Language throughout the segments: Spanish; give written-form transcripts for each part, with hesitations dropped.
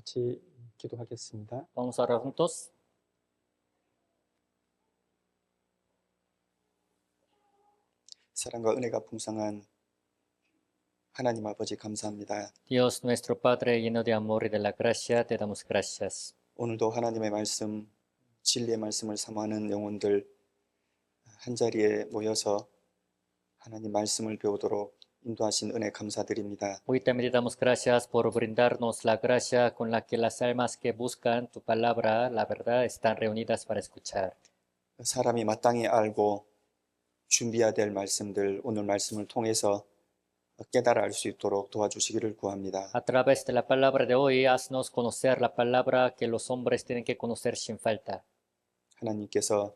같이 기도하겠습니다. Vamos a orar juntos. 사랑과 은혜가 풍성한 하나님 아버지 감사합니다. Dios nuestro Padre, lleno de amor y de la gracia, te damos gracias. 오늘도 하나님의 말씀, 진리의 말씀을 사모하는 영혼들 한자리에 모여서 하나님 말씀을 배우도록 인도하신 은혜 감사드립니다. Hoy también te damos gracias por brindarnos la gracia con la que las almas que buscan tu palabra, la verdad, están reunidas para escuchar. 사람이 마땅히 알고 준비해야 될 말씀들 오늘 말씀을 통해서 깨달아 알 수 있도록 도와주시기를 구합니다. A través de la palabra de hoy, haznos conocer la palabra que los hombres tienen que conocer sin falta. 하나님께서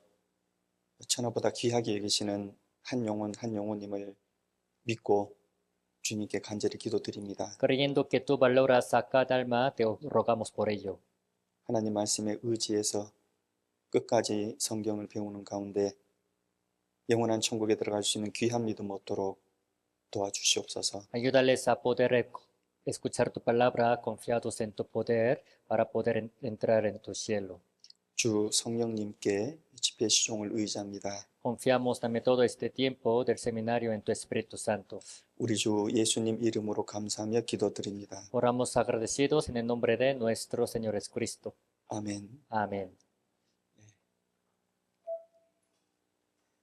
천하보다 귀하게 여기시는 한 영혼 한 영혼임을 믿고 주님께 간절히 기도드립니다. Creyendo que tú valoras a cada alma, te rogamos por ello. 하나님 말씀에 의지해서 끝까지 성경을 배우는 가운데 영원한 천국에 들어갈 수 있는 귀한 믿음 얻도록 도와주시옵소서. Ayúdales a poder escuchar tu palabra confiados en tu poder para poder entrar en tu cielo. 주 성령님께 집회 시종을 의지합니다. Confiamos también todo este tiempo del seminario en tu Espíritu Santo. 우리 주 예수님 이름으로 감사하며 기도드립니다. Oramos agradecidos en el nombre de nuestro Señor Jesucristo. 아멘. Amén.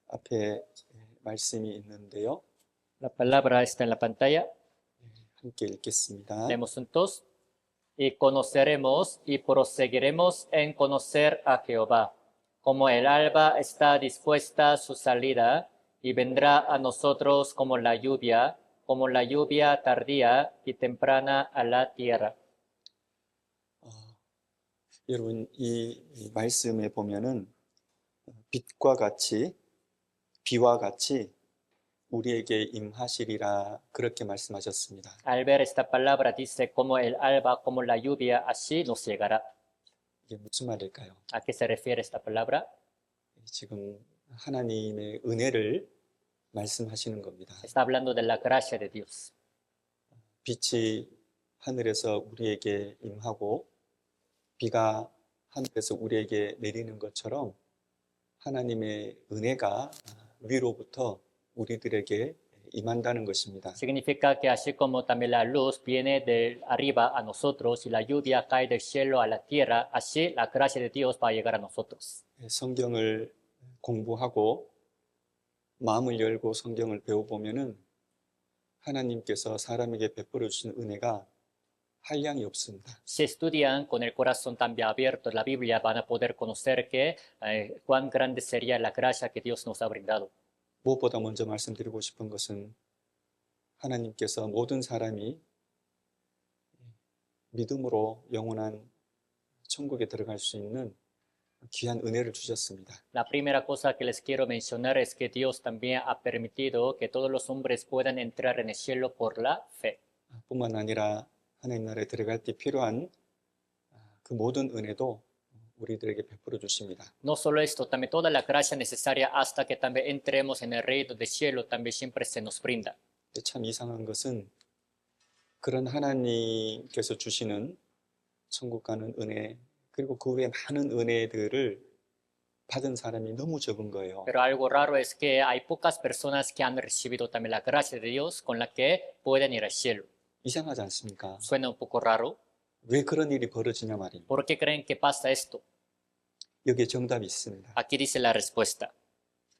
앞에 말씀이 있는데요. La palabra está en la pantalla. 함께 읽겠습니다. Leemos juntos. Y conoceremos y proseguiremos en conocer a Jehová, como el alba está dispuesta a su salida, y vendrá a nosotros como la lluvia tardía y temprana a la tierra. 여러분 이 말씀에 보면은 빛과 같이 비와 같이 우리에게 임하시리라 그렇게 말씀하셨습니다. Al ver esta palabra dice como el alba, como la lluvia, así nos llegará. 이게 무슨 말일까요? ¿A qué se refiere esta palabra? 지금 하나님의 은혜를 말씀하시는 겁니다. Está hablando de la gracia de Dios. 빛이 하늘에서 우리에게 임하고 비가 하늘에서 우리에게 내리는 것처럼 하나님의 은혜가 위로부터 우리들에게 임한다는 것입니다. Significa que así como también la luz viene de arriba a nosotros y la lluvia cae del cielo a la tierra, así la gracia de Dios va a llegar a nosotros. 성경을 공부하고 마음을 열고 성경을 배워보면은 하나님께서 사람에게 베풀어 주신 은혜가 한량이 없습니다. Si estudian con el corazón también abierto la Biblia, van a poder conocer que cuán grande sería la gracia que Dios nos ha brindado. 무엇보다 먼저 말씀드리고 싶은 것은 하나님께서 모든 사람이 믿음으로 영원한 천국에 들어갈 수 있는 귀한 은혜를 주셨습니다. La primera cosa que les quiero mencionar es que Dios también ha permitido que todos los hombres puedan entrar en el cielo por la fe. 뿐만 아니라 하나님 나라에 들어갈 때 필요한 그 모든 은혜도 우리들에게 베풀어 주십니다. No solo esto, también toda la gracia necesaria hasta que también entremos en el reino del cielo también siempre se nos brinda. 참 이상한 것은 그런 하나님께서 주시는 천국 가는 은혜 그리고 그 외에 많은 은혜들을 받은 사람이 너무 적은 거예요. Pero algo raro es que hay pocas personas que han recibido también la gracia de Dios con la que pueden ir al cielo. 이상하지 않습니까? Suena un poco raro. 왜 그런 일이 벌어지냐 말입니다. ¿Por qué creen que pasa esto? 여기에 정답이 있습니다. Aquí dice la respuesta.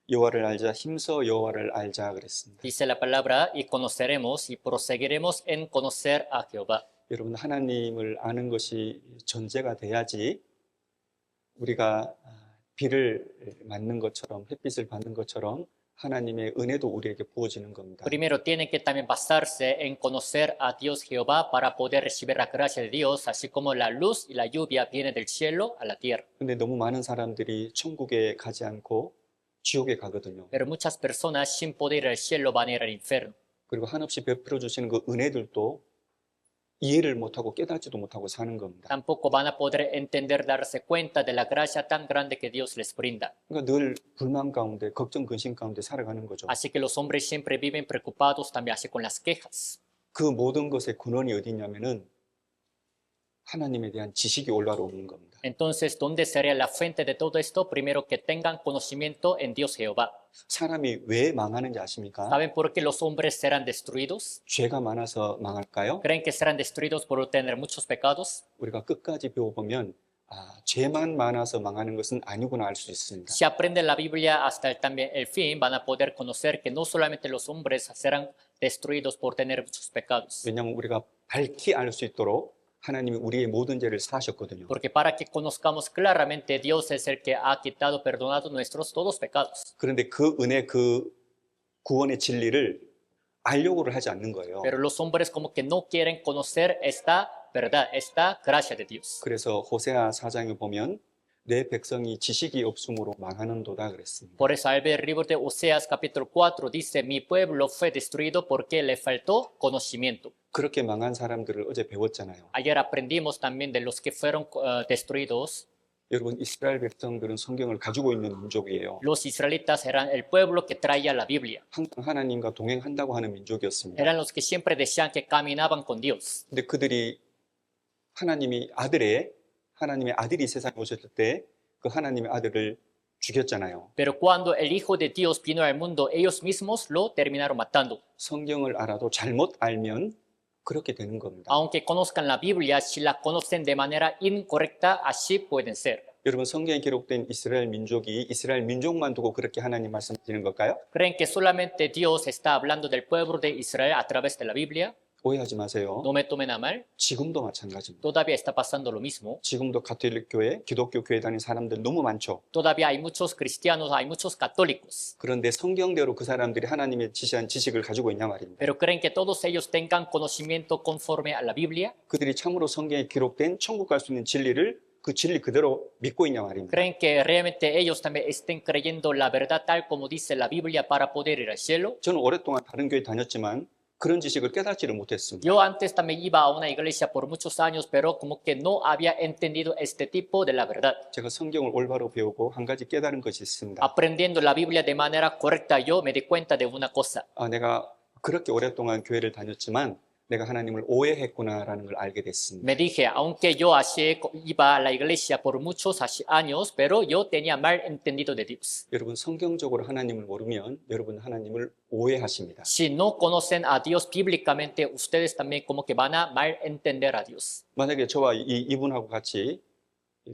여호와를 알자 힘써 여호와를 알자 그랬습니다. Dice la palabra, y conoceremos y proseguiremos en conocer a Jehová. 여러분 하나님을 아는 것이 전제가 돼야지 우리가 비를 맞는 것처럼 햇빛을 받는 것처럼 하나님의 은혜도 우리에게 부어지는 겁니다. Primero tiene que también basarse en conocer a Dios Jehová para poder recibir la gracia de Dios, así como la luz y la lluvia viene del cielo a la tierra. 근데 너무 많은 사람들이 천국에 가지 않고 지옥에 가거든요. Pero muchas personas sin poder ir al cielo van a ir al infierno. 그리고 한없이 베풀어 주시는 그 은혜들도 이해를 못하고 깨닫지도 못하고 사는 겁니다. Tampoco van a poder entender, darse cuenta de la gracia tan grande que Dios les brinda. 그러니까 늘 불만 가운데 걱정 근심 가운데 살아가는 거죠. Así que los hombres siempre viven preocupados también así con las quejas. 그 모든 것의 근원이 어디 있냐면은 하나님에 대한 지식이 올라오는 겁니다. Entonces, ¿dónde sería la fuente de todo esto? Primero que tengan conocimiento en Dios Jehová. 사람이 왜 망하는지 아십니까? ¿Saben por qué los hombres serán destruidos? 죄가 많아서 망할까요? ¿Creen que serán destruidos por tener muchos pecados? 우리가 끝까지 배워보면 죄만 많아서 망하는 것은 아니구나 알 수 있습니다. Si aprenden la Biblia hasta también el fin, van a poder conocer que no solamente los hombres serán destruidos por tener muchos pecados. 왜냐하면 우리가 밝히 알 수 있도록 하나님이 우리의 모든 죄를 사하셨거든요. Porque para que conozcamos claramente, Dios es el que ha quitado, perdonado nuestros todos pecados. 그런데 그 은혜, 그 구원의 진리를 알려고를 하지 않는 거예요. Pero los hombres como que no quieren conocer esta verdad, esta gracia de Dios. 그래서 호세아 4장에 보면 내 백성이 지식이 없음으로 망하는도다 그랬습니다. Por eso al ver el libro de Oseas capítulo 4 dice, mi pueblo fue destruido porque le faltó conocimiento. 그렇게 망한 사람들을 어제 배웠잖아요. Ayer aprendimos también de los que fueron destruidos. 여러분, 이스라엘 백성들은 성경을 가지고 있는 민족이에요. Los israelitas eran el pueblo que traía la Biblia. 항상 하나님과 동행한다고 하는 민족이었습니다. Eran los que siempre decían que caminaban con Dios. 근데 그들이 하나님의 아들이 세상에 오셨을 때 그 하나님의 아들을 죽였잖아요. Pero cuando el Hijo de Dios vino al mundo, ellos mismos lo terminaron matando. 성경을 알아도 잘못 알면 그렇게 되는 겁니다. Aunque conozcan la Biblia, si la conocen de manera incorrecta, así pueden ser. 여러분, 성경에 기록된 이스라엘 민족이 이스라엘 민족만 두고 그렇게 하나님 말씀하시는 걸까요? ¿Creen que solamente Dios está hablando del pueblo de Israel a través de la Biblia? 오해하지 마세요. No me tomen a mal. 지금도 마찬가지입니다. Todavía está pasando lo mismo. 지금도 가톨릭 교회, 기독교 교회 다니는 사람들 너무 많죠. Todavía hay muchos cristianos, hay muchos católicos. 그런데 성경대로 그 사람들이 하나님의 지시한 지식을 가지고 있냐 말입니다. Pero creen que todos ellos tengan conocimiento conforme a la Biblia. 그들이 참으로 성경에 기록된 천국 갈 수 있는 진리를 그 진리 그대로 믿고 있냐 말입니다. Creen que realmente ellos también estén creyendo la verdad tal como dice la Biblia para poder ir al cielo. 저는 오랫동안 다른 교회 다녔지만 그런 지식을 깨닫지를 못했습니다. Yo antes también iba a una iglesia por muchos años, pero como que no había entendido este tipo de la verdad. 제가 성경을 올바로 배우고 한 가지 깨달은 것이 있습니다. Aprendiendo la Biblia de manera correcta, yo me di cuenta de una cosa. 내가 그렇게 오랫동안 교회를 다녔지만 내가 하나님을 오해했구나라는 걸 알게 됐습니다. Me dije, aunque yo así iba a la iglesia por muchos años, pero yo tenía mal entendido de Dios. 여러분, 성경적으로 하나님을 모르면 여러분 하나님을 오해하십니다. Si no conocen a Dios bíblicamente, ustedes también como que van a mal entender a Dios. 만약에 저와 이분하고 같이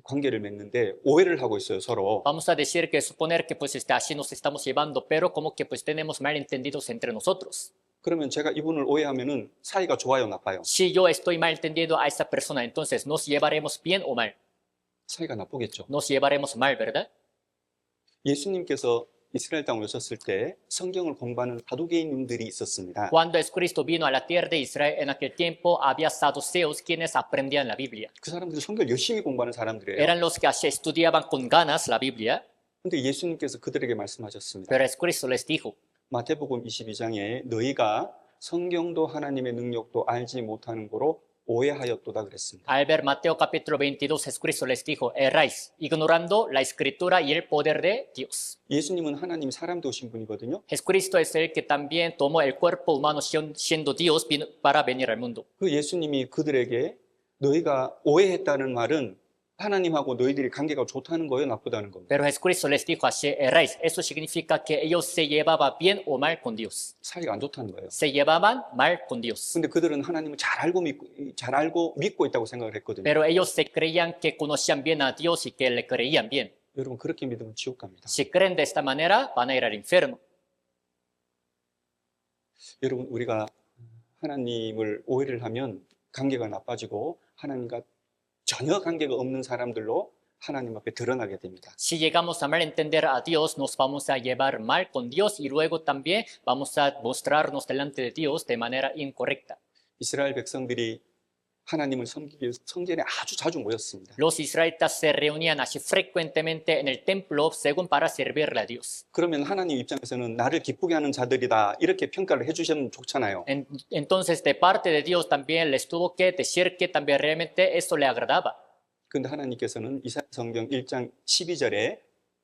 관계를 맺는데 오해를 하고 있어요, 서로. Vamos a decir que suponer que pues así nos estamos llevando, pero como que pues tenemos mal entendidos entre nosotros. 그러면 제가 이분을 오해하면은 사이가 좋아요, 나빠요? Si yo estoy mal entendido a esa persona, entonces nos llevaremos bien o mal. 사이가 나쁘겠죠. Nos llevaremos mal, ¿verdad? 예수님께서 이스라엘 땅에 오셨을 때 성경을 공부하는 사두개인들이 있었습니다. Cuando Jesucristo vino a la tierra de Israel, en aquel tiempo había saduceos quienes aprendían la Biblia. 그 사람들이 성경을 열심히 공부하는 사람들이에요. Eran los que así estudiaban con ganas la Biblia, 근데 예수님께서 그들에게 말씀하셨습니다. pero Jesucristo les dijo, 마태복음 22장에 너희가 성경도 하나님의 능력도 알지 못하는 거로 오해하였도다 그랬습니다. al ver Mateo capítulo 22, Jesucristo les dijo, erráis, ignorando la escritura y el poder de Dios. 예수님은 하나님이 사람 되신 분이거든요. Jesucristo es el que también tomó el cuerpo humano siendo Dios para venir al mundo. 그 예수님이 그들에게 너희가 오해했다는 말은 하나님하고 너희들이 관계가 좋다는 거예요, 나쁘다는 겁니다. Pero Jesucristo les dijo así, erráis. Eso significa que ellos se llevaban bien o mal con Dios. 사이가 안 좋다는 거예요. Se llevaban mal con Dios. 근데 그들은 하나님을 잘 알고 믿고 있다고 생각을 했거든요. Pero ellos se creían que conocían bien a Dios y que le creían bien. 여러분, 그렇게 믿으면 지옥 갑니다. Si creen de esta manera, van a ir al infierno. 여러분, 우리가 하나님을 오해를 하면 관계가 나빠지고 하나님과 전혀 관계가 없는 사람들로 하나님 앞에 드러나게 됩니다. Si llegamos a mal entender a Dios, nos vamos a llevar mal con Dios y luego también vamos a mostrarnos delante de Dios de manera incorrecta. 이스라엘 백성들이 하나님을 섬기기 위해서 성전에 아주 자주 모였습니다. Los israelitas se reunían así frecuentemente en el templo según para servirle a Dios. 그러면 하나님 입장에서는 나를 기쁘게 하는 자들이다 이렇게 평가를 해주시면 좋잖아요. Entonces, de parte de Dios también les tuvo que decir que también realmente eso le agradaba. 그런데 하나님께서는 이사야 성경 1장 12절에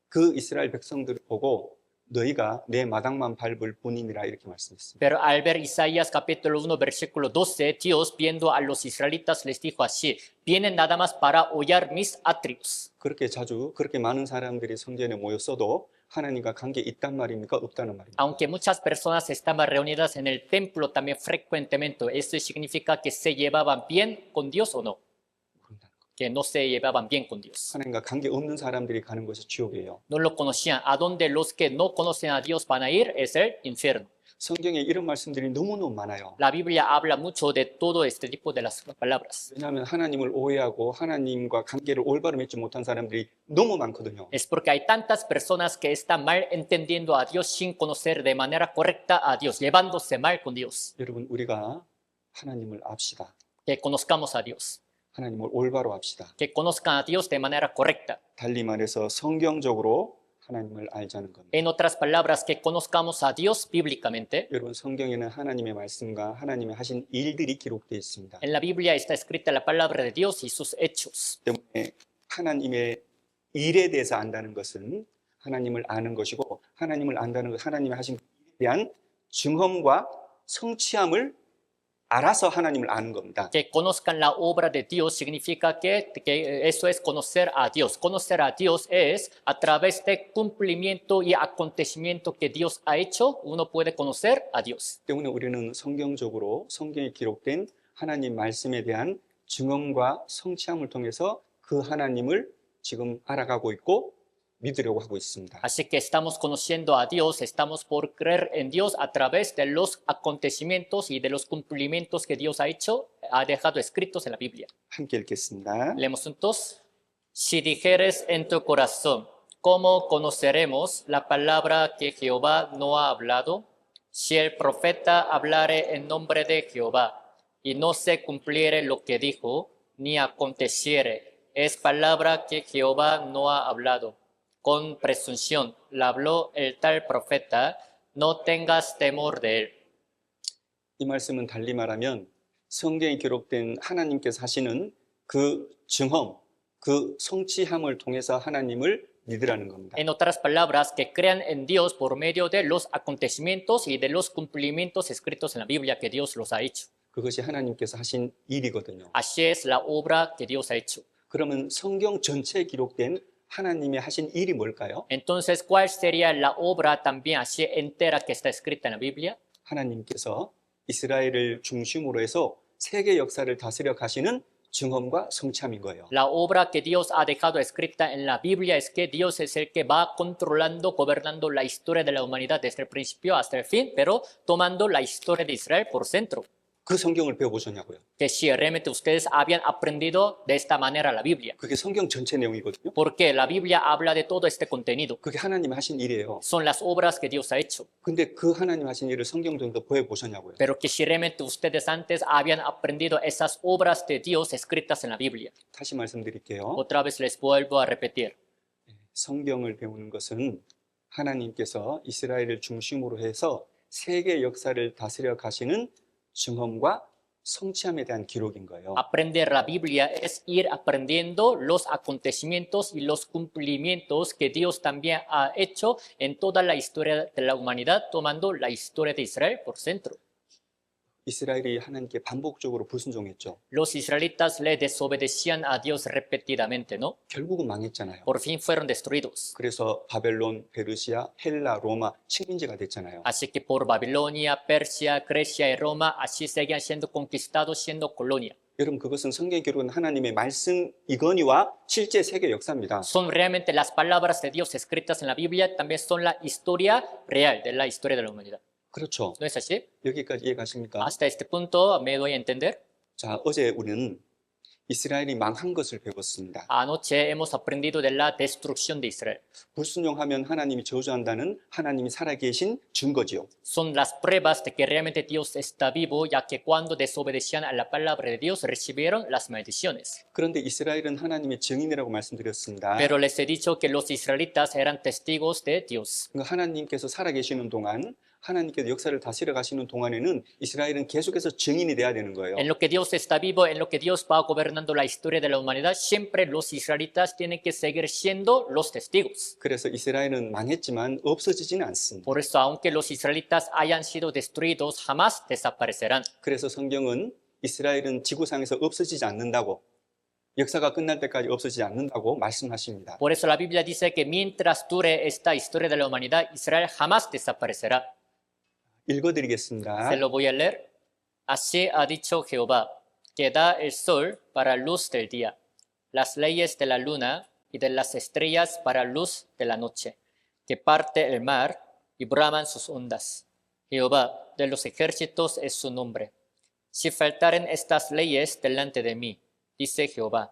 그 이스라엘 백성들을 보고 너희가 내 마당만 밟을 뿐이니라 이렇게 말씀했습니다. Pero al ver Isaías capítulo 1, versículo 12, Dios viendo a los israelitas les dijo así, vienen nada más para hollar mis atrios. 그렇게 자주 그렇게 많은 사람들이 성전에 모였어도 하나님과 관계 있단 말입니까? 없다는 말입니까? Aunque muchas personas estaban reunidas en el templo también frecuentemente, ¿eso significa que se llevaban bien con Dios o no? 그런다는 거. Que no se llevaban bien con Dios. 하나님과 관계 없는 사람들이 가는 것이 지옥이에요. No lo conocían. A donde los que no conocen a Dios van a ir es el infierno. 성경에 이런 말씀들이 너무너무 많아요. La Biblia habla mucho de todo este tipo de las palabras. 왜냐하면 하나님을 오해하고 하나님과 관계를 올바로 맺지 못한 사람들이 너무 많거든요. Es porque hay tantas personas que están mal entendiendo a Dios sin conocer de manera correcta a Dios, llevándose mal con Dios. 여러분, 우리가 하나님을 압시다. Que conozcamos a Dios, 하나님을 올바로 압시다. que conozcan a Dios de manera correcta. 달리 말해서 성경적으로 하나님을 알자는 겁니다. En otras palabras, que conozcamos a Dios bíblicamente. 여러분, 성경에는 하나님의 말씀과 하나님의 하신 일들이 기록되어 있습니다. En la Biblia está escrita la palabra de Dios y sus hechos. 때문에 하나님의 일에 대해서 안다는 것은 하나님을 아는 것이고, 하나님을 안다는 것은 하나님의 하신 일에 대한 증언과 성취함을 알아서 하나님을 아는 겁니다. Que conozcan la obra de Dios significa que eso es conocer a Dios. Conocer a Dios es a través de cumplimiento y acontecimiento que Dios ha hecho, uno puede conocer a Dios. 때문에 우리는 성경적으로 성경에 기록된 하나님 말씀에 대한 증언과 성취함을 통해서 그 하나님을 지금 알아가고 있고 믿으려고 하고 있습니다. Así que estamos conociendo a Dios, estamos por creer en Dios a través de los acontecimientos y de los cumplimientos que Dios ha hecho, ha dejado escritos en la Biblia. 함께 읽겠습니다. Leemos juntos. Si dijeres en tu corazón, ¿cómo conoceremos la palabra que Jehová no ha hablado? Si el profeta hablare en nombre de Jehová y no se cumpliere lo que dijo, ni aconteciere, es palabra que Jehová no ha hablado. Con presunción la habló el tal profeta, no tengas temor de él. 이 말씀은 달리 말하면 성경에 기록된 하나님께서 하시는 그 증언, 그 성취함을 통해서 하나님을 믿으라는 겁니다. En otras palabras, que crean en Dios por medio de los acontecimientos y de los cumplimientos escritos en la Biblia que Dios los ha hecho. 그것이 하나님께서 하신 일이거든요. Así es la obra que Dios ha hecho. 그러면 성경 전체에 기록된 하나님의 하신 일이 뭘까요? Entonces, ¿cuál sería la obra también así entera que está escrita en la Biblia? 하나님께서 이스라엘을 중심으로 해서 세계 역사를 다스려 가시는 증언과 성취함인 거예요. La obra que Dios ha dejado escrita en la Biblia es que Dios es el que va controlando, gobernando la historia de la humanidad desde el principio hasta el fin, pero tomando la historia de Israel por centro. 그 성경을 배워보셨냐고요? Que si realmente ustedes habían aprendido de esta manera la Biblia. 그게 성경 전체 내용이거든요. Porque la Biblia habla de todo este contenido. 그게 하나님이 하신 일이에요. Son las obras que Dios ha hecho. 근데 그 하나님 하신 일을 성경 정도 보여보셨냐고요? Pero que si realmente ustedes antes habían aprendido esas obras de Dios escritas en la Biblia. 다시 말씀드릴게요. Otra vez les vuelvo a repetir. 성경을 배우는 것은 하나님께서 이스라엘을 중심으로 해서 세계 역사를 다스려 가시는 증언과 성취함에 대한 기록인 거예요. Aprender la Biblia es ir aprendiendo los acontecimientos y los cumplimientos que Dios también ha hecho en toda la historia de la humanidad, tomando la historia de Israel por centro. 이스라엘이 하나님께 반복적으로 불순종했죠. Los israelitas le desobedecían a Dios repetidamente, ¿no? 결국은 망했잖아요. Por fin fueron destruidos. 그래서 바벨론, 페르시아, 헬라, 로마 식민지가 됐잖아요. Así que por Babilonia, Persia, Grecia y Roma, así seguían siendo conquistados, siendo colonia. 여러분, 그것은 성경에 기록한 하나님의 말씀이거니와 실제 세계 역사입니다. Son realmente las palabras de Dios escritas en la Biblia, también son la historia real de la historia de la humanidad. 그렇죠. ¿No es así? 여기까지 이해가십니까? Hasta este punto me doy a entender. 자, 어제 우리는 이스라엘이 망한 것을 배웠습니다. Anoche hemos aprendido de la destrucción de Israel. 불순종하면 하나님이 저주한다는 하나님이 살아계신 증거지요. Son las pruebas de que realmente Dios está vivo, ya que cuando desobedecían a la palabra de Dios recibieron las maldiciones. 그런데 이스라엘은 하나님의 증인이라고 말씀드렸습니다. Pero les he dicho que los israelitas eran testigos de Dios. 그러니까 하나님께서 살아계시는 동안 하나님께서 역사를 다스려 가시는 동안에는 이스라엘은 계속해서 증인이 돼야 되는 거예요. En lo que Dios está vivo, en lo que Dios va gobernando la historia de la humanidad, siempre los israelitas tienen que seguir siendo los testigos. 그래서 이스라엘은 망했지만 없어지지는 않습니다. Por eso, aunque los israelitas hayan sido destruidos, jamás desaparecerán. 그래서 성경은 이스라엘은 지구상에서 없어지지 않는다고, 역사가 끝날 때까지 없어지지 않는다고 말씀하십니다. Por eso la Biblia dice que mientras dure esta historia de la humanidad, Israel jamás desaparecerá. 읽어드리겠습니다. Se lo voy a leer. Así ha dicho Jehová, que da el sol para luz del día, las leyes de la luna y de las estrellas para luz de la noche, que parte el mar y braman sus ondas. Jehová de los ejércitos es su nombre. Si faltaren estas leyes delante de mí, dice Jehová,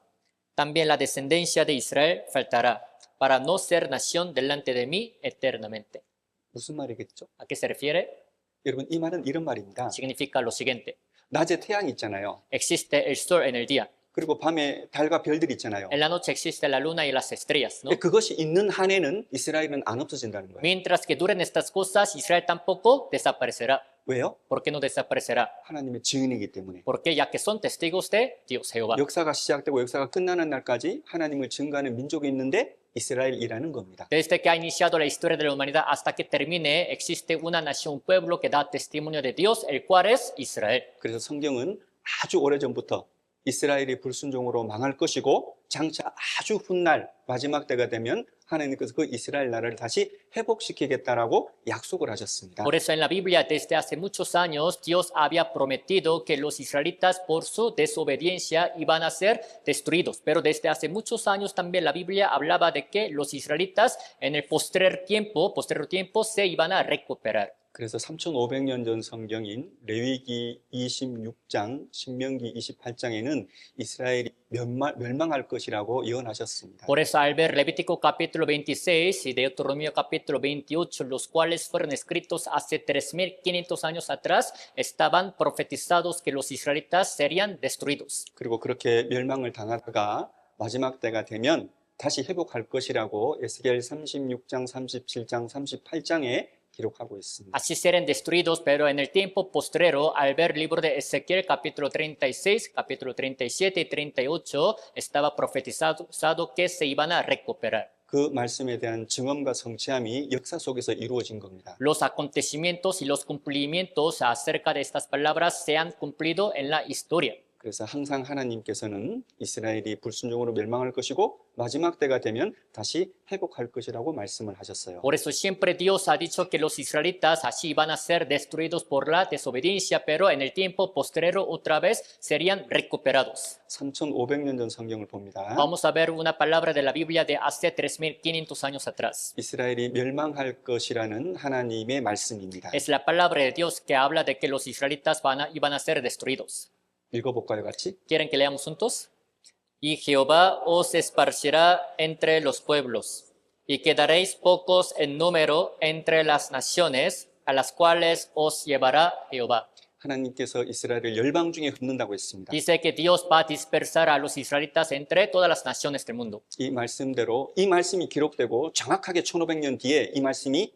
también la descendencia de Israel faltará, para no ser nación delante de mí eternamente. 무슨 말이겠죠? ¿A qué se refiere? 여러분, 이 말은 이런 말입니다. Significa lo siguiente. 낮에 태양이 있잖아요. Existe el sol en el día. 그리고 밤에 달과 별들이 있잖아요. En la noche existe la luna y las estrellas, ¿no? 그것이 있는 한에는 이스라엘은 안 없어진다는 거예요. Mientras que duren estas cosas, Israel tampoco desaparecerá. 왜요? ¿Por qué no desaparecerá? 하나님의 증인이기 때문에. Porque ya que son testigos de Dios Jehová. 역사가 시작되고 역사가 끝나는 날까지 하나님을 증거하는 민족이 있는데 이스라엘이라는 겁니다. Desde que ha iniciado la historia de la humanidad hasta que termine, existe una nación, un pueblo que da testimonio de Dios, el cual es Israel. 그래서 성경은 아주 오래전부터 이스라엘이 불순종으로 망할 것이고 장차 아주 훗날 마지막 때가 되면 하나님께서 그 이스라엘 나라를 다시 회복시키겠다라고 약속을 하셨습니다. Por eso en la Biblia desde hace muchos años Dios había prometido que los israelitas por su desobediencia iban a ser destruidos. Pero desde hace muchos años también la Biblia hablaba de que los israelitas en el posterior tiempo se iban a recuperar. 그래서 3500년 전 성경인 레위기 26장, 신명기 28장에는 이스라엘이 멸망할 것이라고 예언하셨습니다. Por eso al ver Levítico capítulo 26 y Deuteronomio capítulo 28, los cuales fueron escritos hace 3500 años atrás, estaban profetizados que los israelitas serían destruidos. 그리고 그렇게 멸망을 당하다가 마지막 때가 되면 다시 회복할 것이라고 에스겔 36장, 37장, 38장에 기록하고 있습니다. Así serán destruidos, pero en el tiempo postrero, al ver el libro de Ezequiel, capítulo 36, capítulo 37 y 38, estaba profetizado que se iban a recuperar. 그 말씀에 대한 증언과 성취함이 역사 속에서 이루어진 겁니다. Los acontecimientos y los cumplimientos acerca de estas palabras se han cumplido en la historia. 그래서 항상 하나님께서는 이스라엘이 불순종으로 멸망할 것이고 마지막 때가 되면 다시 회복할 것이라고 말씀을 하셨어요. Por eso siempre Dios ha dicho que los israelitas así van a ser destruidos por la desobediencia, pero en el tiempo postrero otra vez serían recuperados. 3500년 전 성경을 봅니다. Vamos a ver una palabra de la Biblia de hace 3500 años atrás. 이스라엘이 멸망할 것이라는 하나님의 말씀입니다. Es la palabra de Dios que habla de que los israelitas iban a ser destruidos. 읽어볼까요, 같이? ¿Quieren que leamos juntos? Y Jehová os esparcirá entre los pueblos, y quedaréis pocos en número entre las naciones a las cuales os llevará Jehová. 하나님께서 이스라엘을 열방 중에 흩는다고 했습니다. Dice que Dios va a dispersar a los israelitas entre todas las naciones del mundo. 이 말씀대로 이 말씀이 기록되고 정확하게 1500년 뒤에 이 말씀이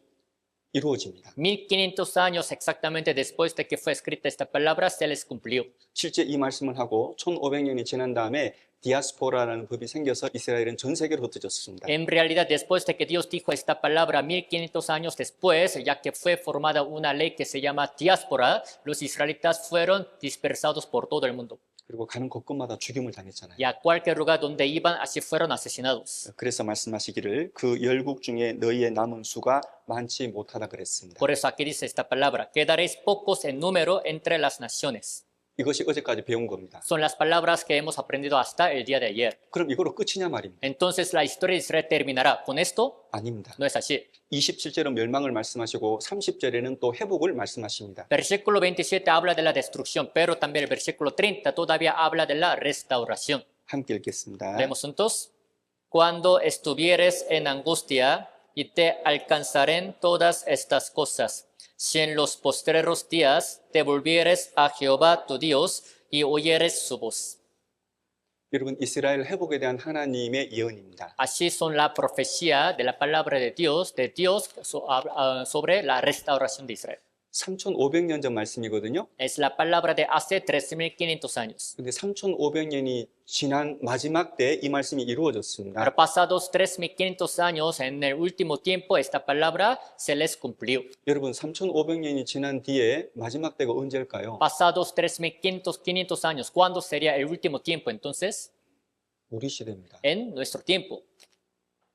이루어집니다. 1500 años exactamente después de que fue escrita esta palabra, se les cumplió. 실제 이 말씀을 하고 1500년이 지난 다음에 디아스포라라는 법이 생겨서 이스라엘은 전 세계로 흩어졌습니다. En realidad, después de que Dios dijo esta palabra 1500 años después, ya que fue formada una ley que se llama diáspora, los israelitas fueron dispersados por todo el mundo. 그리고 가는 곳곳마다 죽임을 당했잖아요. Y a cualquier lugar donde iban, así fueron asesinados. 그래서 말씀하시기를 그 열국 중에 너희의 남은 수가 많지 못하다 그랬습니다. Por eso aquí dice esta palabra, quedaréis pocos en número entre las naciones. 이것이 어제까지 배운 겁니다. Son las palabras que hemos aprendido hasta el día de ayer. 그럼 이거로 끝이냐 말입니다. Entonces la historia de Israel terminará. ¿Con esto? 아닙니다. No es así. 27절은 멸망을 말씀하시고 30절에는 또 회복을 말씀하십니다. Versículo 27 habla de la destrucción, pero también el versículo 30 todavía habla de la restauración. 함께 읽겠습니다. Leemos juntos. Cuando estuvieres en angustia y te alcanzaren todas estas cosas, si en los postreros días te volvieres a Jehová tu Dios y oyeres su voz. 여러분, 이스라엘 회복에 대한 하나님의 예언입니다. Así son la profecía de la palabra de Dios sobre la restauración de Israel. 3,500년 전 말씀이거든요. Es la palabra de hace 13.500 años. 근데 3,500년이 지난 마지막 때 이 말씀이 이루어졌습니다. Pero pasados 3.500 años, en el último tiempo, esta palabra se les cumplió. 여러분, 3,500년이 지난 뒤에 마지막 때가 언제일까요? Pasados 3.500 años, ¿cuándo sería el último tiempo entonces? 우리 시대입니다. En nuestro tiempo.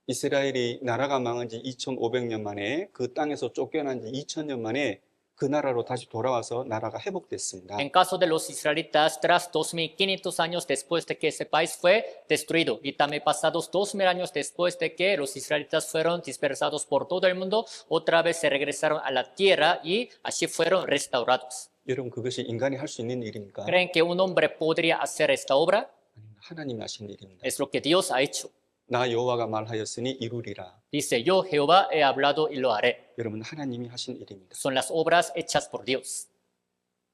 이스라엘이 나라가 망한 지 2,500년 만에 그 땅에서 쫓겨난 지 2,000년 만에 그 나라로 다시 돌아와서 나라가 회복됐습니다. En caso de los israelitas, tras 2.500 años después de que ese país fue destruido, y también pasados 2.000 años después de que los israelitas fueron dispersados por todo el mundo, otra vez se regresaron a la tierra y así fueron restaurados. 여러분, 그것이 인간이 할 수 있는 일입니까? ¿Creen que un hombre podría hacer esta obra? 아닙니다. 하나님이 하신 일입니다. Es lo que Dios ha hecho. 나 여호와가 말하였으니 이루리라. Dice, yo Jehová he hablado y lo haré. 여러분, 하나님이 하신 일입니다. Son las obras hechas por Dios.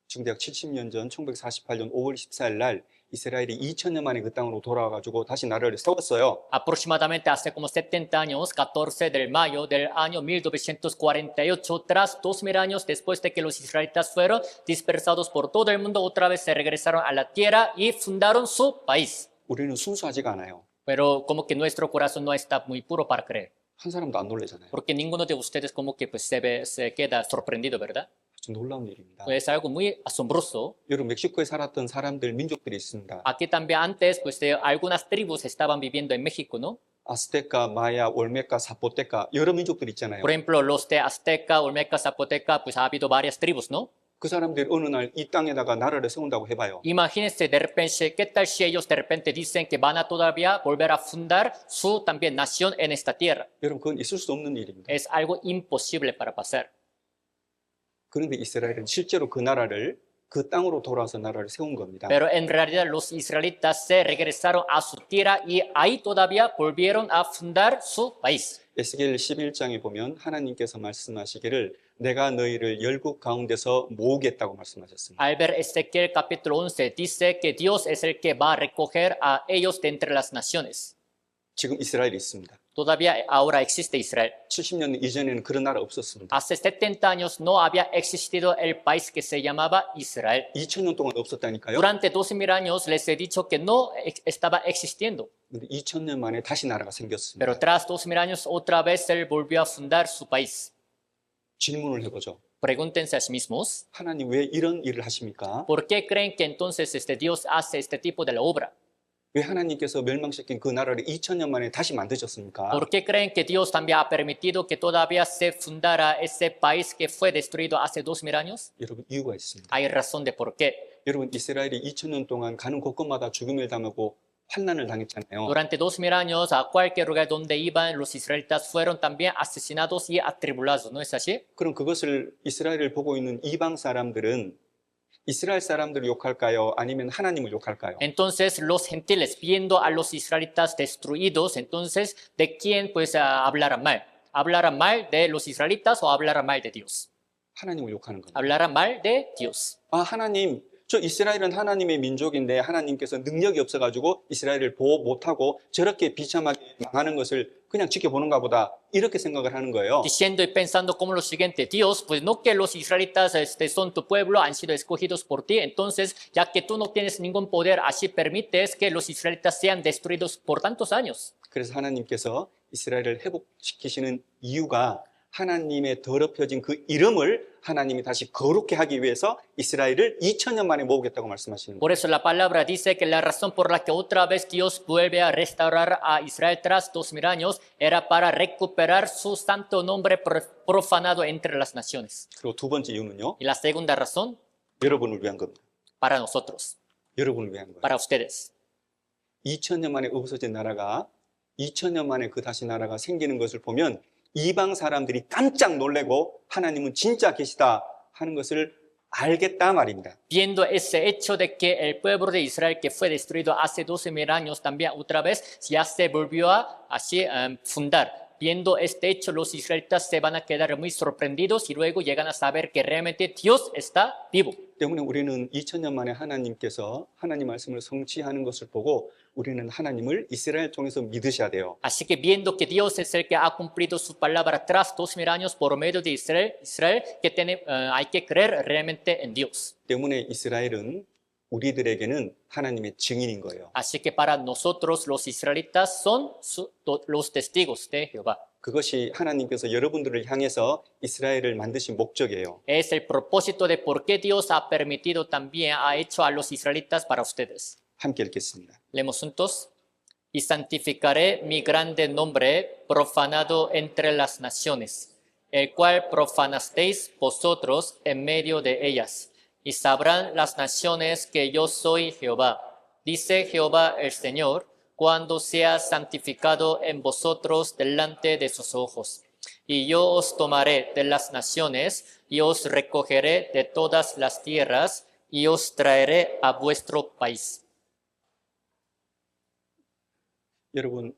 지금 대략 70년 전 1948년 5월 14일 날 이스라엘이 2,000년 만에 그 땅으로 돌아와가지고 다시 나라를 세웠어요. Aproximadamente hace como 70 años, 14 de mayo del año 1948, tras 2.000 años después de que los israelitas fueron dispersados por todo el mundo, otra vez se regresaron a la tierra y fundaron su país. 우리는 순수하지가 않아요. Pero como que nuestro corazón no está muy puro para creer, 한 사람도 안 놀래잖아요. porque ninguno de ustedes como que pues se queda sorprendido, ¿verdad? 아주 놀라운 일입니다. Es algo muy asombroso. 여러분, 멕시코에 살았던 사람들, 민족들이 있습니다. Aquí también antes, pues algunas tribus estaban viviendo en México, ¿no? 아스테카, 마야, 올메카, 사포테카 여러 민족들 있잖아요. Por ejemplo, los de Azteca, Olmeca, Zapoteca, pues ha habido varias tribus, ¿no? 그 사람들이 어느 날 이 땅에다가 나라를 세운다고 해봐요. Imagínense de repente, ¿qué tal si ellos de repente dicen que van a todavía volver a fundar su también nación en esta tierra? 여러분, 그건 있을 수 없는 일입니다. Es algo imposible para pasar. 그런데 이스라엘은 실제로 그 나라를 그 땅으로 돌아와서 나라를 세운 겁니다. Pero en realidad los israelitas se regresaron a su tierra y ahí todavía volvieron a fundar su país. 에스겔 11장에 보면 하나님께서 말씀하시기를 내가 너희를 열국 가운데서 모으겠다고 말씀하셨습니다. Al ver Ezequiel capítulo 11 dice que Dios es el que va a recoger a ellos de entre las naciones. 지금 이스라엘이 있습니다. Todavía ahora existe Israel. 70년 이전에는 그런 나라 없었습니다. Hace 70 años no había existido el país que se llamaba Israel. 2000년 동안 없었다니까요. Durante 2000 años les he dicho que no estaba existiendo. 근데 2000년 만에 다시 나라가 생겼습니다. Pero tras 2000 años otra vez él volvió a fundar su país. 질문을 해보죠. Pregúntense a sí mismos, 하나님 왜 이런 일을 ha십니까? ¿por qué creen que entonces Dios hace este tipo de la obra? 왜 하나님께서 멸망시킨 그 나라를 2000년 만에 다시 만드셨습니까? ¿Por qué creen que Dios también ha permitido que todavía se fundara ese país que fue destruido hace 2000 años? 여러분, 이유가 있습니다. Hay razón de por qué. 여러분, 이스라엘이 2000년 동안 가는 곳곳마다 죽임을 당하고 환난을 당했잖아요. Durante 2000 años, a cualquier lugar donde iban, los israelitas fueron también asesinados y atribulados, ¿no es así? 그럼 그것을 이스라엘을 보고 있는 이방 사람들은 이스라엘 사람들을 욕할까요? 아니면 하나님을 욕할까요? Entonces los gentiles, viendo a los israelitas destruidos, entonces, ¿de quién pues hablarán mal? ¿Hablarán mal de los israelitas o hablarán mal de Dios? 하나님을 욕하는 겁니다. Hablarán mal de Dios. 아, 하나님, 저 이스라엘은 하나님의 민족인데 하나님께서 능력이 없어가지고 이스라엘을 보호 못하고 저렇게 비참하게 망하는 것을 그냥 지켜보는가 보다 이렇게 생각을 하는 거예요. Diciendo y pensando como lo siguiente, Dios, pues no que los israelitas son tu pueblo, han sido escogidos por ti, entonces, ya que tú no tienes ningún poder, así permites que los israelitas sean destruidos por tantos años. 그래서 하나님께서 이스라엘을 회복시키시는 이유가 하나님의 더럽혀진 그 이름을 하나님이 다시 거룩게 하기 위해서 이스라엘을 2000년 만에 모으겠다고 말씀하시는 거예요. Por eso la palabra dice que la razón por la que otra vez Dios vuelve a restaurar a Israel tras 2000 años era para recuperar su santo nombre profanado entre las naciones. 그리고 두 번째 이유는요. Y la segunda razón, 여러분을 위한 겁니다. para nosotros, 여러분을 위한 거예요. para ustedes. 2000년 만에 없어진 나라가 2000년 만에 그 다시 나라가 생기는 것을 보면 이방 사람들이 깜짝 놀래고 하나님은 진짜 계시다 하는 것을 알겠다 말입니다. Viendo ese hecho de que el pueblo de Israel que fue destruido hace 12.000 años también otra vez ya se volvió a así fundar. viendo este hecho, los israelitas se van a quedar muy sorprendidos y luego llegan a saber que realmente Dios está vivo. 때문에 우리는 2000년 만에 하나님께서 하나님 말씀을 성취하는 것을 보고 우리는 하나님을 이스라엘 통해서 믿으셔야 돼요. Así que viendo que Dios es el que ha cumplido su palabra tras 2000 años por medio de Israel que hay que creer realmente en Dios. 때문에 이스라엘은 우리들에게는 하나님의 증인인 거예요. Así que para nosotros los israelitas son los testigos de Jehová. 그것이 하나님께서 여러분들을 향해서 이스라엘을 만드신 목적이에요. Es el propósito de por qué Dios ha permitido también, ha hecho a los israelitas para ustedes. 함께 읽겠습니다. Leemos juntos. Y santificaré mi grande nombre profanado entre las naciones, el cual profanasteis vosotros en medio de ellas. Y sabrán las naciones que yo soy Jehová, dice Jehová el Señor, cuando sea santificado en vosotros delante de sus ojos. Y yo os tomaré de las naciones, y os recogeré de todas las tierras, y os traeré a vuestro país. 여러분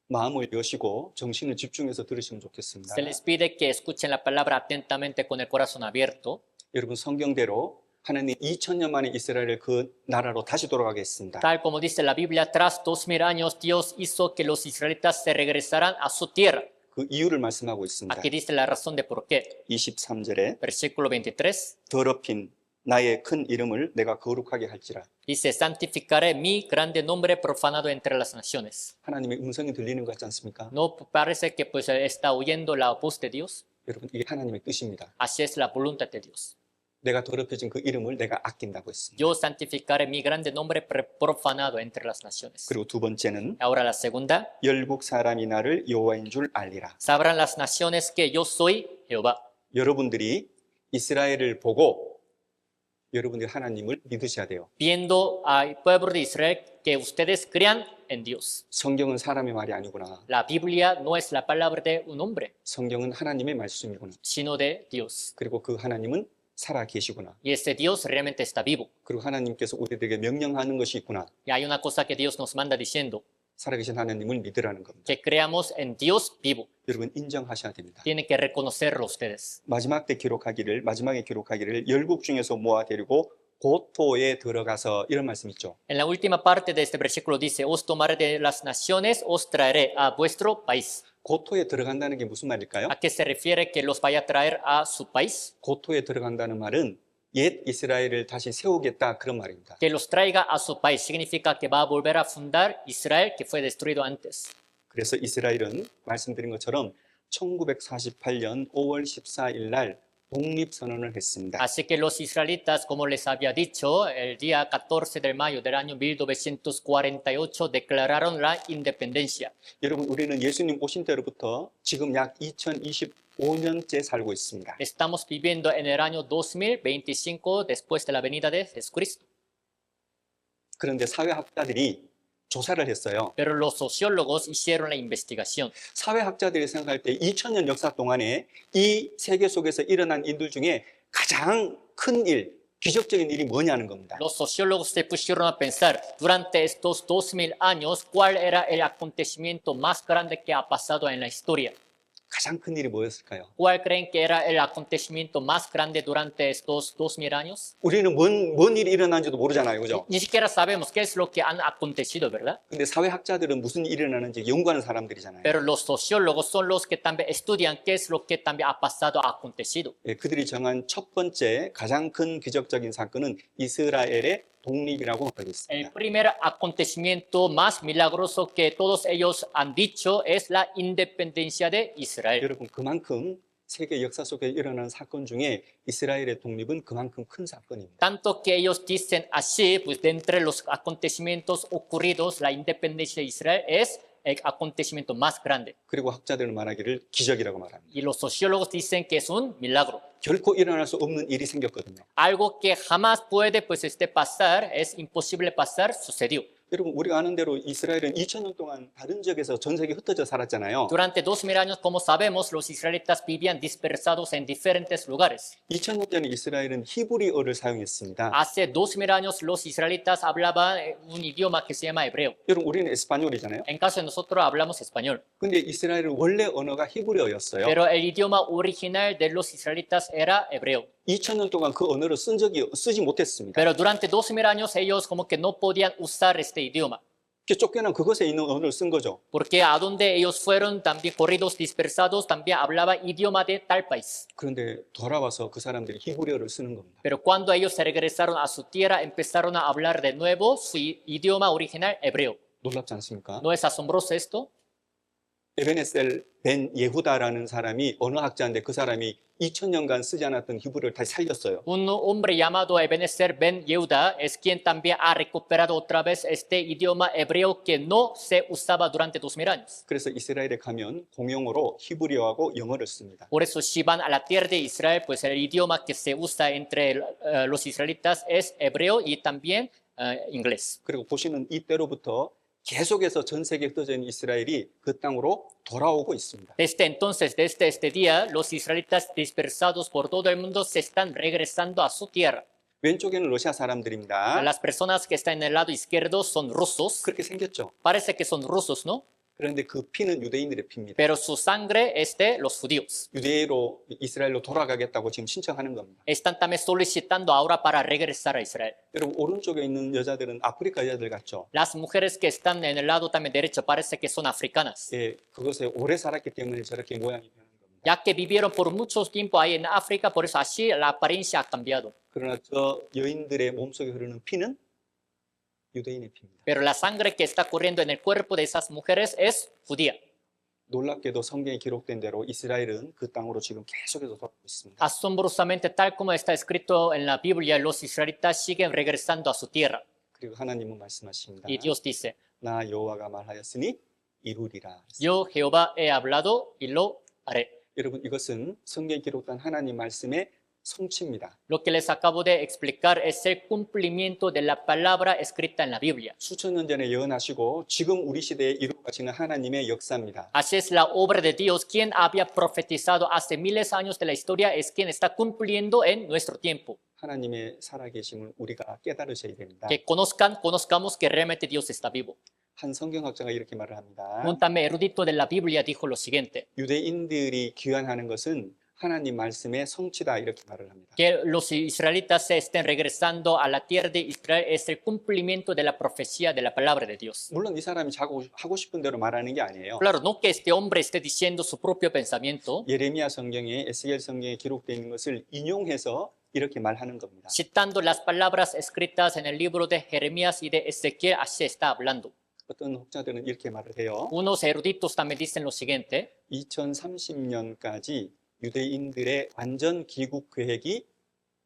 마음을 여시고 정신을 집중해서 들으시면 좋겠습니다. Se les pide que escuchen la palabra atentamente con el corazón abierto. 여러분 성경대로 하나님 2000년 만에 이스라엘을 그 나라로 다시 돌아가게 했습니다. Tal como dice la Biblia, tras 2000 años Dios hizo que los israelitas se regresaran a su tierra. 그 이유를 말씀하고 있습니다. Aquí dice la razón de por qué. 23절에 Versículo 23 더럽힌 나의 큰 이름을 내가 거룩하게 할지라. dice, santificaré mi grande nombre profanado entre las naciones. 하나님의 음성이 들리는 것 같지 않습니까? ¿No parece que pues está oyendo la voz de Dios? 여러분 이게 하나님의 뜻입니다. Así es la voluntad de Dios. 내가 더럽혀진 그 이름을 내가 아낀다고 했습니다. Yo santificaré mi grande nombre profanado entre las naciones. 그리고 두 번째는 Ahora la segunda, 열국 사람이 나를 여호와인 줄 알리라. sabrán las naciones que yo soy Jehová. 여러분들이 이스라엘을 보고 여러분들이 하나님을 믿으셔야 돼요. Viendo al pueblo de Israel que ustedes crean en Dios. 성경은 사람의 말이 아니구나. La Biblia no es la palabra de un hombre, 성경은 하나님의 말씀이구나. sino de Dios. 그리고 그 하나님은 살아 계시구나. Y ese Dios realmente está vivo. 그리고 하나님께서 우리들에게 명령하는 것이 있구나. Y hay una cosa que Dios nos manda diciendo, 살아계신 하나님을 믿으라는 겁니다. que creamos en Dios vivo. 여러분 인정하셔야 됩니다. Tienen que reconocerlo ustedes. 마지막에 기록하기를 열국 중에서 모아 데리고 고토에 들어가서 이런 말씀 있죠. En la última parte de este versículo dice, os tomaré de las naciones, os traeré a vuestro país. 고토에 들어간다는 게 무슨 말일까요? ¿A qué se refiere que los vaya a traer a su país? 고토에 들어간다는 말은 옛 이스라엘을 다시 세우겠다 그런 말입니다. Que los traiga a su país. Significa que va a volver a fundar Israel que fue destruido antes. 그래서 이스라엘은 말씀드린 것처럼 1948년 5월 14일 날 독립선언을 했습니다. Así que los israelitas, como les había dicho, el día 14 de mayo del año 1948 declararon la independencia. 여러분 우리는 예수님 오신 때로부터 지금 약 2025년째 살고 있습니다. Estamos viviendo en el año 2025 después de la venida de Jesucristo. 그런데 사회학자들이 조사를 했어요. Pero los sociólogos hicieron la investigación. 사회학자들이 생각할 때 2000년 역사 동안에 이 세계 속에서 일어난 일들 중에 가장 큰 일, 기적적인 일이 뭐냐는 겁니다. Los sociólogos se pusieron a pensar durante estos 2000 años cuál era el acontecimiento más grande que ha pasado en la historia. 가장 큰 일이 뭐였을까요? ¿Cuál creen que era el acontecimiento más grande durante estos 2000 años? 우리는 뭔 일이 일어난지도 모르잖아요. 그죠? Ni siquiera sabemos qué es lo que han acontecido, ¿verdad? 근데 사회학자들은 무슨 일이 일어나는지 연구하는 사람들이잖아요. Pero los sociólogos son los que también estudian qué es lo que también ha pasado, ha acontecido. 예, 그들이 정한 첫 번째 가장 큰 기적적인 사건은 이스라엘의 독립이라고 하고 El 있습니다. primer acontecimiento más milagroso que todos ellos han dicho es la independencia de Israel. 여러분 그만큼 세계 역사 속에 일어난 사건 중에 이스라엘의 독립은 그만큼 큰 사건입니다. Tanto que ellos dicen así, pues de entre los acontecimientos ocurridos, la independencia de Israel es el acontecimiento más grande. 그리고 학자들은 말하기를 기적이라고 말합니다. Y los sociólogos dicen que es un milagro. 결코 일어날 수 없는 일이 생겼거든요. Algo que jamás puede pasar, es imposible pasar, sucedió. 여러분, 우리가 아는 대로 이스라엘은 2000년 동안 다른 지역에서 전 세계에 흩어져 살았잖아요. Durante 2000 años, como sabemos, los israelitas vivían dispersados en diferentes lugares. 2000년 전에 이스라엘은 히브리어를 사용했습니다. Hace 2000 años los israelitas hablaban un idioma que se llama hebreo. 여러분, 우리는 에스파뇰이잖아요. En caso de nosotros hablamos español. 근데 이스라엘은 원래 언어가 히브리어였어요. Pero el idioma original de los israelitas era hebreo. 2000년 동안 그 언어를 쓰지 못했습니다. Pero durante 2000 años ellos como que no podían usar este idioma. 쫓겨난 그것에 있는 언어를 쓴 거죠. Porque a donde ellos fueron también corridos dispersados, también hablaba idioma de tal país. 그런데 돌아와서 그 사람들이 히브리어를 쓰는 겁니다. Pero cuando ellos se regresaron a su tierra, empezaron a hablar de nuevo su idioma original hebreo. 놀랍지 않습니까? ¿No es asombroso esto? 에베네셀 벤 예후다라는 사람이 언어학자인데 그 사람이 2000년간 쓰지 않았던 히브리어를 다시 살렸어요. Un hombre llamado Ebenezer Ben Yehuda es quien también ha recuperado otra vez este idioma hebreo que no se usaba durante 2000 años. 그래서 이스라엘에 가면 공용어로 히브리어하고 영어를 씁니다. Por eso si van a la tierra de Israel, pues el idioma que se usa entre los israelitas es hebreo y también inglés. 그리고 보시는 이때로부터 계속해서 전 세계에 흩어져 있는 이스라엘이 그 땅으로 돌아오고 있습니다. Desde entonces, desde este día, los israelitas dispersados por todo el mundo se están regresando a su tierra. 왼쪽에는 러시아 사람들입니다. Las personas que están en el lado izquierdo son rusos. 그렇게 생겼죠. Parece que son rusos, ¿no? 그런데 그 피는 유대인들의 피입니다. Pero su sangre es de los judíos. 유대로 이스라엘로 돌아가겠다고 지금 신청하는 겁니다. Están también solicitando ahora para regresar a Israel. 여러분, 오른쪽에 있는 여자들은 아프리카 여자들 같죠? Las mujeres que están en el lado también derecho parece que son africanas, 예, 그것에 오래 살았기 때문에 저렇게 모양이 변한 겁니다. ya que vivieron por mucho tiempo ahí en África, por eso así la apariencia ha cambiado. 그러나 저 여인들의 몸속에 흐르는 피는 유대인의 피입니다. Pero la sangre que está corriendo en el cuerpo de esas mujeres es judía. 놀랍게도 성경에 기록된 대로 이스라엘은 그 땅으로 지금 계속해서 돌아오고 있습니다. Asombrosamente, tal como está escrito en la Biblia, los israelitas siguen regresando a su tierra. 그리고 하나님은 말씀하십니다. Y Dios dice, 나 여호와가 말하였으니 이루리라. yo Jehová he hablado y lo haré. 여러분, 이것은 성경에 기록된 하나님 말씀의 성취입니다. Lo que les acabo de explicar es el cumplimiento de la palabra escrita en la Biblia. 수천 년 전에 예언하시고 지금 우리 시대에 이루어 가시는 하나님의 역사입니다. Así es la obra de Dios. Quien había profetizado hace miles de años de la historia es quien está cumpliendo en nuestro tiempo. 하나님의 살아계심을 우리가 깨달으셔야 됩니다. Que conozcamos que realmente Dios está vivo. 한 성경학자가 이렇게 말을 합니다. Un también erudito de la Biblia dijo lo siguiente, 유대인들이 귀환하는 것은 하나님 말씀의 성취다 이렇게 말을 합니다. que los israelitas se estén regresando a la tierra de Israel es el cumplimiento de la profecía de la palabra de Dios. 물론 이 사람이 자고 하고 싶은 대로 말하는 게 아니에요. Claro, no que este hombre esté diciendo su propio pensamiento, 예레미야 성경에 에스겔 성경에 기록되어 있는 것을 인용해서 이렇게 말하는 겁니다. citando las palabras escritas en el libro de Jeremías y de Ezequiel, así está hablando. 어떤 학자들은 이렇게 말을 해요. Unos eruditos también dicen lo siguiente, 2030년까지 유대인들의 완전 귀국 계획이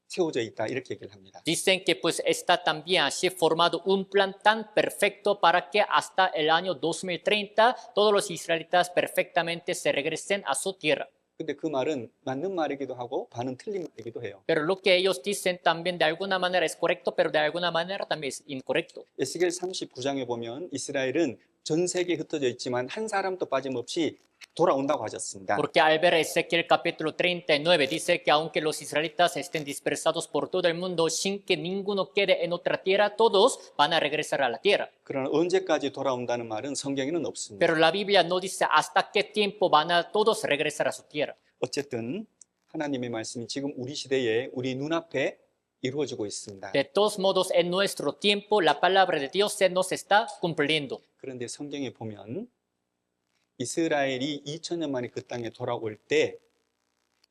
세워져 있다 이렇게 얘기를 합니다. dicen que pues está también así formado un plan tan perfecto para que hasta el año 2030 todos los israelitas perfectamente se regresen a su tierra. 근데 그 말은 맞는 말이기도 하고 반은 틀린 말이기도 해요. Pero lo que ellos dicen también de alguna manera es correcto, pero de alguna manera también es incorrecto. 에스겔 39장에 보면 이스라엘은 전 세계에 흩어져 있지만 한 사람도 빠짐없이 돌아온다고 하셨습니다. Porque al ver Ezequiel capítulo 39 dice que aunque los israelitas estén dispersados por todo el mundo sin que ninguno quede en otra tierra, todos van a regresar a la tierra. 그러나 언제까지 돌아온다는 말은 성경에는 없습니다. Pero la Biblia no dice hasta qué tiempo van a todos regresar a su tierra. 어쨌든 하나님의 말씀이 지금 우리 시대에 우리 눈앞에 이루어지고 있습니다. De todos modos, en nuestro tiempo, la palabra de Dios se nos está cumpliendo. 그런데 성경에 보면 이스라엘이 2000년 만에 그 땅에 돌아올 때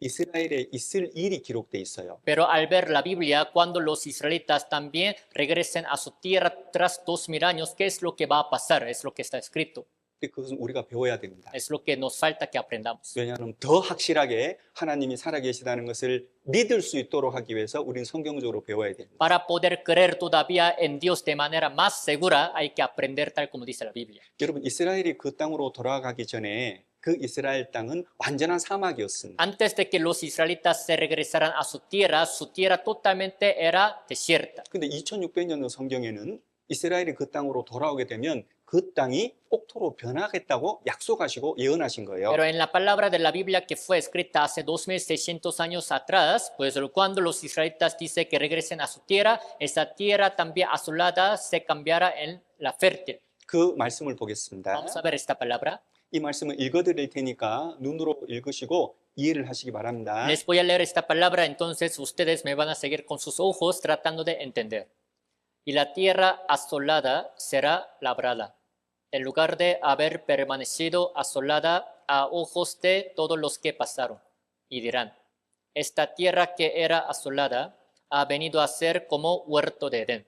이스라엘에 있을 일이 기록돼 있어요. Pero al ver la Biblia, cuando los israelitas también regresen a su tierra tras 2000 años, ¿qué es lo que va a pasar? Es lo que está escrito. 근데 그것은 우리가 배워야 됩니다. Es lo que nos falta que aprendamos. 왜냐하면 더 확실하게 하나님이 살아계시다는 것을 믿을 수 있도록 하기 위해서 우리는 성경적으로 배워야 됩니다. Para poder creer todavía en Dios de manera más segura, hay que aprender tal como dice la Biblia. 여러분, 이스라엘이 그 땅으로 돌아가기 전에 그 이스라엘 땅은 완전한 사막이었습니다. Antes de que los israelitas se regresaran a su tierra totalmente era desierta. 근데 2600년 전 성경에는 이스라엘이 그 땅으로 돌아오게 되면 그 땅이 옥토로 변하겠다고 약속하시고 예언하신 거예요. Pero en la palabra de la Biblia que fue escrita hace 2600 años atrás, pues cuando los israelitas dicen que regresen a su tierra, esa tierra también asolada se cambiará en la fértil. 그 말씀을 보겠습니다. Vamos a ver esta palabra. 이 말씀을 읽어드릴 테니까 눈으로 읽으시고 이해를 하시기 바랍니다. Les voy a leer esta palabra, entonces ustedes me van a seguir con sus ojos tratando de entender. Y la tierra asolada será labrada, en lugar de haber permanecido asolada a ojos de todos los que pasaron. Y dirán, esta tierra que era asolada ha venido a ser como huerto de Edén.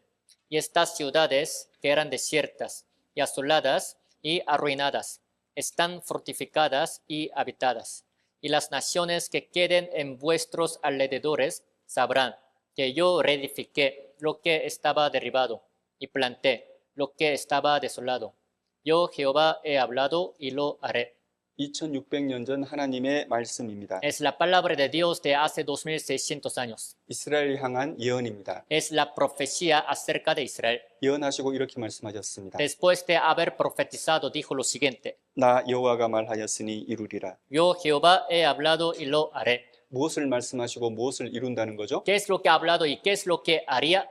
Y estas ciudades que eran desiertas y asoladas y arruinadas están fortificadas y habitadas. Y las naciones que queden en vuestros alrededores sabrán que yo reedifiqué lo que estaba derribado y planté lo que estaba desolado. Yo Jehová he hablado y lo haré. 2600년 전 하나님의 말씀입니다. Es la palabra de Dios de hace 2600 años. 이스라엘 향한 예언입니다. Es la profecía acerca de Israel. 예언하시고 이렇게 말씀하셨습니다. Después de haber profetizado, dijo lo siguiente: 나 여호와가 말하였으니 이루리라. Yo Jehová he hablado y lo haré. 무엇을 말씀하시고 무엇을 이룬다는 거죠? ¿Qué es lo que ha hablado y qué es lo que haría?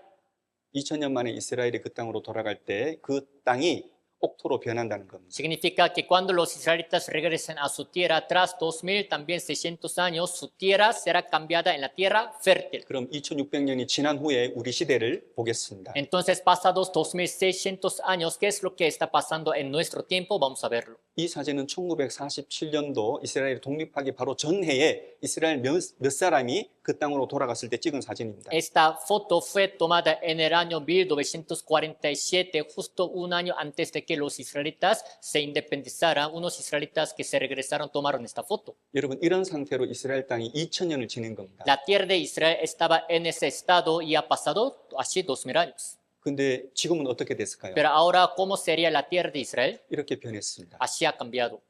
2000년 만에 이스라엘이 그 땅으로 돌아갈 때 그 땅이 옥토로 변한다는 겁니다. Significa que cuando los israelitas regresen a su tierra tras 2000, también 600 años, su tierra será cambiada en la tierra fértil. 그럼 2600년이 지난 후에 우리 시대를 보겠습니다. Entonces, pasados 2600 años, ¿qué es lo que está pasando en nuestro tiempo? Vamos a verlo. 이 사진은 1947년도 이스라엘이 독립하기 바로 전해에 이스라엘 몇 사람이 그 땅으로 돌아갔을 때 찍은 사진입니다. Esta foto fue tomada en el año 1947, justo un año antes de que los israelitas se independizaran. Unos israelitas que se regresaron tomaron esta foto. 여러분 이런 상태로 이스라엘 땅이 2000년을 지낸 겁니다. La tierra de Israel estaba en ese estado y ha pasado así 2000 años. 근데 지금은 어떻게 됐을까요? Pero ahora, ¿cómo sería la tierra de Israel? 이렇게 변했습니다. Así ha cambiado.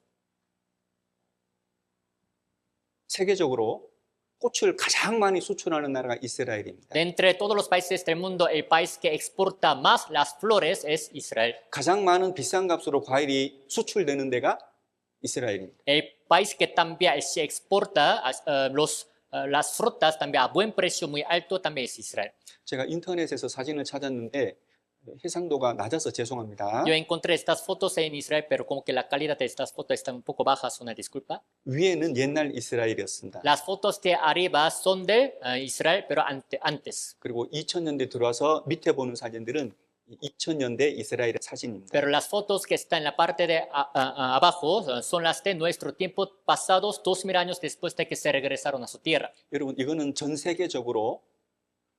세계적으로 꽃을 가장 많이 수출하는 나라가 이스라엘입니다. De entre todos los países del mundo, el país que exporta más las flores es Israel. 가장 많은 비싼 값으로 과일이 수출되는 데가 이스라엘입니다. El país que también se exporta las frutas también a buen precio, muy alto, también es Israel. 제가 인터넷에서 사진을 찾았는데 해상도가 낮아서 죄송합니다. Yo encontré estas fotos en Israel, pero como que la calidad de estas fotos está un poco bajas, una disculpa. 위에는 옛날 이스라엘이었습니다. Las fotos de arriba son de Israel, pero antes. 그리고 2000년대 들어와서 밑에 보는 사진들은 2000년대 이스라엘의 사진입니다. Pero las fotos que están en la parte de abajo son las de nuestro tiempo pasados, 2000 años después de que se regresaron a su tierra. 여러분 이거는 전 세계적으로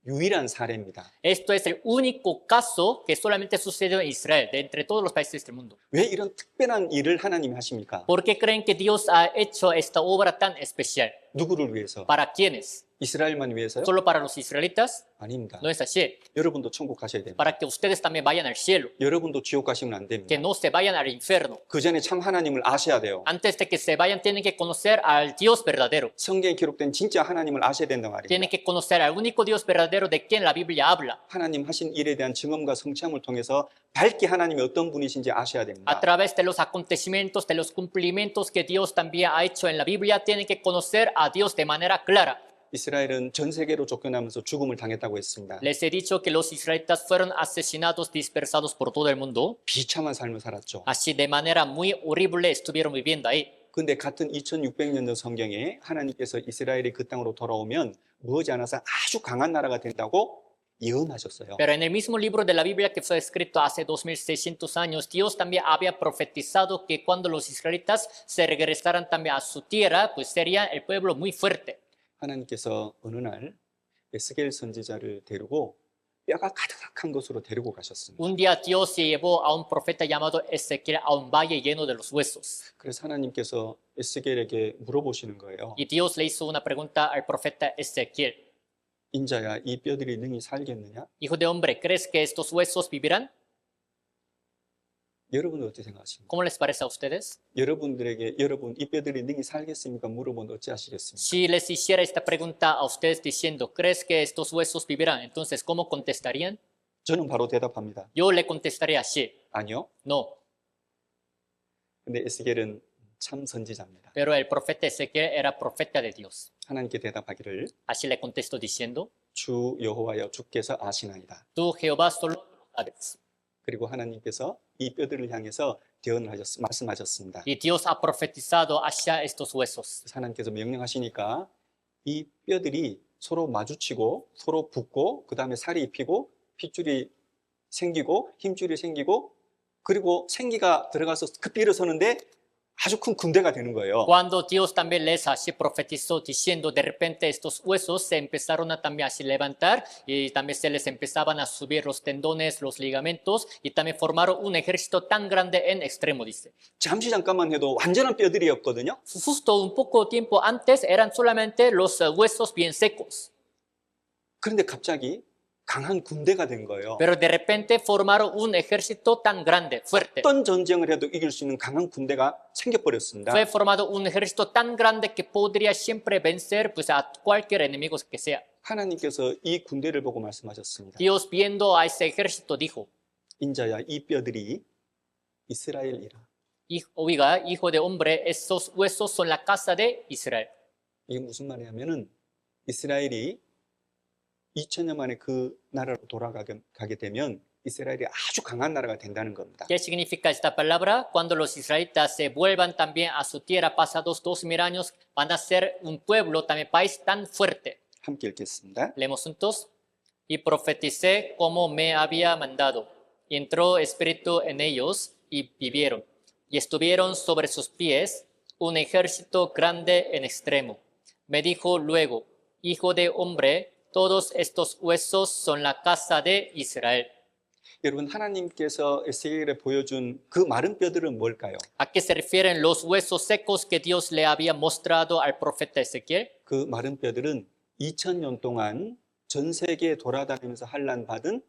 유일한 사례입니다. Esto es el único caso que solamente sucedió en Israel, de entre todos los países del mundo. 왜 이런 특별한 일을 하나님이 하십니까? ¿Por qué creen que Dios ha hecho esta obra tan especial? 누구를 위해서? ¿Para quiénes? 이스라엘만 위해서요? ¿Solo para los israelitas? 아닙니다. No es así. 여러분도 천국 가셔야 됩니다. Para que ustedes también vayan al cielo, 여러분도 지옥 가시면 안 que 됩니다. no se vayan al infierno. 그 전에 참 하나님을 아셔야 돼요. Antes de que se vayan, tienen que conocer al Dios verdadero. 성경에 기록된 진짜 하나님을 아셔야 된단 Tienen 말입니다. que conocer al único Dios verdadero de quien la Biblia habla. 하나님 하신 일에 대한 증언과 성취함을 통해서 밝게 하나님이 어떤 분이신지 아셔야 A 됩니다. través de los acontecimientos, de los cumplimientos que Dios también ha hecho en la Biblia, tienen que conocer a Dios de manera clara. 이스라엘은 전 세계로 쫓겨나면서 죽음을 당했다고 했습니다. Les he dicho que los israelitas fueron asesinados, dispersados por todo el mundo. 비참한 삶을 살았죠. Así de manera muy horrible estuvieron viviendo ahí. 근데 같은 2600년 전 성경에 하나님께서 이스라엘이 그 땅으로 돌아오면 머지 않아서 아주 강한 나라가 된다고 예언하셨어요. Pero en el mismo libro de la Biblia que fue escrito hace 2600 años, Dios también había profetizado que cuando los israelitas se regresaran también a su tierra, pues sería el pueblo muy fuerte. 하나님께서 어느 날 에스겔 선지자를 데리고 뼈가 가득한 곳으로 데리고 가셨습니다. Un día Dios se llevó a un profeta llamado Ezequiel a un valle lleno de los huesos. 그래서 하나님께서 에스겔에게 물어보시는 거예요. Y Dios le hizo una pregunta al profeta Ezequiel. 인자야, 이 뼈들이 능히 살겠느냐? Hijo de hombre, ¿crees que estos huesos vivirán? 여러분은 어떻게 생각하십니까? ¿Cómo les parece a ustedes? 여러분들에게 여러분 이 뼈들이 능히 살겠습니까? 물어보면 어찌 하시겠습니까? Si les hiciera esta pregunta a ustedes diciendo, ¿crees que estos huesos vivirán? Entonces, ¿cómo contestarían? 저는 바로 대답합니다. Yo le contestaré así, 아니요. no. 근데 에스겔은 참 선지자입니다. Pero el profeta Ezequiel era profeta de Dios. 하나님께 대답하기를 Así le contestó diciendo, 주 여호와여 주께서 아시나이다. tú Jehová solo lo sabes. 그리고 하나님께서 이 뼈들을 향해서 말씀하셨습니다. Y Dios ha profetizado hacia estos huesos. 하나님께서 명령하시니까 이 뼈들이 서로 마주치고 서로 붙고 그 다음에 살이 입히고 핏줄이 생기고 힘줄이 생기고 그리고 생기가 들어가서 급히 일어서는데 아주 큰 군대가 되는 거예요. Cuando Dios también les así profetizó diciendo, de repente estos huesos se empezaron a también así levantar y también se les empezaban a subir los tendones, los ligamentos y también formaron un ejército tan grande en extremo, dice. 잠깐만 해도 완전한 뼈들이었거든요. Justo un poco tiempo antes eran solamente los huesos bien secos, 그런데 갑자기 강한 군대가 된 거예요. pero de repente formaron un ejército tan grande, fuerte. 어떤 전쟁을 해도 이길 수 있는 강한 군대가 생겨버렸습니다. Fue formado un ejército tan grande que podría siempre vencer pues, a cualquier enemigo que sea. 하나님께서 이 군대를 보고 말씀하셨습니다. Dios viendo a ese ejército dijo, 인자야 이 뼈들이 이스라엘이라. Oiga, hijo de hombre, esos huesos son la casa de Israel. 이게 무슨 말이냐면은 이스라엘이 2000년 만에 그 나라로 돌아가게 되면 이스라엘이 아주 강한 나라가 된다는 겁니다. ¿Qué significa esta palabra? Cuando los israelitas se vuelvan también a su tierra pasados 2000 años, van a ser un pueblo, también país tan fuerte. 함께 읽겠습니다. Leemos juntos. Y profeticé como me había mandado. Y entró espíritu en ellos y vivieron. Y estuvieron sobre sus pies un ejército grande en extremo. Me dijo luego, hijo de hombre, todos estos huesos son la casa de Israel. 여러분 하나님께서 에스겔에 보여준 그 마른 뼈들은 뭘까요? ¿A qué se refieren los huesos secos que Dios le había mostrado al profeta Ezequiel? 그 마른 뼈들은 2000년 동안 전 세계에 돌아다니면서 환난 받은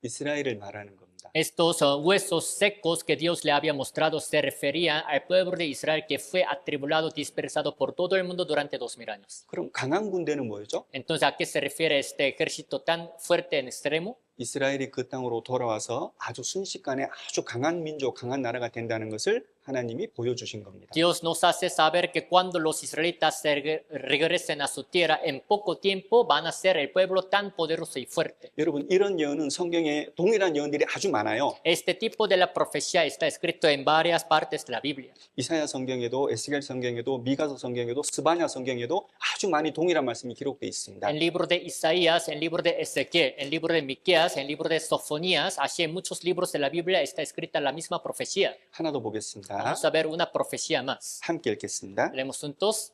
이스라엘을 말하는 겁니다. Estos huesos secos que Dios le había mostrado se referían al pueblo de Israel que fue atribulado, dispersado por todo el mundo durante 2000 años. 그럼 강한 군대는 뭐였죠? Entonces, ¿a qué se refiere este ejército tan fuerte en extremo? 이스라엘이 그 땅으로 돌아와서 아주 순식간에 아주 강한 민족, 강한 나라가 된다는 것을 하나님이 보여주신 겁니다. Dios nos hace saber que cuando los israelitas regresen a su tierra, en poco tiempo van a ser el pueblo tan poderoso y fuerte. 여러분 이런 예언은 성경에 동일한 예언들이 아주 많아요. Este tipo de la profecía está escrito en varias partes de la Biblia. 이사야 성경에도 에스겔 성경에도 미가서 성경에도 스바냐 성경에도 아주 많이 동일한 말씀이 기록되어 있습니다. En el libro de Isaías, en el libro de Ezequiel, en el libro de Miqueas, en el libro de Sofonías, así en muchos libros de la Biblia está escrita la misma profecía. 하나 더 보겠습니다. Vamos a ver una profecía más. 함께 읽겠습니다. Leemos juntos.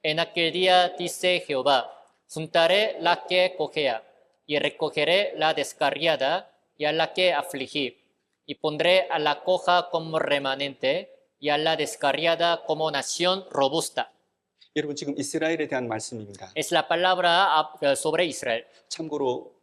En aquel día dice Jehová, juntaré la que cojea y recogeré la descarriada y a la que afligí y pondré a la coja como remanente y a la descarriada como nación robusta. 여러분 지금 이스라엘에 대한 말씀입니다. Es la palabra sobre Israel. 참고로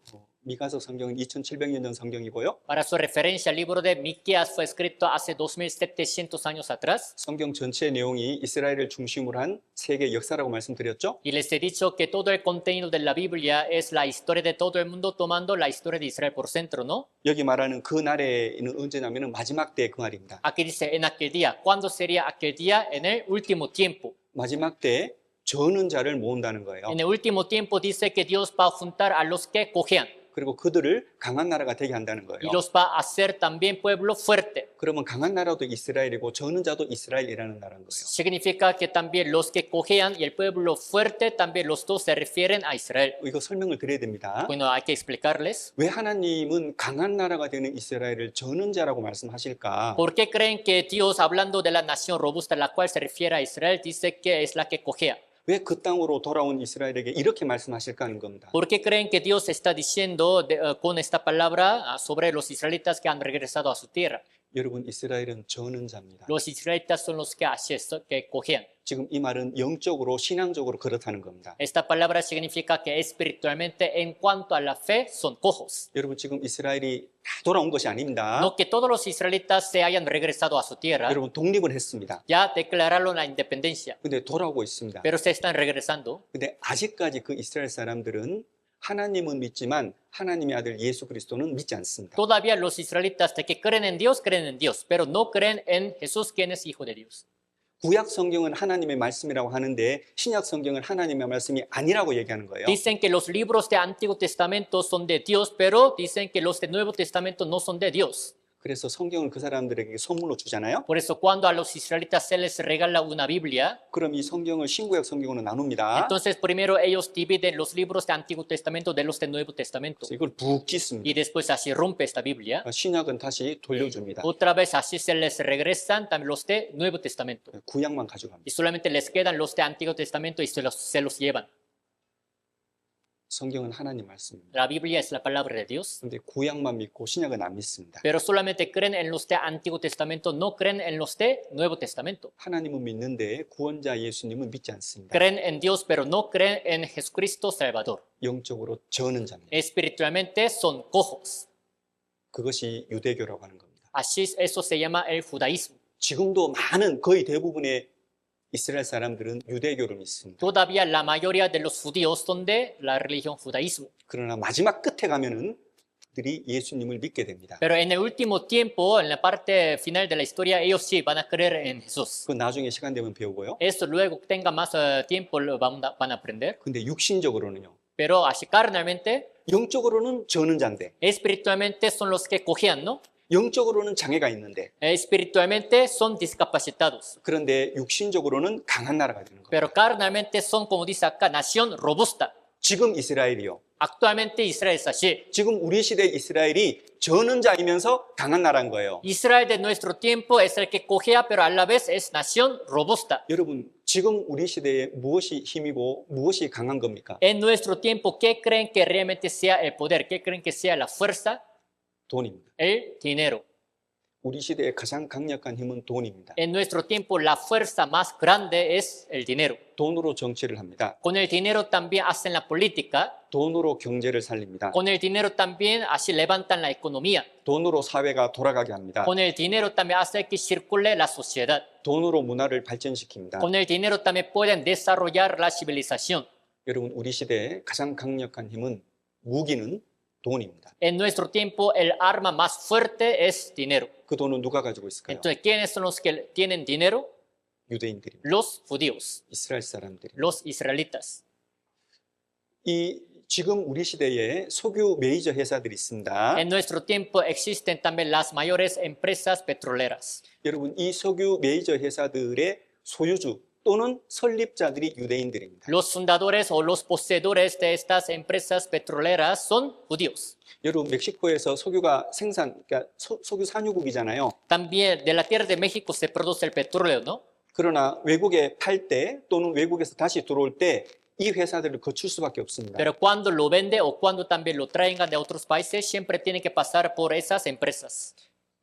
미가서 성경은 2700년 전 성경이고요. Para su referencia, el libro de Miqueas fue escrito hace 2700 años atrás. 성경 전체 내용이 이스라엘을 중심으로 한 세계 역사라고 말씀드렸죠. Y les he dicho que todo el contenido de la Biblia es la historia de todo el mundo tomando la historia de Israel por centro, ¿no? 여기 말하는 그 날에는 언제냐면 마지막 때 그 말입니다. Aquí dice en aquel día. ¿Cuándo sería aquel día? En el último tiempo. 마지막 때에 저는 자를 모은다는 거예요. En el último tiempo dice que Dios va a juntar a los que cojean 그리고 그들을 강한 나라가 되게 한다는 y 거예요. los va a hacer también pueblo fuerte. 그러면 강한 나라도 이스라엘이고 저는 자도 이스라엘이라는 나라인 거예요. Significa que también los que cojean y el pueblo fuerte, también los dos se refieren a Israel. 이거 설명을 드려야 됩니다. Bueno, hay que explicarles. 왜 하나님은 강한 나라가 되는 이스라엘을 저는 자라고 말씀하실까? ¿Por qué creen que Dios, hablando de la nación robusta, la cual se refiere a Israel, dice que es la que cojea? 왜 그 땅으로 돌아온 이스라엘에게 이렇게 말씀하실까 하는 겁니다. ¿Por qué creen que Dios está diciendo con esta palabra sobre los israelitas que han regresado a su tierra? 여러분 이스라엘은 저는 자입니다. Los israelitas son los que cojean. 지금 이 말은 영적으로 신앙적으로 그렇다는 겁니다. Esta palabra significa que espiritualmente, en cuanto a la fe, son cojos. 여러분 지금 이스라엘이 다 돌아온 것이 아닙니다. No que todos los israelitas se hayan regresado a su tierra, 여러분 독립을 했습니다. ya declararon la independencia, 근데 돌아오고 있습니다. pero se están regresando. 근데 아직까지 그 이스라엘 사람들은 하나님은 믿지만 하나님의 아들 예수 그리스도는 믿지 않습니다. Todavía los israelitas de que creen en Dios, pero no creen en Jesús, quien es Hijo de Dios. 구약 성경은 하나님의 말씀이라고 하는데 신약 성경은 하나님의 말씀이 아니라고 얘기하는 거예요. Dicen que los libros de Antiguo Testamento son de Dios, pero dicen que los de Nuevo Testamento no son de Dios. 그래서 성경을 그 사람들에게 선물로 주잖아요. Por eso cuando a los israelitas se les regala una Biblia, 그럼 이 성경을 신구약 성경으로 나눕니다. entonces primero ellos dividen los libros de Antiguo Testamento de los de Nuevo Testamento. 그래서 이걸 북 찢습니다. Y después así rompe esta Biblia. 신약은 다시 돌려줍니다. Otra vez así se les regresan también los de Nuevo Testamento. 구약만 가져갑니다. Y solamente les quedan los de Antiguo Testamento y se los llevan. 성경은 하나님 말씀입니다. La Biblia es la palabra de Dios. 근데 구약만 믿고 신약은 안 믿습니다. Pero solamente creen en los de Antiguo Testamento, no creen en los de Nuevo Testamento. 하나님은 믿는데 구원자 예수님은 믿지 않습니다. Creen en Dios, pero no creen en Jesucristo Salvador. 영적으로 저는 자입니다. Espiritualmente son cojos. 그것이 유대교라고 하는 겁니다. Así eso se llama el judaísmo. 지금도 많은 거의 대부분의 이스라엘 사람들은 유대교를 믿습니다. Todavía la mayoría de los judíos son de la religión judaísmo. 그러나 마지막 끝에 가면은 그들이 예수님을 믿게 됩니다. Pero en el último tiempo, en la parte final de la historia, ellos sí van a creer en Jesús. 그 나중에 시간 되면 배우고요. Esto luego tenga más tiempo van a aprender. 근데 육신적으로는요. Pero así carnalmente, 영적으로는 저는 자인데 espiritualmente son los que cogían, ¿no? 영적으로는 장애가 있는데 Espiritualmente son discapacitados. 그런데 육신적으로는 강한 나라가 되는 거예요. Pero carnalmente son, como dice acá, nación robusta. 지금 이스라엘이요. Actualmente Israel es así. 지금 우리 시대 이스라엘이 저는 자이면서 강한 나라인 거예요. Israel de nuestro tiempo es el que cogea, pero a la vez es nación robusta. 여러분, 지금 우리 시대에 무엇이 힘이고 무엇이 강한 겁니까? En nuestro tiempo, ¿qué creen que realmente sea el poder? ¿Qué creen que sea la fuerza? 돈입니다. El dinero. 우리 시대의 가장 강력한 힘은 돈입니다. En nuestro tiempo, la fuerza más grande es el dinero. 돈으로 정치를 합니다. Con el dinero también hacen la política. 돈으로 경제를 살립니다. Con el dinero también así levantan la economía. 돈으로 사회가 돌아가게 합니다. Con el dinero también hace que circule la sociedad. 돈으로 문화를 발전시킵니다. Con el dinero también pueden desarrollar la civilización. 여러분, 우리 시대의 가장 강력한 힘은 무기는 돈입니다. En nuestro tiempo, el arma más fuerte es dinero. 그 돈은 누가 가지고 있을까요? Entonces, ¿quiénes son los que tienen dinero? 유대인들입니다. Los judíos, 이스라엘 사람들이. los israelitas. 이 지금 우리 시대에 석유 메이저 회사들이 있습니다. En nuestro tiempo existen también las mayores empresas petroleras. 여러분, 이 석유 메이저 회사들의 소유주 또는 설립자들이 유대인들입니다. Los fundadores o los poseedores de estas empresas petroleras son judíos. 여러분, 멕시코에서 석유가 그러니까 석유 산유국이잖아요. También de la tierra de México se produce el petróleo, ¿no? 그러나 외국에 팔 때 또는 외국에서 다시 들어올 때 이 회사들을 거칠 수밖에 없습니다. Pero cuando lo vende o cuando también lo traigan de otros países, siempre tiene que pasar por esas empresas.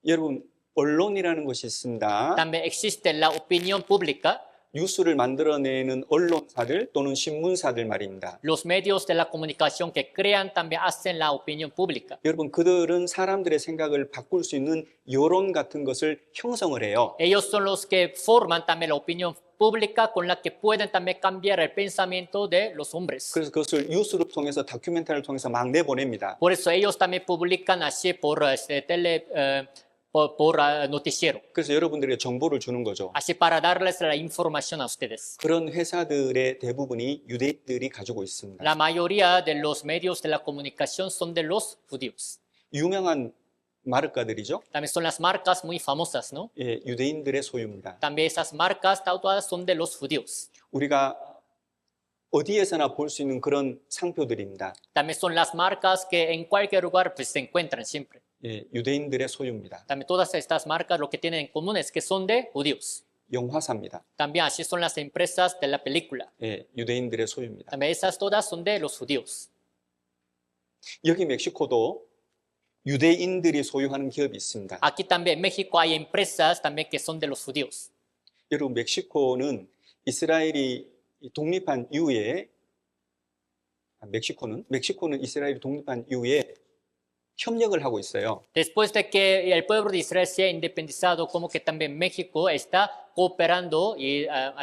여러분, 언론이라는 것이 있습니다. También existe la opinión pública. 뉴스를 만들어내는 언론사들 또는 신문사들 말입니다. Los medios de la comunicación que crean también hacen la opinión pública. 여러분, 그들은 사람들의 생각을 바꿀 수 있는 여론 같은 것을 형성을 해요. Ellos son los que forman también la opinión pública con la que pueden también cambiar el pensamiento de los hombres. 그래서 그것을 뉴스를 통해서 다큐멘터리를 통해서 막 내보냅니다. Por eso ellos también publican así por noticiero, 그래서 여러분들에게 정보를 주는 거죠. así para darles la información a ustedes. 그런 회사들의 대부분이 유대인들이 가지고 있습니다. La mayoría de los medios de la comunicación son de los judíos. 유명한 마르카들이죠. También son las marcas muy famosas, ¿no? 예, 유대인들의 소유입니다. También esas marcas todas son de los judíos. 우리가 어디에서나 볼 수 있는 그런 상표들입니다. También son las marcas que en cualquier lugar pues, se encuentran siempre. 예, 유대인들의 소유입니다. También todas estas marcas lo que tienen en común es que son de judíos. 영화사입니다. También así son las empresas de la película. 예, 유대인들의 소유입니다. También esas todas son de los judíos. 여기 멕시코도 유대인들이 소유하는 기업이 있습니다. Aquí también en México hay empresas también que son de los judíos. 여러분, 멕시코는 이스라엘이 독립한 이후에 멕시코는 이스라엘이 독립한 이후에 협력을 하고 있어요. Después de que el pueblo de Israel se ha independizado, como que también México está cooperando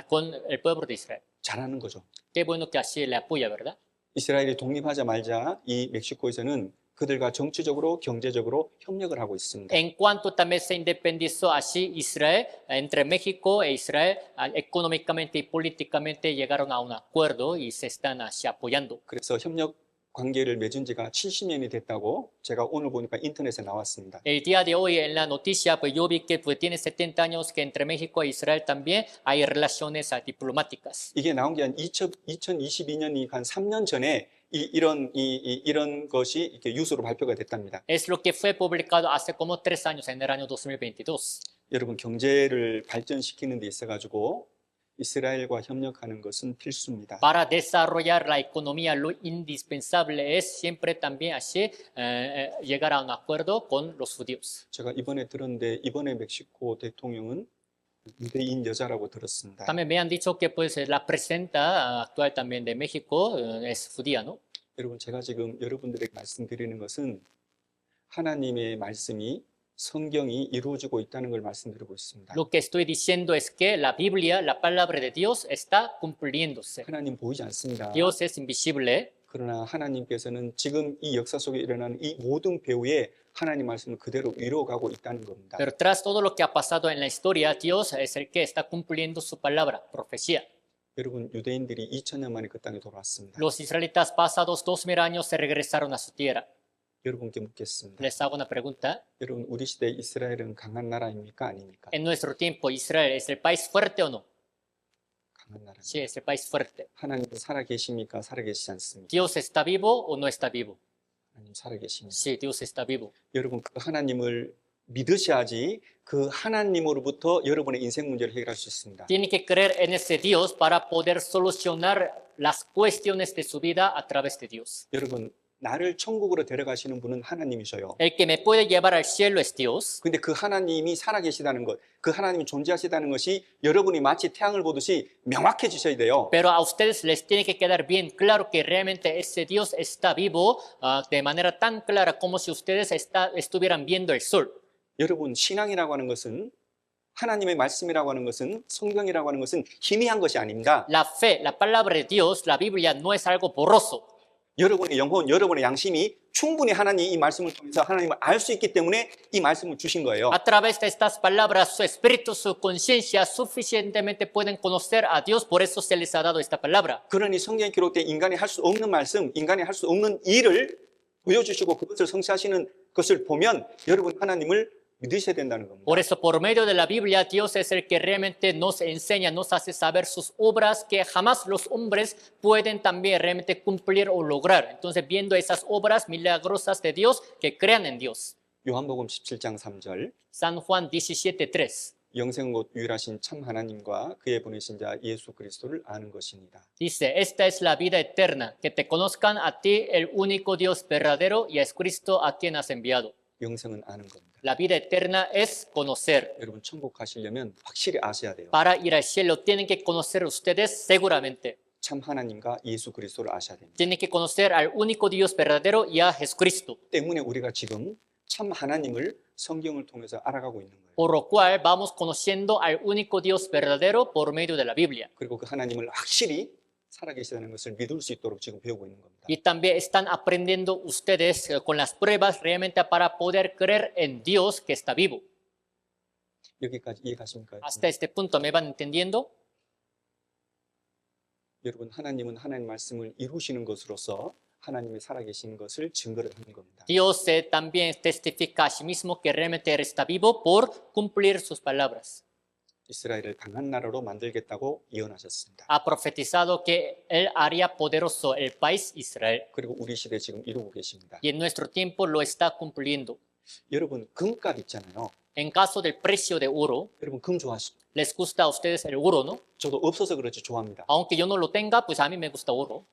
con el pueblo de Israel. 잘하는 거죠. Qué bueno que así le apoya, ¿verdad? 이스라엘이 독립하자마자 이 멕시코에서는 그들과 정치적으로, 경제적으로 협력을 하고 있습니다. En cuanto también se independizó así Israel, entre México e Israel, económicamente y políticamente llegaron a un acuerdo y se están así apoyando. 그래서 협력 관계를 맺은 지가 70년이 됐다고 제가 오늘 보니까 인터넷에 나왔습니다. El día de hoy en la noticia, pues yo vi que pues, tiene 70 años que entre México e Israel también hay relaciones diplomáticas. 이게 나온 게 한 2022년이 한 3년 전에 이런 것이 이렇게 뉴스로 발표가 됐답니다. Es lo que fue publicado hace como 3 años, en el año 2022. 여러분, 경제를 발전시키는 데 있어가지고 이스라엘과 협력하는 것은 필수입니다. Para desarrollar la economía, lo indispensable es siempre también así llegar a un acuerdo con los judíos. 제가 이번에 들었는데 이번에 멕시코 대통령은 유대인 여자라고 들었습니다. También me han dicho que pues la presidenta actual también de México es judía, ¿no? 여러분, 제가 지금 여러분들에게 말씀드리는 것은 하나님의 말씀이 성경이 이루어지고 있다는 걸 말씀드리고 있습니다. Lo que estoy diciendo es que la Biblia, la palabra de Dios, está cumpliéndose. 하나님 보이지 않습니다. Dios es invisible, 그러나 하나님께서는 지금 이 역사 속에 일어나는 이 모든 배후에 하나님 말씀을 그대로 이루어가고 있다는 겁니다. pero tras todo lo que ha pasado en la historia, Dios es el que está cumpliendo su palabra, profecía. 여러분, 유대인들이 2000년 만에 그 땅에 돌아왔습니다. Los israelitas pasados 2000 años se regresaron a su tierra. 여러분께 묻겠습니다. Les hago una pregunta. 여러분, 우리 시대 이스라엘은 강한 나라입니까? 아닙니까? En nuestro tiempo, ¿Israel es el país fuerte o no? 강한 나라입니다. Sí, es el país fuerte. 하나님은 살아계십니까? 살아계시지 않습니까? ¿Dios está vivo o no está vivo? 하나님 살아계십니다. Sí, Dios está vivo. 여러분, 그 하나님을 믿으셔야지 그 하나님으로부터 여러분의 인생 문제를 해결할 수 있습니다. Tiene que creer en ese Dios para poder solucionar las cuestiones de su vida a través de Dios. 여러분, 나를 천국으로 데려가시는 분은 하나님이셔요. El que me puede llevar al cielo es Dios. 근데 그 하나님이 살아계시다는 것, 그 하나님이 존재하시다는 것이 여러분이 마치 태양을 보듯이 명확해지셔야 돼요. Pero a ustedes les tiene que quedar bien claro que realmente ese Dios está vivo de manera tan clara como si ustedes estuvieran viendo el sol. 여러분, 신앙이라고 하는 것은, 하나님의 말씀이라고 하는 것은, 성경이라고 하는 것은 희미한 것이 아닙니다. La fe, la palabra de Dios, la Biblia no es algo borroso. 여러분의 영혼, 여러분의 양심이 충분히 하나님 이 말씀을 통해서 하나님을 알 수 있기 때문에 이 말씀을 주신 거예요. A través de estas palabras, su espíritu, su conciencia suficientemente pueden conocer a Dios, por eso se les ha dado esta palabra. 그러니 성경에 기록된 인간이 할 수 없는 말씀, 인간이 할 수 없는 일을 보여주시고 그것을 성취하시는 것을 보면 여러분 하나님을 믿으셔야 된다는 겁니다. Por eso, por medio de la Biblia, Dios es el que realmente nos enseña, nos hace saber sus obras que jamás los hombres pueden también realmente cumplir o lograr. Entonces, viendo esas obras milagrosas de Dios, que crean en Dios. 요한복음 17장 3절 San Juan 17:3 영생 곧 유일하신 참 하나님과 그의 보내신 자 예수 그리스도를 아는 것입니다. dice, esta es la vida eterna, que te conozcan a ti, el único Dios verdadero, y a Cristo a quien has enviado. 영생은 아는 겁니다. La vida eterna es conocer. 여러분 천국 가시려면 확실히 아셔야 돼요. Para ir al cielo tienen que conocer ustedes seguramente. 참 하나님과 예수 그리스도를 아셔야 됩니다. Tienen que conocer al único Dios verdadero y a Jesucristo. 때문에 우리가 지금 참 하나님을 성경을 통해서 알아가고 있는 거예요. Por lo cual vamos conociendo al único Dios verdadero por medio de la Biblia. 그리고 그 하나님을 확실히 살아계시다는 것을 믿을 수 있도록 지금 배우고 있는 겁니다. Y también están aprendiendo ustedes con las pruebas realmente para poder creer en Dios que está vivo. 여기까지 이해가십니까? Hasta este punto, ¿me van entendiendo? 여러분, 하나님은 하나님 말씀을 이루시는 것으로서 하나님이 살아계신 것을 증거를 하는 겁니다. Dios también testifica a sí mismo que realmente Él está vivo por cumplir sus palabras. 이스라엘을 강한 나라로 만들겠다고 예언하셨습니다. Ha profetizado que Él haría poderoso el país Israel. 그리고 우리 시대 지금 이루고 계십니다. Y en nuestro tiempo lo está cumpliendo. 여러분, 금값 있잖아요. En caso del precio de oro, 여러분, 금 좋아하시죠? les gusta a ustedes el oro, ¿no? 저도 없어서 그렇지 좋아합니다. Aunque yo no lo tenga, pues a mí me gusta oro.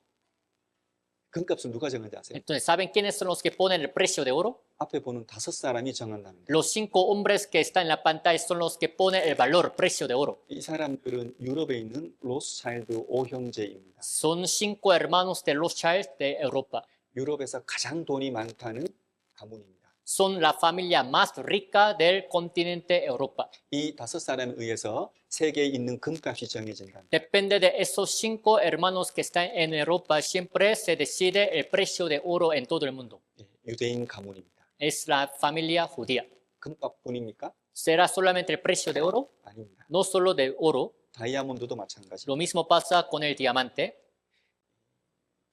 금값은 누가 정하는지 아세요? Entonces, ¿saben quiénes son los que ponen el precio de oro? 앞에 보는 5사람이 정한답니다. Los 5 hombres que están en la pantalla son los que ponen el valor, precio de oro. 이 사람들은 유럽에 있는 로스차일드 5형제입니다. Son 5 hermanos de Rothschild de Europa. 유럽에서 가장 돈이 많다는 가문입니다. son la familia más rica del continente Europa. 이 5사람에 의해서 세계에 있는 금값이 정해진다. Depende de esos 5 hermanos que están en Europa, siempre se decide el precio de oro en todo el mundo. 예, 유대인 가문입니다. Es la familia judía. 금값뿐입니까? ¿Será solamente el precio de oro? 아닙니다. No solo de oro. 다이아몬드도 마찬가지. Lo mismo pasa con el diamante.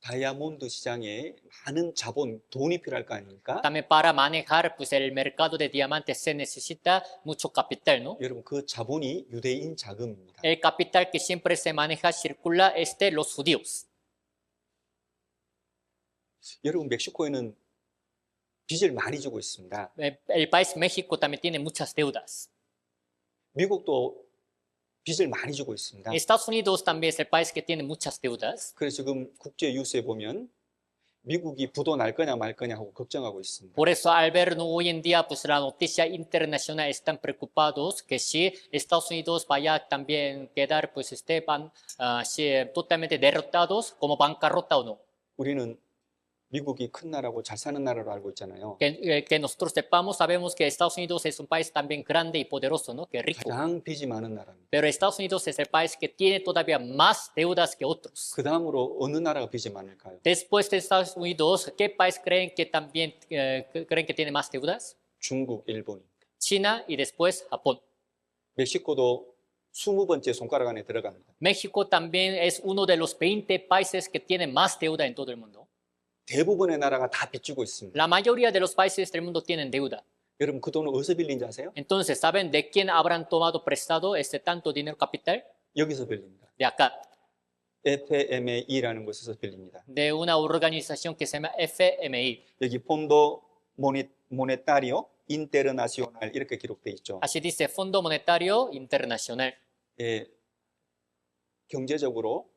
다이아몬드 시장에 많은 자본, 돈이 필요할 거 아닙니까? También para manejar pues, el mercado de diamantes se necesita mucho capital, ¿no? 여러분 그 자본이 유대인 자금입니다. El capital que siempre se maneja, circula, es de los judíos. 여러분 멕시코에는 빚을 많이 주고 있습니다. El país México también tiene muchas deudas. 미국도 빚을 많이 주고 있습니다. Estados Unidos también es el país que tiene muchas deudas. 그래서 지금 국제 뉴스에 보면 미국이 부도 날 거냐 말 거냐 하고 걱정하고 있습니다. Por eso al ver ¿no? hoy en día pues la noticia internacional están preocupados que si Estados Unidos vaya también quedar pues totalmente derrotados como bancarrota o no. 우리는 미국이 큰 나라고 잘 사는 나라로 알고 있잖아요. Que nosotros sepamos, sabemos que Estados Unidos es un país también grande y poderoso, ¿no? Que rico. 가장 빚이 많은 나라입니다. Pero Estados Unidos es el país que tiene todavía más deudas que otros. 그 다음으로 어느 나라가 빚이 많을까요? Después de Estados Unidos, ¿qué país creen que también creen que tiene más deudas? 중국, 일본입니다. China y después Japón. 멕시코도 20번째 손가락 안에 들어갑니다. México también es uno de los 20 países que tiene más deuda en todo el mundo. 대부분의 나라가 다 빚지고 있습니다. La mayoría de los países del mundo tienen deuda. 여러분 그 돈을 어디서 빌린지 아세요? Entonces, ¿saben de quién habrán tomado prestado este tanto dinero capital? 여기서 빌립니다. De acá, FME라는 곳에서 빌립니다. de una organización que se llama FMI. 여기 폰도 모네타리오 인테르나시오날 이렇게 기록돼 있죠. Así dice Fondo Monetario Internacional. 예, 경제적으로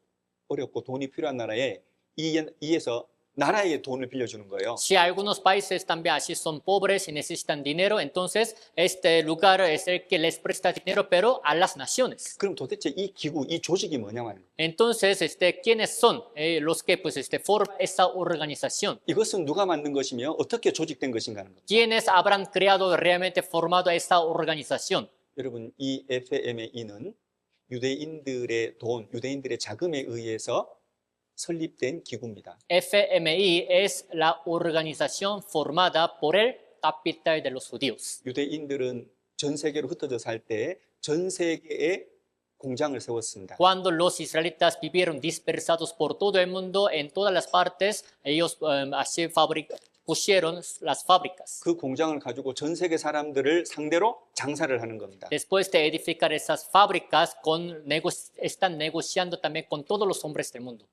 어렵고 돈이 필요한 나라에 이에서 나라에 돈을 빌려주는 거예요. Si algunos países también así son pobres y necesitan dinero, entonces este lugar es el que les presta dinero, pero a las naciones. 그럼 도대체 이 기구, 이 조직이 뭐냐고 하는 거예요. Entonces, ¿quiénes son los que pues, forman esa organización? 이것은 누가 만든 것이며 어떻게 조직된 것인가 하는 거예요. ¿Quiénes habrán creado realmente formado esta organización? 여러분 이 FME는 유대인들의 돈, 유대인들의 자금에 의해서 설립된 기구입니다. FMI es la organización formada por el capital de los judíos. 유대인들은 전 세계로 흩어져 살 때 전 세계에 공장을 세웠습니다. Cuando los israelitas vivieron dispersados por todo el mundo, en todas las partes, ellos así pusieron las fábricas. 그 공장을 가지고 전 세계 사람들을 상대로 장사를 하는 겁니다. Después de edificar esas fábricas, están negociando también con todos los hombres del mundo.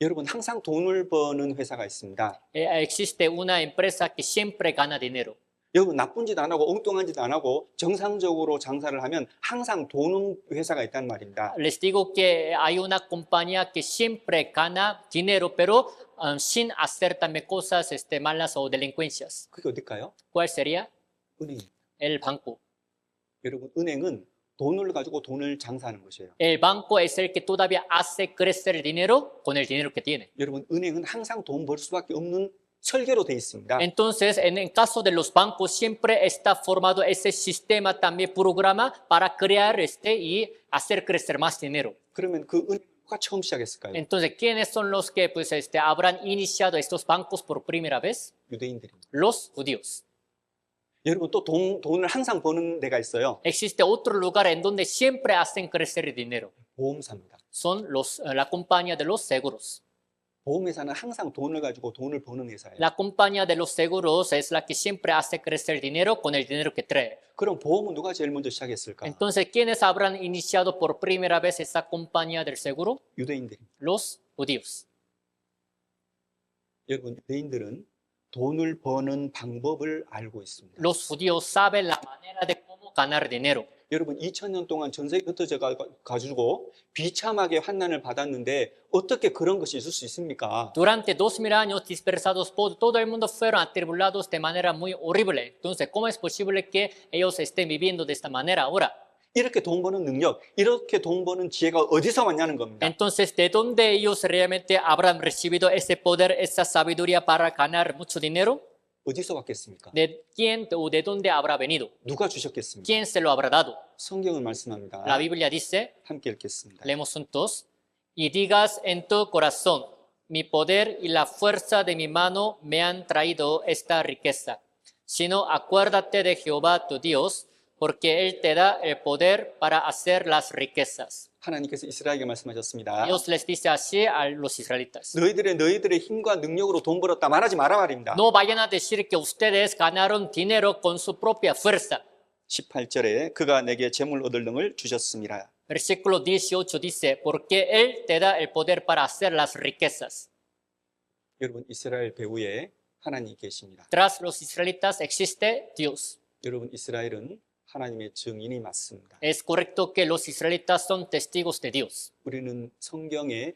여러분 항상 돈을 버는 회사가 있습니다. Existe una empresa que siempre gana dinero. 여러분 나쁜 짓 안 하고 엉뚱한 짓 안 하고 정상적으로 장사를 하면 항상 도는 회사가 있단 말입니다. Les digo que hay una compañía que siempre gana dinero, pero sin hacer también cosas malas o delincuencias. 그게 어딜까요? ¿Cuál sería? 은행. El banco. 여러분 은행은 돈을 가지고 돈을 장사하는 것이에요. El banco es el que todavía hace crecer el dinero con el dinero que tiene. 여러분 은행은 항상 돈 벌 수밖에 없는 설계로 돼 있습니다. Entonces, en el caso de los bancos, siempre está formado ese sistema, también programa para crear y hacer crecer más dinero. 그러면 그 은행 누가 처음 시작했을까요? Entonces, ¿quiénes son los que pues, habrán iniciado estos bancos por primera vez? 유대인들입니다. Los judíos. 여러분 또 돈을 항상 버는 데가 있어요. Existe otro lugar en donde siempre hacen crecer el dinero. 보험사입니다. Son la compañía de los seguros. 보험회사는 항상 돈을 가지고 돈을 버는 회사예요. La compañía de los seguros es la que siempre hace crecer el dinero con el dinero que trae. 그럼 보험은 누가 제일 먼저 시작했을까? Entonces, ¿quiénes habrán iniciado por primera vez esa compañía del seguro? 유대인들입니다. Los judíos. 여러분 유대인들은 돈을 버는 방법을 알고 있습니다. Los judíos saben la manera de cómo ganar dinero. 여러분 2000년 동안 전 세계 흩어져 가지고 비참하게 환난을 받았는데 어떻게 그런 것이 있을 수 있습니까? Durante 2000 años dispersados por todo el mundo fueron atribulados de manera muy horrible. Entonces, ¿cómo es posible que ellos estén viviendo de esta manera ahora? 이렇게 돈 버는 능력, 이렇게 돈 버는 지혜가 어디서 왔냐는 겁니다. Entonces, ¿de dónde ellos realmente habrán recibido ese poder, esa sabiduría para ganar mucho dinero? 어디서 왔겠습니까? ¿De quién o de dónde habrá venido? 누가 주셨겠습니까? ¿Quién se lo habrá dado? 성경은 말씀합니다. La Biblia dice, 함께 읽겠습니다. leemos juntos, y digas en tu corazón, mi poder y la fuerza de mi mano me han traído esta riqueza, sino acuérdate de Jehová tu Dios, porque Él te da el poder para hacer las riquezas. 하나님께서 이스라엘에게 말씀하셨습니다. Dios les dice así a los israelitas. 너희들의 힘과 능력으로 돈 벌었다 말하지 마라 말입니다. No vayan a decir que ustedes ganaron dinero con su propia fuerza. 18절에 그가 내게 재물 얻을 능을 주셨습니다. Versículo 18 dice, porque Él te da el poder para hacer las riquezas. 여러분 이스라엘 배후에 하나님이 계십니다. Tras los israelitas existe Dios. 여러분 이스라엘은 하나님의 증인이 맞습니다. Es correcto que los israelitas son testigos de Dios. 우리는 성경에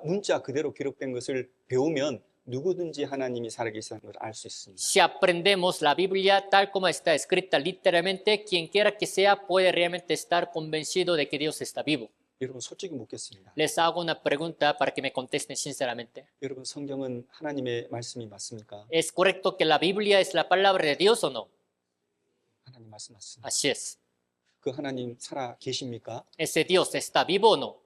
문자 그대로 기록된 것을 배우면 누구든지 하나님이 살아계시다는 걸 알 수 있습니다. Si aprendemos la Biblia tal como está escrita literalmente, quien quiera que sea puede realmente estar convencido de que Dios está vivo. 여러분 솔직히 묻겠습니다. Les hago una pregunta para que me contesten sinceramente. 여러분 성경은 하나님의 말씀이 맞습니까? ¿Es correcto que la Biblia es la palabra de Dios o no? 하나님 말씀 맞습니다. Así es. 그 하나님 살아 계십니까? ¿Ese Dios está vivo o no?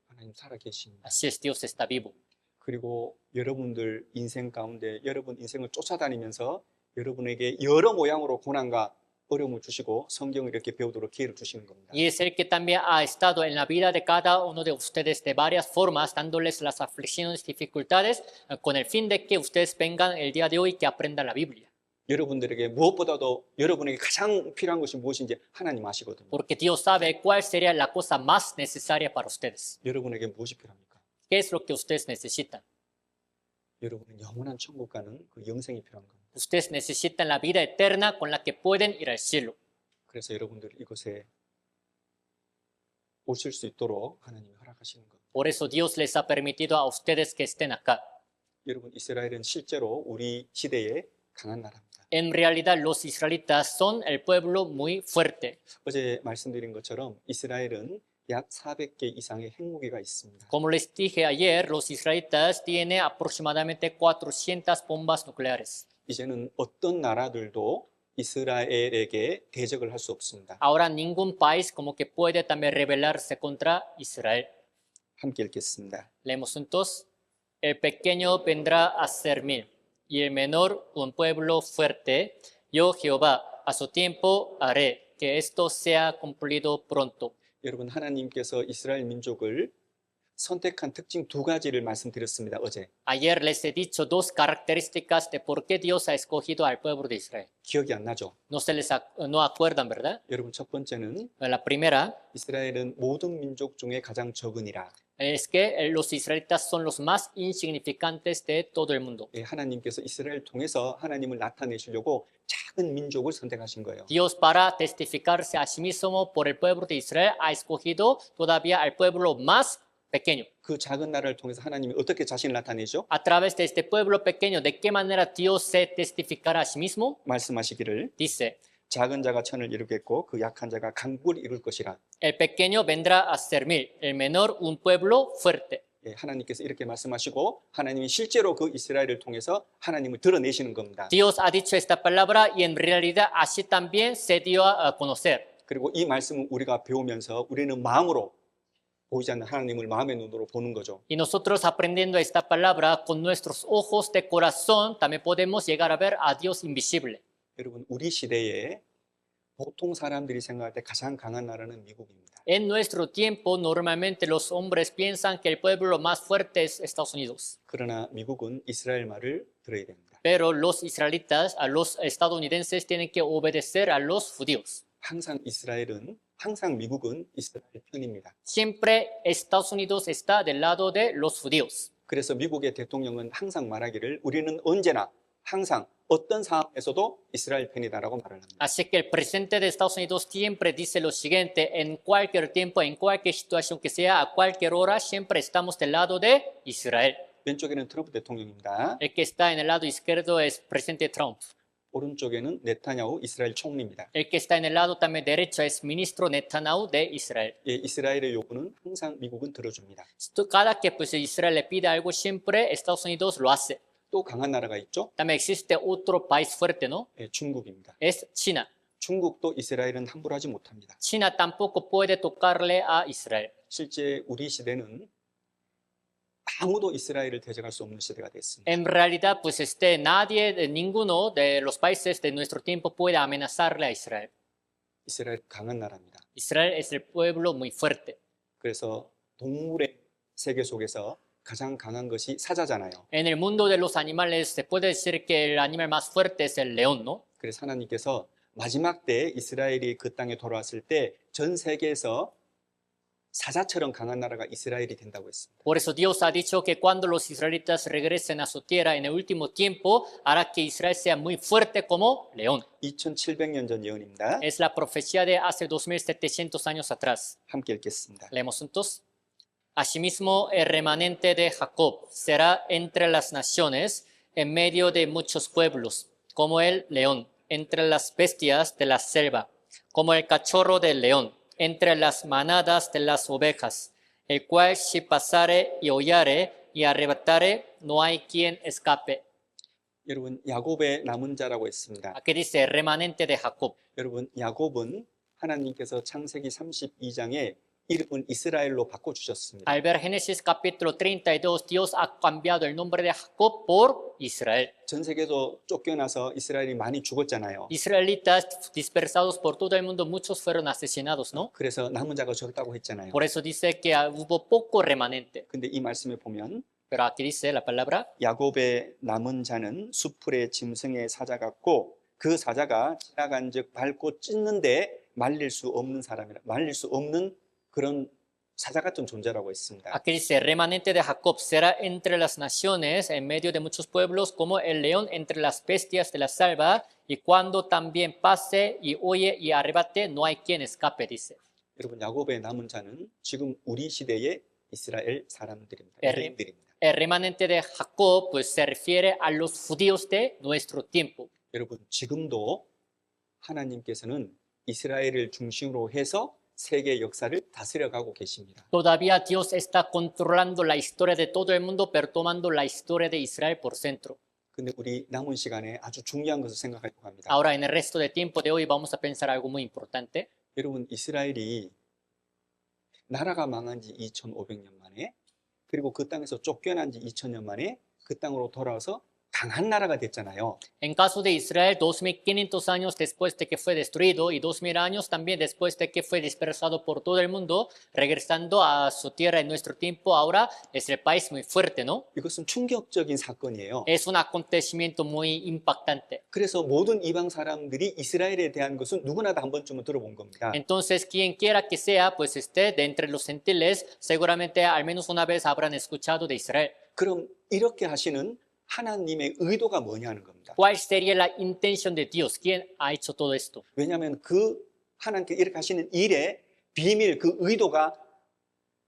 하나님 살아 계십니다. Así es, Dios está vivo. 그리고 여러분들 인생 가운데 여러분 인생을 쫓아다니면서 여러분에게 여러 모양으로 고난과 어려움을 주시고 성경을 이렇게 배우도록 기회를 주시는 겁니다. Y es el que también ha estado en la vida de cada uno de ustedes de varias formas, dándoles las aflicciones, dificultades, con el fin de que ustedes vengan el día de hoy y que aprendan la Biblia. 여러분들에게 무엇보다도 여러분에게 가장 필요한 것이 무엇인지 하나님 아시거든요. Porque Dios sabe cuál sería la cosa más necesaria para ustedes. 여러분에게 무엇이 필요합니까? ¿Qué es lo que ustedes necesitan? 여러분은 영원한 천국 가는 그 영생이 필요한 겁니다. Ustedes necesitan la vida eterna con la que pueden ir al cielo. 그래서 여러분들 이곳에 오실 수 있도록 하나님이 허락하시는 겁니다. Por eso Dios les ha permitido a ustedes que estén acá. 여러분 이스라엘은 실제로 우리 시대에 강한 나라입니다. En realidad los israelitas son el pueblo muy fuerte. 어제 말씀드린 것처럼 이스라엘은 약 400개 이상의 핵무기가 있습니다. Como les dije ayer, los israelitas tienen aproximadamente 400 bombas nucleares. 이제는 어떤 나라들도 이스라엘에게 대적을 할 수 없습니다. Ahora ningún país como que puede también rebelarse contra Israel. 함께 읽겠습니다. Leemos juntos. El pequeño vendrá a ser mil, y el menor un pueblo fuerte. Yo, Jehová, a su tiempo haré que esto sea cumplido pronto. 여러분 하나님께서 이스라엘 민족을 선택한 특징 두 가지를 말씀드렸습니다. 어제. Ayer les he dicho dos características de por qué Dios ha escogido al pueblo de Israel. 기억이 안 나죠? No acuerdan, ¿verdad? 여러분 첫 번째는 La primera 이스라엘은 모든 민족 중에 가장 적으니라. es que los israelitas son los más insignificantes de todo el mundo. 예, 하나님께서 이스라엘 통해서 하나님을 나타내시려고 작은 민족을 선택하신 거예요. Dios, para testificarse a sí mismo por el pueblo de Israel, ha escogido todavía al pueblo más pequeño. 그 작은 나라를 통해서 하나님이 어떻게 자신을 나타내죠? A través de este pueblo pequeño, ¿de qué manera Dios se testificará a sí mismo? 말씀하시기를 Dice, 작은 자가 천을 이루겠고 그 약한 자가 강국을 이룰 것이라. el pequeño vendrá a ser mil, el menor un pueblo fuerte. 예, 하나님께서 이렇게 말씀하시고 하나님이 실제로 그 이스라엘을 통해서 하나님을 드러내시는 겁니다. Dios ha dicho esta palabra y en realidad así también se dio a conocer. 그리고 이 말씀을 우리가 배우면서 우리는 마음으로 보이지 않는 하나님을 마음의 눈으로 보는 거죠. Y nosotros aprendiendo esta palabra con nuestros ojos de corazón, también podemos llegar a ver a Dios invisible. 여러분 우리 시대에 보통 사람들이 생각할 때 가장 강한 나라는 미국입니다. En nuestro tiempo, normalmente los hombres piensan que el pueblo más fuerte es Estados Unidos. 그러나 미국은 이스라엘 말을 들어야 됩니다. Pero los israelitas, a los estadounidenses, tienen que obedecer a los judíos. 항상 미국은 이스라엘 편입니다. Siempre Estados Unidos está del lado de los judíos. 그래서 미국의 대통령은 항상 말하기를 우리는 언제나 항상 어떤 상황에서도 이스라엘 편이다라고 말을 합니다. Así que el presidente de Estados Unidos siempre dice lo siguiente, en cualquier tiempo, en cualquier situación que sea, a cualquier hora, siempre estamos del lado de Israel. 왼쪽에는 트럼프 대통령입니다. El que está en el lado izquierdo es presidente Trump. 오른쪽에는 네타냐후 이스라엘 총리입니다. El que está en el lado también derecho es ministro Netanyahu de Israel. 예, 이스라엘의 요구는 항상 미국은 들어줍니다. Cada que pues Israel le pide algo, siempre Estados Unidos lo hace. 또 강한 나라가 있죠? También existe otro país fuerte, ¿no? 예, 중국입니다. Es China. 중국도 이스라엘은 함부로 하지 못합니다. China tampoco puede tocarle a Israel. 실제 우리 시대는 아무도 이스라엘을 대적할 수 없는 시대가 됐습니다. En realidad, pues ninguno de los países de nuestro tiempo puede amenazarle a Israel. 이스라엘 강한 나라입니다. Israel es el pueblo muy fuerte. 그래서 동물의 세계 속에서 가장 강한 것이 사자잖아요. En el mundo de los animales se puede decir que el animal más fuerte es el león, ¿no? 그래서 하나님께서 마지막 때 이스라엘이 그 땅에 돌아왔을 때 전 세계에서 사자처럼 강한 나라가 이스라엘이 된다고 했습니다. Por eso Dios ha dicho que cuando los israelitas regresen a su tierra en el último tiempo, hará que Israel sea muy fuerte como león. 2700년 전 예언입니다. Es la profecía de hace 2700 años atrás. 함께 읽겠습니다. Leemos juntos. Asimismo, el remanente de Jacob será entre las naciones, en medio de muchos pueblos, como el león, entre las bestias de la selva, como el cachorro del león, entre las manadas de las ovejas, el cual si pasare y hollare y arrebatare, no hay quien escape. 여러분 야곱의 남은 자라고 했습니다. Aquí dice remanente de Jacob. 여러분 야곱은 하나님께서 창세기 32장에 이름은 이스라엘로 바꿔주셨습니다. Al ver Génesis capítulo 32, Dios ha cambiado el nombre de Jacob por Israel. 전 세계도 쫓겨나서 이스라엘이 많이 죽었잖아요. Israelitas dispersados por todo el mundo, muchos fueron asesinados, ¿no? 그래서 남은 자가 적다고 했잖아요. Por eso dice que hubo poco remanente. 근데 이 말씀에 보면 Pero aquí dice la palabra, 야곱의 남은 자는 수풀의 짐승의 사자 같고 그 사자가 지나간즉 밟고 찢는데 말릴 수 없는 사람이라 말릴 수 없는 그런 사자 같은 존재라고 했습니다. aquí dice, remanente de Jacob será entre las naciones, en medio de muchos pueblos, como el león entre las bestias de la selva, y cuando también pase y huye y arrebate, no hay quien escape, dice. 여러분 야곱의 남은 자는 지금 우리 시대의 이스라엘 사람들입니다. 예. 유대인들입니다. El remanente de Jacob pues, se refiere a los judíos de nuestro tiempo. 여러분 지금도 하나님께서는 이스라엘을 중심으로 해서 세계 역사를 다스려가고 계십니다. Todavía Dios está controlando la historia de todo el mundo, pero tomando la historia de Israel por centro. 근데 우리 남은 시간에 아주 중요한 것을 생각하려고 합니다. Ahora, en el resto de tiempo de hoy, vamos a pensar algo muy importante. 여러분 이스라엘이 나라가 망한 지 2500년 만에 그리고 그 땅에서 쫓겨난 지 2000년 만에 그 땅으로 돌아와서 강한 나라가 됐잖아요. En caso de Israel, 2500 años después de que fue destruido y 2000 años también después de que fue dispersado por todo el mundo, regresando a su tierra en nuestro tiempo, ahora es el país muy fuerte, ¿no? 이것은 충격적인 사건이에요. Es un acontecimiento muy impactante. 그래서 모든 이방 사람들이 이스라엘에 대한 것은 누구나 다 한 번쯤은 들어본 겁니다. Entonces, quien quiera que sea, pues de entre los gentiles, seguramente al menos una vez habrán escuchado de Israel. 그럼 이렇게 하시는 하나님의 의도가 뭐냐는 겁니다. ¿Cuál sería la intención de Dios? ¿Quién ha hecho todo esto? 왜냐하면 그 하나님께 이렇게 하시는 일의 비밀, 그 의도가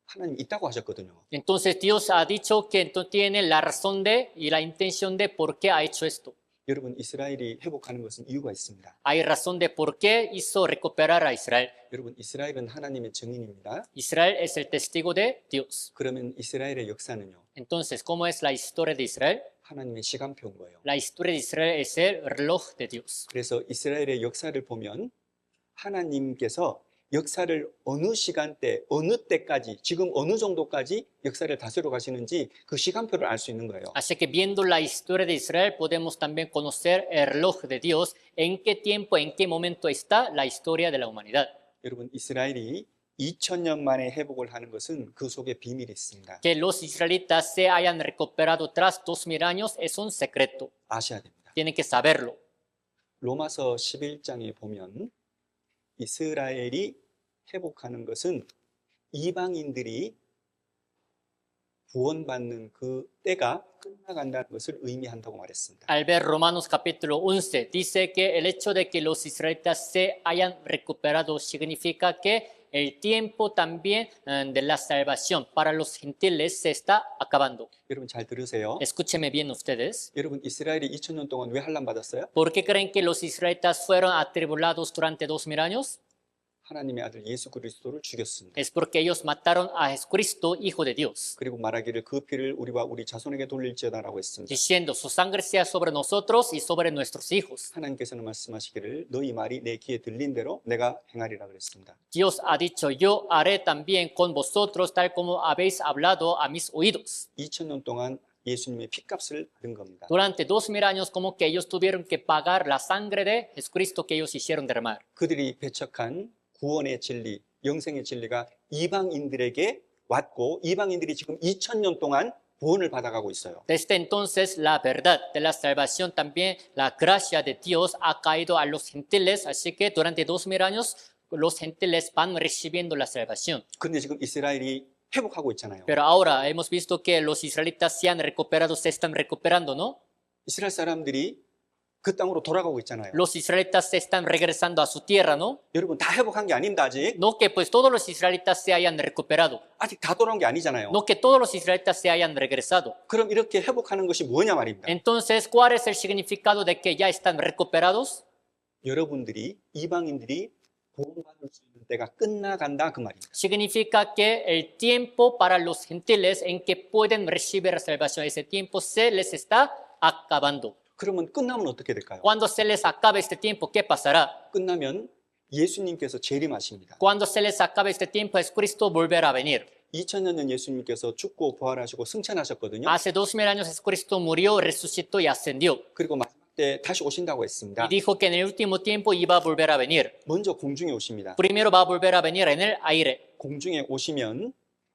하나님 있다고 하셨거든요. Entonces Dios ha dicho que tiene la razón de y la intención de por qué ha hecho esto. 여러분 이스라엘이 회복하는 것은 이유가 있습니다. Hay razón de por qué hizo recuperar a Israel. 여러분 이스라엘은 하나님의 증인입니다. Israel es el testigo de Dios. 그러면 이스라엘의 역사는요. Entonces, ¿cómo es la historia de Israel? 하나님의 시간표인 거예요. La historia de Israel es el reloj de Dios. 그래서 이스라엘의 역사를 보면 하나님께서 역사를 어느 시간대, 어느 때까지, 지금 어느 정도까지 역사를 다스려 가시는지 그 시간표를 알 수 있는 거예요. Así que viendo la historia de Israel podemos también conocer el reloj de Dios, en qué tiempo, en qué momento está la historia de la humanidad. 여러분 이스라엘이 2000년 만에 회복을 하는 것은 그 속에 비밀이 있습니다. Que los israelitas se hayan recuperado tras 2000 años es un secreto. 아셔야 됩니다. Tienen que saberlo. 로마서 11장에 보면 이스라엘이 회복하는 것은 이방인들이 구원받는 그 때가 끝나간다는 것을 의미한다고 말했습니다. Al ver Romanos capítulo 11, dice que el hecho de que los israelitas se hayan recuperado significa que el tiempo también de la salvación para los gentiles se está acabando. 여러분 잘 들으세요. Escúcheme bien ustedes. 여러분 이스라엘이 2000년 동안 왜 환난 받았어요? ¿Por qué creen que los israelitas fueron atribulados durante 2000 años? 하나님의 아들 예수 그리스도를 죽였습니다. Es porque ellos mataron a Jesucristo, Hijo de Dios, 그리고 말하기를 그 피를 우리와 우리 자손에게 돌릴지어다라고 했습니다. diciendo, su sangre sea sobre nosotros y sobre nuestros hijos. 하나님께서는 말씀하시기를 너희 말이 내 귀에 들린 대로 내가 행하리라 그랬습니다. Dios ha dicho, yo haré también con vosotros tal como habéis hablado a mis oídos. 2000년 동안 예수님의 피값을 받은 겁니다. Durante 2000 años, como que ellos tuvieron que pagar la sangre de Jesucristo que ellos hicieron derramar. 그들이 배척한 구원의 진리, 영생의 진리가 이방인들에게 왔고 이방인들이 지금 2000년 동안 구원을 받아가고 있어요. Desde entonces, la verdad de la salvación, también la gracia de Dios ha caído a los gentiles, así que durante 2000 años los gentiles van recibiendo la salvación. 그런데 지금 이스라엘이 회복하고 있잖아요. Pero ahora hemos visto que los israelitas se han recuperado, se están recuperando, ¿no? 이스라엘 사람들이 그 땅으로 돌아가고 있잖아요. Los israelitas se están regresando a su tierra, ¿no? 여러분 다 회복한 게 아닙니다. 아직. No que pues todos los israelitas se hayan recuperado, 아직 다 돌아온 게 아니잖아요. no que todos los israelitas se hayan regresado. 그럼 이렇게 회복하는 것이 뭐냐 말입니다. Entonces, ¿cuál es el significado de que ya están recuperados? 여러분들이 이방인들이 구원받을 수 있는 때가 끝나간다 그 말입니다. Significa que el tiempo para los gentiles en que pueden recibir la salvación, ese tiempo se les está acabando. 그러면 끝나면 어떻게 될까요? Cuando se les acabe este tiempo, ¿qué pasará? 끝나면 예수님께서 재림하십니다. Cuando se les acabe este tiempo, Jesucristo volverá a venir. 2000년 전 예수님께서 죽고 부활하시고 승천하셨거든요. Hace 2000 años Jesucristo murió, resucitó y ascendió. 그리고 마지막 때 다시 오신다고 했습니다. Y dijo que en el último tiempo iba a volver a venir. 먼저 공중에 오십니다. Primero va a volver a venir en el aire. 공중에 오시면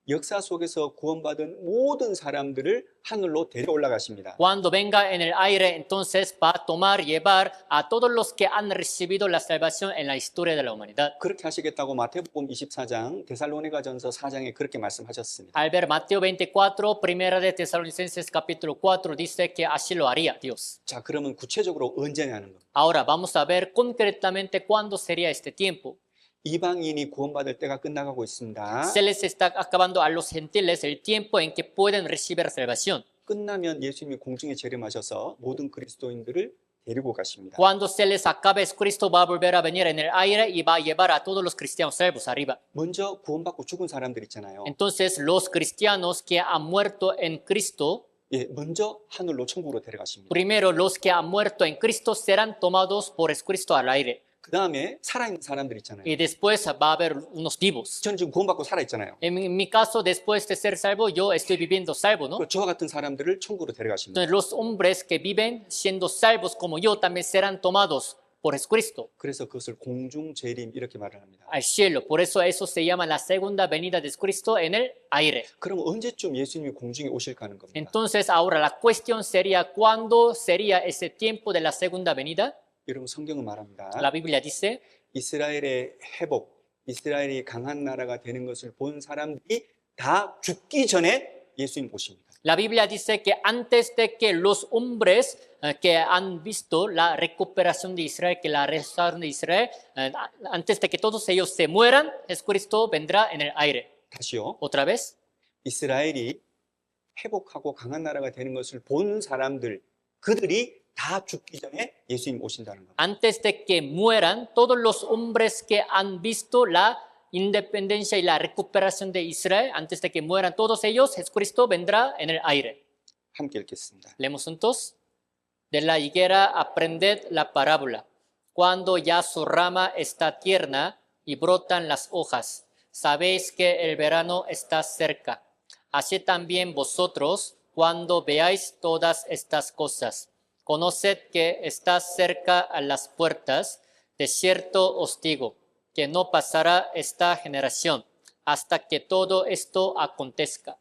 역사 속에서 구원받은 모든 사람들을 하늘로 데려 올라가십니다. Cuando venga en el aire, entonces va a tomar, llevar a todos los que han recibido la salvación en la historia de la humanidad. 그렇게 하시겠다고 마태복음 24장 데살로니가전서 4장에 그렇게 말씀하셨습니다. Al ver Mateo 24, primera de Tesalonicenses capítulo 4, dice que así lo haría Dios. 자, 그러면 구체적으로 언제냐는 겁니다. Ahora vamos a ver concretamente cuándo sería este tiempo. 이방인이 구원받을 때가 끝나가고 있습니다. Se les está acabando a los gentiles el tiempo en que pueden recibir salvación. 끝나면 예수님이 공중에 재림하셔서 모든 그리스도인들을 데리고 가십니다. Cuando se les acabe, Cristo va a volver a venir en el aire y va a llevar a todos los cristianos salvos arriba. 먼저 구원받고 죽은 사람들 있잖아요. Entonces los cristianos que han muerto en Cristo, 예, 먼저 하늘로 천국으로 데려가십니다. primero los que han muerto en Cristo serán tomados por Cristo al aire. 그 다음에 살아있는 사람들 있잖아요. Y después va a haber unos vivos. 저는 지금 구원받고 살아있잖아요. En mi caso, después de ser salvo, yo estoy viviendo salvo, ¿no? 저와 같은 사람들을 천국으로 데려가십니다. Entonces los hombres que viven siendo salvos como yo también serán tomados por Jesucristo 그래서 그것을 공중 재림 이렇게 말을 합니다. al cielo. Por eso se llama la segunda venida de Jesucristo en el aire. 그럼 언제쯤 예수님이 공중에 오실까 하는 겁니다. Entonces ahora la cuestión sería, ¿cuándo sería ese tiempo de la segunda venida? 여러분 성경은 말합니다. La Biblia dice, 이스라엘의 회복, 이스라엘이 강한 나라가 되는 것을 본 사람들이 다 죽기 전에 예수님 오십니다. la Biblia dice que antes de que los hombres que han visto la recuperación de Israel, que la restauración de Israel, antes de que todos ellos se mueran, Jesucristo vendrá en el aire. 다시요. Otra vez, 이스라엘이 회복하고 강한 나라가 되는 것을 본 사람들, 그들이 다 죽기 전에 예수님 오신다는 겁니다. antes de que mueran, todos los hombres que han visto la independencia y la recuperación de Israel, antes de que mueran todos ellos, Jesucristo vendrá en el aire. 함께 읽겠습니다. Leemos juntos. De la higuera aprended la parábola. Cuando ya su rama está tierna y brotan las hojas, sabéis que el verano está cerca. Así también vosotros, cuando veáis todas estas cosas, conoced que está cerca a las puertas. De cierto os digo, que no pasará esta generación hasta que todo esto acontezca.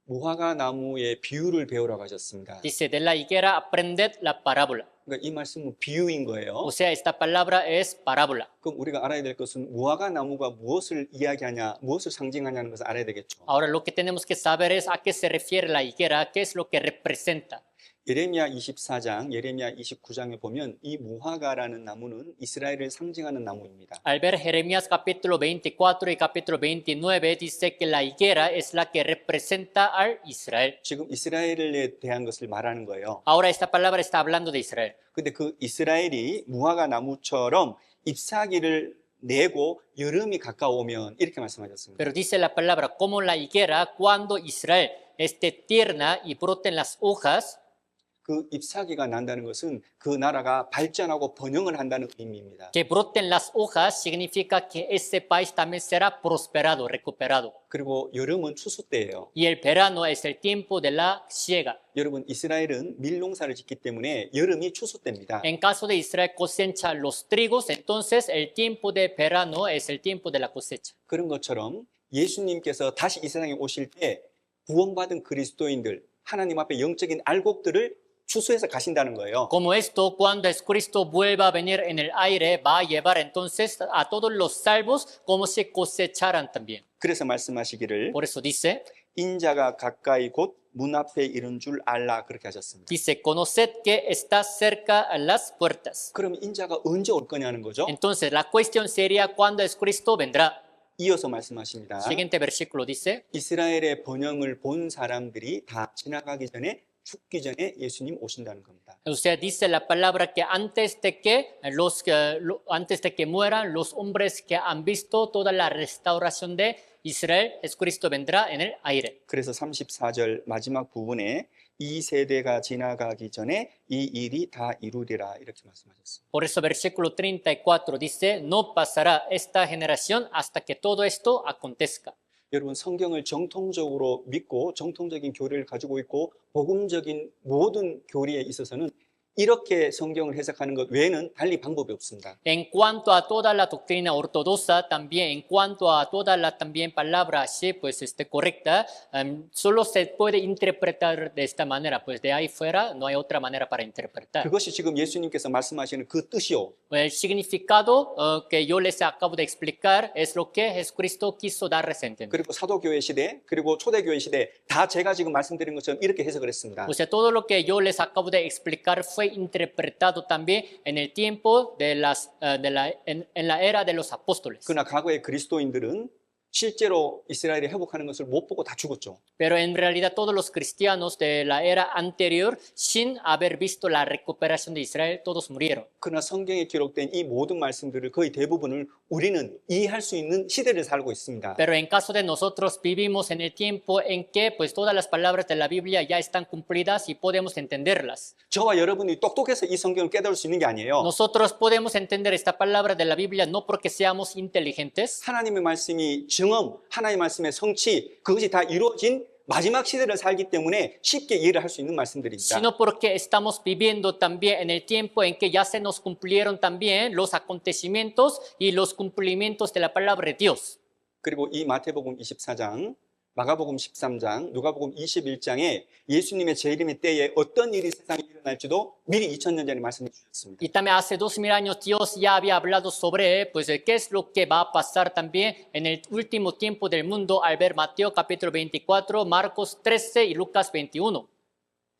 무화과 나무의 비유를 배우라고 하셨습니다. Dice, de la higuera aprended la parábola. 그러니까 이 말씀은 비유인 거예요. O sea, esta palabra es parábola. 그럼 우리가 알아야 될 것은 무화과 나무가 무엇을 이야기하냐, 무엇을 상징하냐는 것을 알아야 되겠죠. Ahora lo que tenemos que saber es a qué se refiere la higuera, qué es lo que representa. 예레미야 24장, 예레미야 29장에 보면 이 무화과라는 나무는 이스라엘을 상징하는 나무입니다. Al ver Jeremías capítulo 24 y capítulo 29 dice que la higuera es la que representa al Israel. 지금 이스라엘에 대한 것을 말하는 거예요. Ahora esta palabra está hablando de Israel. 근데 그 이스라엘이 무화과 나무처럼 잎사귀를 내고 여름이 가까우면 이렇게 말씀하셨습니다. Pero dice la palabra, como la higuera, cuando Israel esté tierna y broten las hojas, 그 잎사귀가 난다는 것은 그 나라가 발전하고 번영을 한다는 의미입니다. que broten las hojas significa que ese país también será prosperado, recuperado. 그리고 여름은 추수 때예요. Y el verano es el tiempo de la siega. 여러분, 이스라엘은 밀농사를 짓기 때문에 여름이 추수 때입니다. En caso de Israel cosecha los trigos, entonces el tiempo de verano es el tiempo de la cosecha. 그런 것처럼 예수님께서 다시 이 세상에 오실 때 구원받은 그리스도인들, 하나님 앞에 영적인 알곡들을 추수해서 가신다는 거예요. Como esto, cuando Cristo vuelva a venir en el aire, va a llevar entonces a todos los salvos como si cosecharan también. 그래서 말씀하시기를 Por eso dice, 인자가 가까이 곧 문 앞에 이른 줄 알라 그렇게 하셨습니다. dice, conoced que está cerca a las puertas. 그럼 인자가 언제 올 거냐는 거죠. Entonces, la cuestión sería, ¿cuándo Cristo vendrá? 이어서 말씀하십니다. Siguiente versículo dice, 이스라엘의 번영을 본 사람들이 다 지나가기 전에 죽기 전에 예수님 오신다는 겁니다. o sea, dice la palabra que antes de que mueran los hombres que han visto toda la restauración de Israel, Cristo vendrá en el aire. 그래서 34절 마지막 부분에 이 세대가 지나가기 전에 이 일이 다 이루리라 이렇게 말씀하셨습니다. Por eso versículo 34 dice, no pasará esta generación hasta que todo esto acontezca. 여러분, 성경을 정통적으로 믿고 정통적인 교리를 가지고 있고 복음적인 모든 교리에 있어서는 이렇게 성경을 해석하는 것 외에는 달리 방법이 없습니다. En cuanto a toda la doctrina ortodoxa, también en cuanto a toda la también palabra así, pues correcta, solo se puede interpretar de esta manera, pues de ahí fuera no hay otra manera para interpretar. 그것이 지금 예수님께서 말씀하시는 그 뜻이요. El significado que yo les acabo de explicar es lo que Jesucristo quiso darles a entender. 그리고 사도교회 시대, 그리고 초대교회 시대 다 제가 지금 말씀드린 것처럼 이렇게 해석을 했습니다. O sea, todo lo que yo les acabo de explicar fue interpretado también en el tiempo en la era de los apóstoles. 그러나 과거의 그리스도인들은 실제로 이스라엘이 회복하는 것을 못 보고 다 죽었죠. Pero en realidad todos los cristianos de la era anterior, sin haber visto la recuperación de Israel, todos murieron. 그러나 성경에 기록된 이 모든 말씀들을 거의 대부분을 우리는 이해할 수 있는 시대를 살고 있습니다. Pero en caso de nosotros vivimos en el tiempo en que pues todas las palabras de la Biblia ya están cumplidas y podemos entenderlas. 저와 여러분이 똑똑해서 이 성경을 깨달을 수 있는 게 아니에요. Nosotros podemos entender esta palabra de la Biblia no porque seamos inteligentes, 하나님의 말씀이 증언, 하나님의 말씀의 성취, 그것이 다 이루어진 마지막 시대를 살기 때문에 쉽게 이해를 할 수 있는 말씀들입니다. sino porque estamos viviendo también en el tiempo en que ya se nos cumplieron también los acontecimientos y los cumplimientos de la palabra de Dios. 그리고 이 마태복음 24장, 마가복음 13장, 누가복음 21장에 예수님의 재림의 때에 어떤 일이 세상에 일어날지도 미리 2000년 전에 말씀해 주셨습니다. Y también hace 2000 años Dios ya había hablado sobre pues qué es lo que va a pasar también en el último tiempo del mundo al ver Mateo capítulo 24, Marcos 13 y Lucas 21.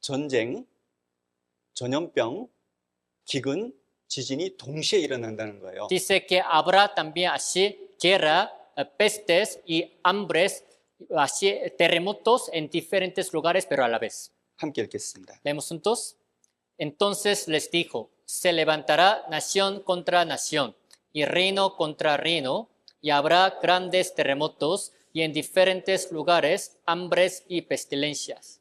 전쟁, 전염병, 기근, 지진이 동시에 일어난다는 거예요. Dice que habrá también así guerra, pestes y hambres, así terremotos en diferentes lugares, pero a la vez. 함께 읽겠습니다. Leemos juntos. Entonces les dijo, se levantará nación contra nación y reino contra reino, y habrá grandes terremotos y en diferentes lugares hambres y pestilencias.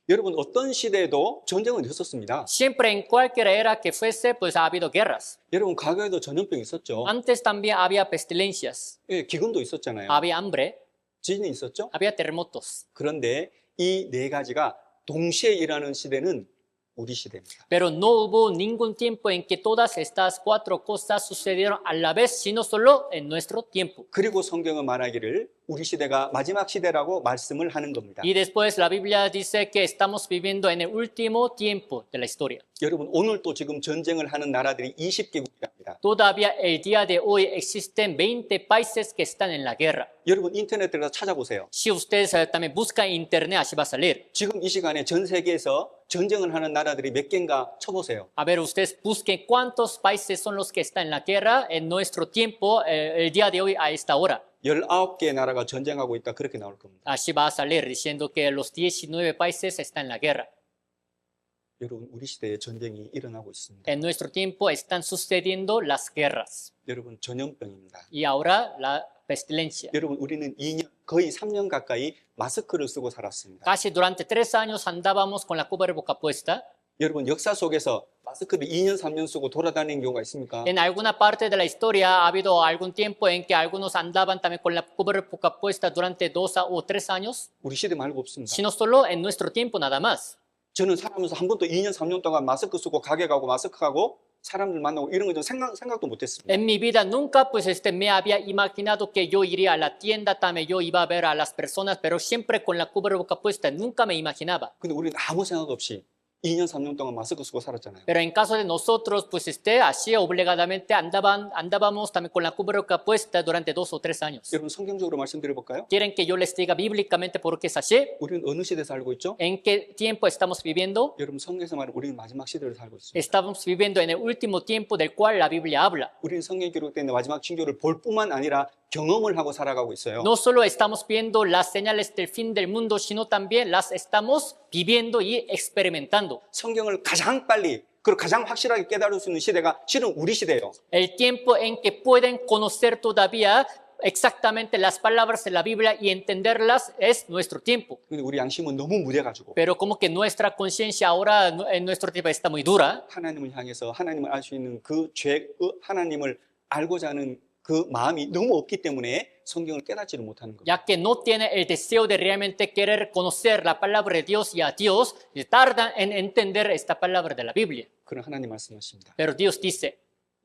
여러분, 어떤 시대에도 전쟁은 있었습니다. Siempre en cualquier era que fuese, pues ha habido guerras. 여러분, 과거에도 전염병이 있었죠. Antes también había pestilencias, 예, 기근도 있었잖아요. había hambre, 지진이 있었죠. había terremotos. 그런데 이 네 가지가 동시에 일하는 시대는 우리 시대입니다. Pero no hubo ningún tiempo en que todas estas cuatro cosas sucedieron a la vez, sino solo en nuestro tiempo. 그리고 성경은 말하기를 우리 시대가 마지막 시대라고 말씀을 하는 겁니다. Y después la Biblia dice que estamos viviendo en el último tiempo de la historia. 여러분, 오늘도 지금 전쟁을 하는 나라들이 20개국이랍니다. Todavía el día de hoy existen 20 países que están en la guerra. 여러분, 인터넷 들어가서 찾아보세요. Si ustedes también buscan en internet, así va a salir. 지금 이 시간에 전 세계에서 전쟁을 하는 나라들이 몇 개인가 쳐보세요. A ver, ustedes busquen cuántos países son los que están en la guerra en nuestro tiempo, el día de hoy a esta hora. 19개 나라가 전쟁하고 있다, 그렇게 나올 겁니다. Así va a salir diciendo que los 19 países están en la guerra. 여러분, 우리 시대에 전쟁이 일어나고 있습니다. En nuestro tiempo están sucediendo las guerras 여러분, 전염병입니다. y ahora la pestilencia. 여러분, 우리는 2년, 거의 3년 가까이 마스크를 쓰고 살았습니다. Casi durante 3 años andábamos con la cubreboca puesta. 여러분, 역사 속에서 마스크를 2년, 3년 쓰고 돌아다니는 경우가 있습니까? En alguna parte de la historia ha habido algún tiempo en que algunos andaban también con la cubreboca puesta durante 2 o 3 años, 우리 시대 말고 없습니다. sino solo en nuestro tiempo nada más. 저는 살아면서 한 번도 2년, 3년 동안 마스크 쓰고 가게 가고 마스크 하고 사람들 만나고 이런 거 생각도 못했습니다. En mi vida nunca me había imaginado que yo iría a la tienda, también yo iba a ver a las personas, pero siempre con la cubreboca puesta, nunca me imaginaba. 근데 우리는 아무 생각 없이 2년, 3년 동안 마스크 쓰고 살았잖아요. Pero en caso de nosotros, así obligadamente andábamos también con la cubreboca puesta durante 2 o 3 años. 여러분, 성경적으로 말씀드려 볼까요? ¿Quieren que yo les diga bíblicamente por qué es así? 우리는 어느 시대에 살고 있죠? ¿En qué tiempo estamos viviendo? 여러분, 성경에서 말하는 우리는 마지막 시대를 살고 있습니다. Estamos viviendo en el último tiempo del cual la Biblia habla. 우리는 성경에 기록된 마지막 징조를 볼 뿐만 아니라 경험을 하고 살아가고 있어요. No solo estamos viendo las señales del fin del mundo, sino también las estamos viviendo y experimentando. 성경을 가장 빨리 그리고 가장 확실하게 깨달을 수 있는 시대가 실은 우리 시대예요. El tiempo en que pueden conocer todavía exactamente las palabras de la Biblia y entenderlas es nuestro tiempo. 근데 우리 양심은 너무 무뎌가지고 Pero como que nuestra conciencia ahora en nuestro tiempo está muy dura, 하나님을 향해서 하나님을 알 수 있는 그 하나님을 알고자 하는 그 마음이 너무 없기 때문에 성경을 깨닫지를 못하는 거예요. ya que no tiene el deseo de realmente querer conocer la palabra de Dios y a Dios, y tardan en entender esta palabra de la Biblia. 그런 하나님 말씀하십니다. Pero Dios dice,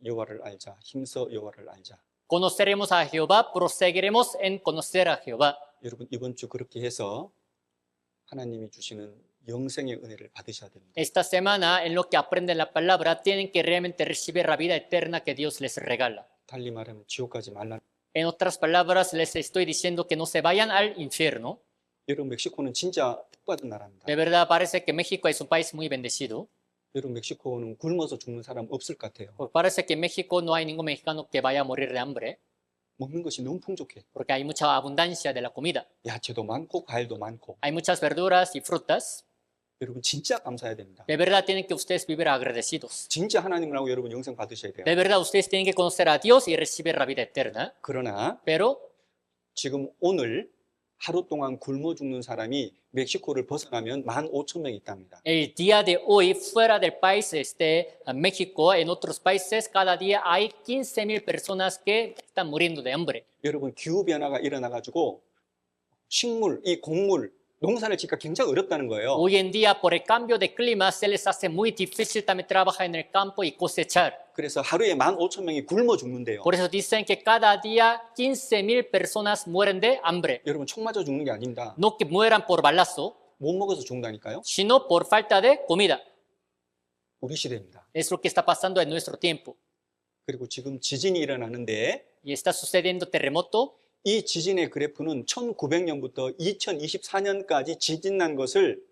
여호와를 알자. 힘써 여호와를 알자. conoceremos a Jehová, proseguiremos en conocer a Jehová. 여러분, 이번 주 그렇게 해서 하나님이 주시는 영생의 은혜를 받으셔야 됩니다. Esta semana, en lo que aprenden la palabra, tienen que realmente recibir la vida eterna que Dios les regala. 달리 말하면 지옥 가지 말라. En otras palabras, les estoy diciendo que no se vayan al infierno. 여러분, 멕시코는 진짜 복받은 나라입니다. De verdad parece que México es un país muy bendecido. 여러분, 멕시코는 굶어서 죽는 사람 없을 것 같아요. Pues parece que en México no hay ningún mexicano que vaya a morir de hambre, 먹는 것이 너무 풍족해. porque hay mucha abundancia de la comida. 야채도 많고 과일도 많고. Hay muchas verduras y frutas. 여러분, 진짜 감사해야 됩니다. De verdad tienen que ustedes vivir agradecidos. 진짜 하나님을 하고 여러분 영생 받으셔야 돼요. De verdad ustedes tienen que conocer a Dios y recibir la vida eterna. 그러나 Pero 지금 오늘 하루 동안 굶어 죽는 사람이 멕시코를 벗어나면 15,000명이 있답니다. el día de hoy, fuera del país, México, en otros países, cada día hay 15,000 personas que están muriendo de hambre. 여러분, 기후 변화가 일어나 가지고 식물, 이 곡물, 농사를 짓기가 굉장히 어렵다는 거예요. Hoy en día, por el cambio de clima, se les hace muy difícil también trabajar en el campo y cosechar. 그래서 하루에 15,000명이 굶어 죽는데요. Por eso dicen que cada día 15,000 personas mueren de hambre. 여러분, 총 맞아 죽는 게 아닙니다. No que mueran por balazo, 못 먹어서 죽는다니까요. sino por falta de comida. 우리 시대입니다. Es lo que está pasando en nuestro tiempo. 그리고 지금 지진이 일어나는데 Y está sucediendo terremoto. 이 지진의 그래프는 1900년부터 2024년까지 지진 난 것을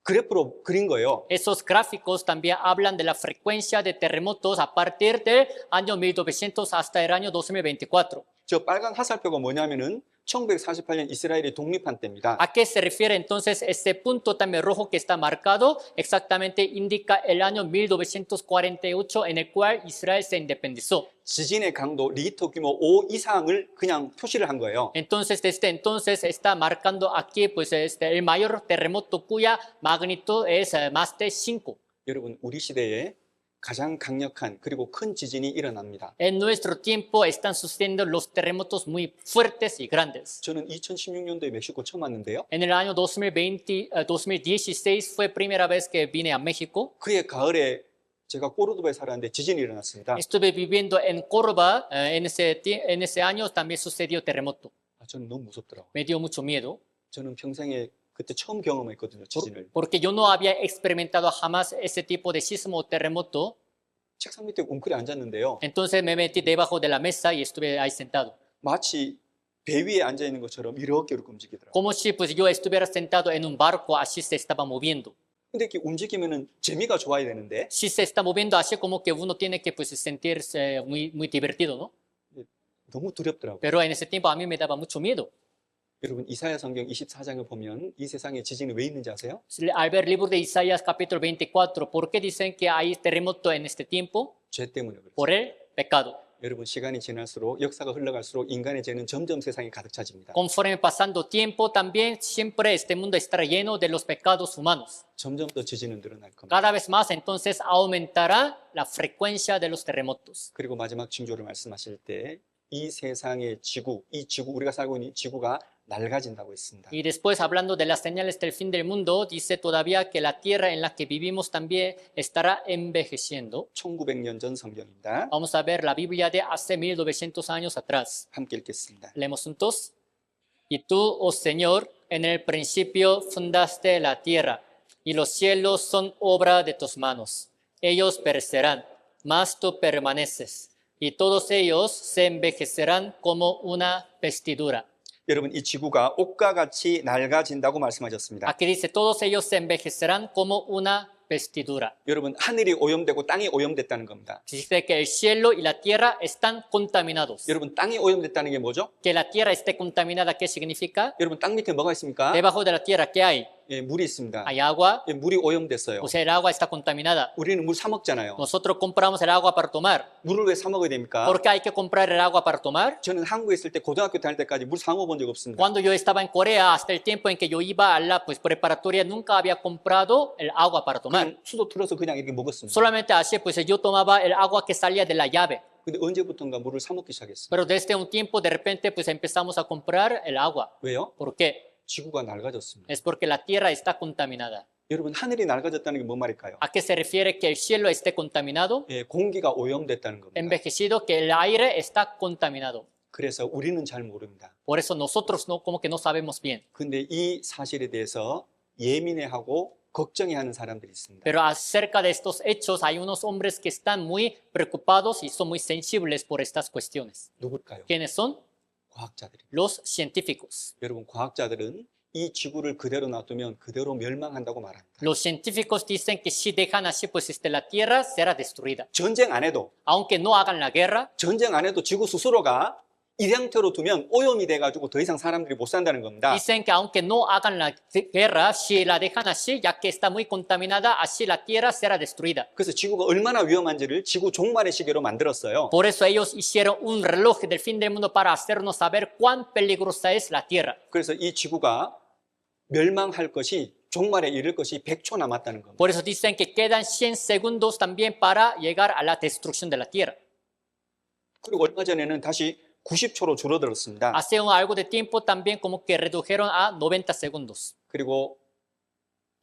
그래프로 그린 거예요. Esos gráficos también hablan de la frecuencia de terremotos a partir del año 1900 hasta el año 2024. 저 빨간 화살표가 뭐냐면은 1948년 이스라엘이 독립한 때입니다. ¿A qué se refiere entonces ese punto también rojo que está marcado? Exactamente indica el año 1948 en el cual Israel se independizó. 지진의 강도 리히터 규모 5 이상을 그냥 표시를 한 거예요. Entonces, desde entonces está marcando aquí el mayor terremoto cuya magnitud es más de 5. 여러분, 우리 시대에 가장 강력한 그리고 큰 지진이 일어납니다. En nuestro tiempo están sucediendo los terremotos muy fuertes y grandes. 저는 2016년도에 멕시코 처음 왔는데요. En el año 2016 fue primera vez que vine a México. 그해 가을에 제가 꼬르도바에 살았는데 지진이 일어났습니다. Estuve viviendo en Córdoba. En ese año también sucedió terremoto. 저는 너무 무섭더라고요. Me dio mucho miedo. 저는 평생에 그때 처음 경험했거든요, 지진을. Porque yo no había experimentado jamás ese tipo de sismo o terremoto. 책상 밑에 웅크려 앉았는데요. Entonces me metí debajo de la mesa y estuve ahí sentado. 마치 배 위에 앉아 있는 것처럼 이렇게 움직이더라고요. Como si yo estuviera sentado en un barco, así se estaba moviendo. 근데 이렇게 움직이면은 재미가 좋아야 되는데 Si se está moviendo así, como que uno tiene que sentirse muy divertido, ¿no? 너무 두렵더라고요. Pero en ese tiempo a mí me daba mucho miedo. 여러분 이사야 성경 24장을 보면 이 세상에 지진이 왜 있는지 아세요? Al ver el libro de Isaías capítulo 24, ¿por qué dicen que hay terremoto en este tiempo? 죄 때문에 그렇죠. Por el pecado. 여러분 시간이 지날수록 역사가 흘러갈수록 인간의 죄는 점점 세상에 가득 차집니다. Conforme pasando tiempo, también siempre este mundo estará lleno de los pecados humanos. 점점 더 지진은 늘어날 겁니다. Cada vez más, entonces, aumentará la frecuencia de los terremotos. 그리고 마지막 징조를 말씀하실 때 이 세상의 지구, 이 지구 우리가 살고 있는 이 지구가 낡아진다고 했습니다. Y después, hablando de las señales del fin del mundo, dice todavía que la tierra en la que vivimos también estará envejeciendo. 1900년 전 성경입니다. Vamos a ver la Biblia de hace 1900 años atrás. 함께 읽겠습니다. Leemos juntos. Y tú, oh Señor, en el principio fundaste la tierra, y los cielos son obra de tus manos. Ellos perecerán, mas tú permaneces, y todos ellos se envejecerán como una vestidura. 여러분 이 지구가 옷과 같이 낡아진다고 말씀하셨습니다. Aquí dice, todos ellos se envejecerán como una vestidura. 여러분 하늘이 오염되고 땅이 오염됐다는 겁니다. Dice que el cielo y la tierra están contaminados. 여러분 땅이 오염됐다는 게 뭐죠? Que la tierra esté contaminada, ¿qué significa? 여러분 땅 밑에 뭐가 있습니까? Debajo de la tierra, ¿qué hay? 예, 물이 있습니다. Hay agua, 예, 물이 오염됐어요. o sea, el agua está contaminada. 우리는 물 사 먹잖아요. Nosotros compramos el agua para tomar. 물을 왜 사 먹어야 됩니까? ¿Por qué hay que comprar el agua para tomar? 저는 한국에 있을 때 고등학교 다닐 때까지 물 사 먹어본 적 없습니다. Cuando yo estaba en Corea, hasta el tiempo en que yo iba a la preparatoria, nunca había comprado el agua para tomar. 그냥 수도 틀어서 그냥 이렇게 먹었습니다. Solamente así, pues yo tomaba el agua que salía de la llave. 근데 언제부턴가 물을 사 먹기 시작했어요. Pero desde un tiempo, de repente, pues empezamos a comprar el agua. 왜요? ¿Por qué? 지구가 낡아졌습니다. Es porque la tierra está contaminada. 여러분 하늘이 낡아졌다는 게 뭔 말일까요? ¿A qué se refiere que el cielo esté contaminado? 예, 공기가 오염됐다는 겁니다. Envejecido, que el aire está contaminado. 그래서 우리는 잘 모릅니다. Por eso nosotros no, como que no sabemos bien. 근데 이 사실에 대해서 예민해하고 걱정해하는 사람들이 있습니다. Pero acerca de estos hechos hay unos hombres que están muy preocupados y son muy sensibles por estas cuestiones. 누굴까요? ¿Quiénes son? 과학자들입니다. Los científicos. 여러분 과학자들은 이 지구를 그대로 놔두면 그대로 멸망한다고 말합니다. Los científicos dicen que si dejan así, pues la tierra será destruida. 전쟁 안 해도 Aunque no hagan la guerra, 전쟁 안 해도 지구 스스로가 이 상태로 두면 오염이 돼가지고 더 이상 사람들이 못 산다는 겁니다. dicen que aunque no hagan la guerra, si la dejan así, ya que está muy contaminada, así la tierra será destruida. 그래서 지구가 얼마나 위험한지를 지구 종말의 시계로 만들었어요. Por eso ellos hicieron un reloj del fin del mundo para hacernos saber cuán peligrosa es la tierra. 그래서 이 지구가 멸망할 것이 종말에 이를 것이 100초 남았다는 겁니다. Por eso dicen que quedan 100 segundos también para llegar a la destrucción de la tierra. 그리고 얼마 전에는 다시 90초로 줄어들었습니다. Hace algo de tiempo también como que redujeron a 90 segundos. 그리고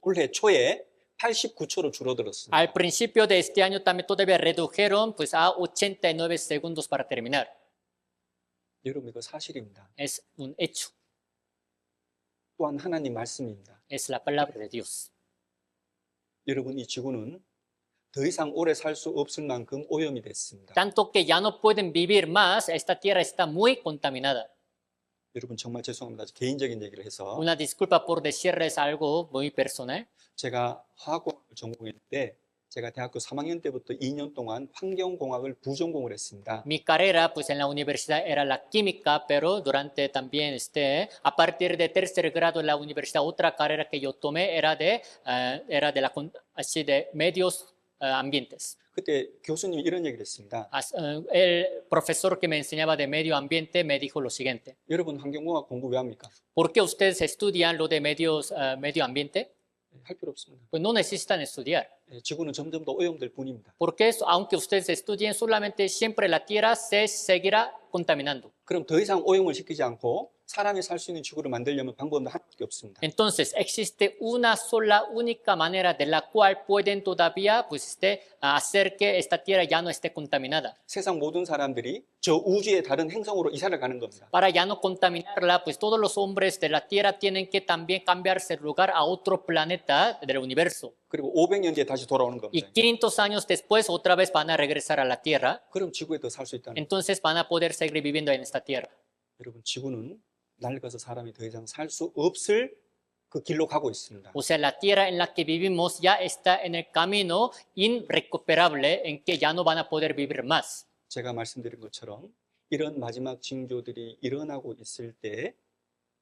올해 초에 89초로 줄어들었습니다. Al principio de este año también todavía redujeron pues a 89 segundos para terminar. 여러분 이거 사실입니다. Es un hecho, 또한 하나님 말씀입니다. es la palabra de Dios. 여러분 이 지구는 더 이상 오래 살 수 없을 만큼 오염이 됐습니다. Tanto que ya no pueden vivir más, esta tierra está muy contaminada. 여러분 정말 죄송합니다. 개인적인 얘기를 해서 Una disculpa por decirles algo muy personal. 제가 화학공학을 전공했을 때 제가 대학교 3학년 때부터 2년 동안 환경공학을 부전공을 했습니다. Mi carrera pues en la universidad era la química, pero durante también a partir de tercer grado en la universidad, otra carrera que yo tomé era de así de medios ambientes. 그때 교수님이 이런 얘기를 했습니다. El profesor que me enseñaba de medio ambiente me dijo lo siguiente. 여러분 환경공학 공부 왜 합니까? ¿Por qué ustedes estudian lo de medio ambiente? 할 필요 없습니다. Pues no necesitan estudiar. 지구는 점점 더 오염될 뿐입니다. Porque aunque ustedes estudien, solamente siempre la tierra se seguirá contaminando. 그럼 더 이상 오염을 시키지 않고 사람이 살 수 있는 지구를 만들려면 방법은 하나밖에 없습니다. Entonces, existe una sola, única manera de la cual pueden todavía hacer que esta tierra ya no esté contaminada. 세상 모든 사람들이 저 우주의 다른 행성으로 이사를 가는 겁니다. Para ya no contaminarla, pues todos los hombres de la tierra tienen que también cambiarse de lugar a otro planeta del universo. 그리고 500년 뒤에 다시 돌아오는 Y 겁니다. 500 años después otra vez van a regresar a la tierra. 그럼 지구에 더 살 수 있다는 거예요. Entonces van a poder seguir viviendo en esta tierra. 여러분 지구는 낡아서 사람이 더 이상 살 수 없을 그 길로 가고 있습니다. O sea, la tierra en la que vivimos ya está en el camino irrecuperable en que ya no van a poder vivir más. 제가 말씀드린 것처럼 이런 마지막 징조들이 일어나고 있을 때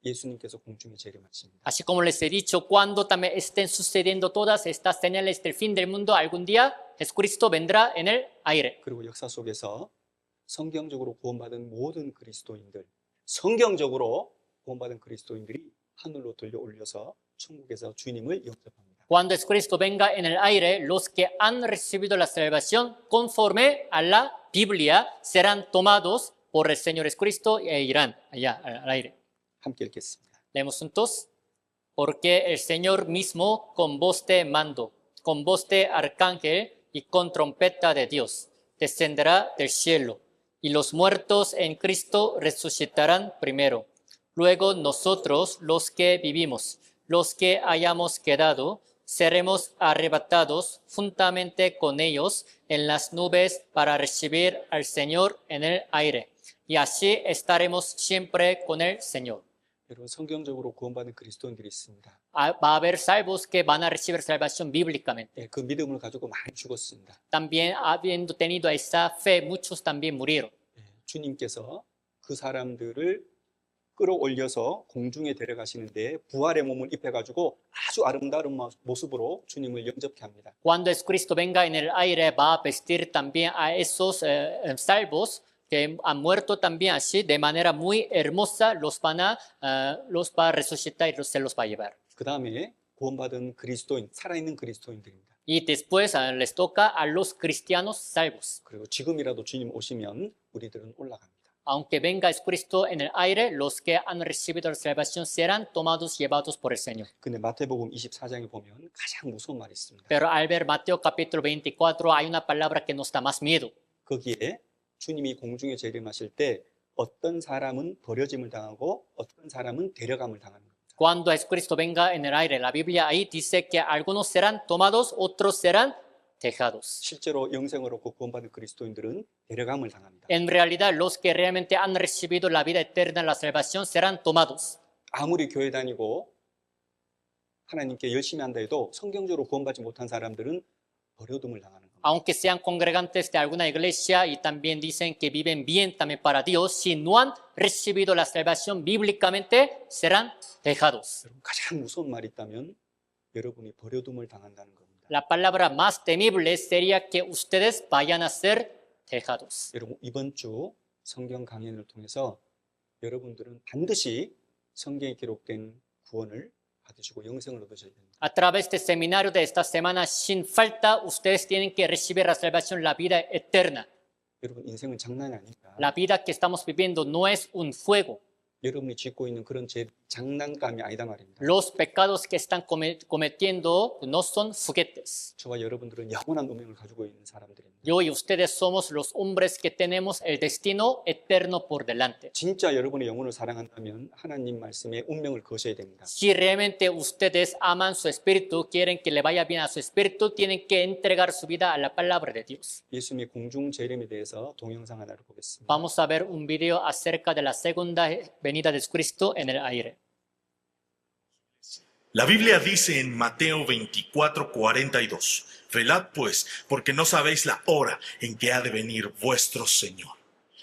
예수님께서 공중에 재림하십니다. Así como les he dicho, cuando también estén sucediendo todas estas señales del fin del mundo, algún día Jesucristo vendrá en el aire. 그리고 역사 속에서 성경적으로 구원받은 모든 그리스도인들, 성경적으로 구원받은 그리스도인들이 하늘로 들려 올려서 천국에서 주님을 영접합니다. Cuando Jesucristo venga en el aire, los que han recibido la salvación conforme a la Biblia serán tomados por el Señor Jesucristo e irán allá al aire. 함께 읽겠습니다. Leemos juntos. Porque el Señor mismo con voz de mando, con voz de arcángel y con trompeta de Dios, descenderá del cielo, y los muertos en Cristo resucitarán primero. Luego nosotros, los que vivimos, los que hayamos quedado, seremos arrebatados juntamente con ellos en las nubes para recibir al Señor en el aire. Y así estaremos siempre con el Señor. 여러분 성경적으로 구원받은 그리스도인들이 있습니다. Va a haber salvos que van a recibir salvación bíblicamente. 그 믿음을 가지고 많이 죽었습니다. También habiendo tenido esa fe, muchos también murieron. 주님께서 그 사람들을 끌어올려서 공중에 데려가시는데 부활의 몸을 입혀가지고 아주 아름다운 모습으로 주님을 영접케 합니다. Cuando Jesucristo venga en el aire, va a vestir también a esos salvos que han muerto también así, de manera muy hermosa, los va a resucitar y se los va a llevar. 그 다음에 구원받은 그리스도인, 살아있는 그리스도인들입니다. Y después les toca a los cristianos salvos. 그리고 지금이라도 주님 오시면 우리들은 올라갑니다. Aunque venga Jesucristo en el aire, los que han recibido la salvación serán tomados, llevados por el Señor. 근데 마태복음 24장에 보면 가장 무서운 말이 있습니다. Pero al ver Mateo capítulo 24 hay una palabra que nos da más miedo. 거기에 주님이 공중에 재림하실 때 어떤 사람은 버려짐을 당하고 어떤 사람은 데려감을 당하는 겁니다. Cuando Jesucristo venga en el aire, la Biblia ahí dice que algunos serán tomados, otros serán dejados. 실제로 영생을 얻고 구원받은 그리스도인들은 데려감을 당합니다. En realidad, los que realmente han recibido la vida eterna, la salvación, serán tomados. 아무리 교회 다니고 하나님께 열심히 한다 해도 성경적으로 구원받지 못한 사람들은 버려둠을 당하는 겁니다. Aunque sean congregantes de alguna iglesia y también dicen que viven bien también para Dios, si no han recibido la salvación bíblicamente, serán dejados. 여러분, 가장 무서운 말이 있다면 여러분이 버려둠을 당한다는 겁니다. La palabra más temible sería que ustedes vayan a ser dejados. 여러분 이번 주 성경 강연을 통해서 여러분들은 반드시 성경에 기록된 구원을 받으시고 영생을 얻으셔야 됩니다. A través del seminario de esta semana, sin falta, ustedes tienen que recibir la salvación, la vida eterna. 여러분 인생은 장난이 아닙니다. La vida que estamos viviendo no es un juego. 여러분이 짓고 있는 그런 장난감이 아니다 말입니다. Los pecados que están cometiendo no son juguetes. 저와 여러분들은 영원한 운명을 가지고 있는 사람들입니다. Yo y ustedes somos los hombres que tenemos el destino eterno por delante. 진짜 여러분의 영혼을 사랑한다면 하나님 말씀에 운명을 거셔야 됩니다. Si realmente ustedes aman su espíritu, quieren que le vaya bien a su espíritu, tienen que entregar su vida a la palabra de Dios. 예수님의 공중 재림에 대해서 동영상 하나를 보겠습니다. Vamos a ver un video acerca de la segunda venida de Cristo en el aire. La Biblia dice en Mateo 24:42, velad pues, porque no sabéis la hora en que ha de venir vuestro Señor.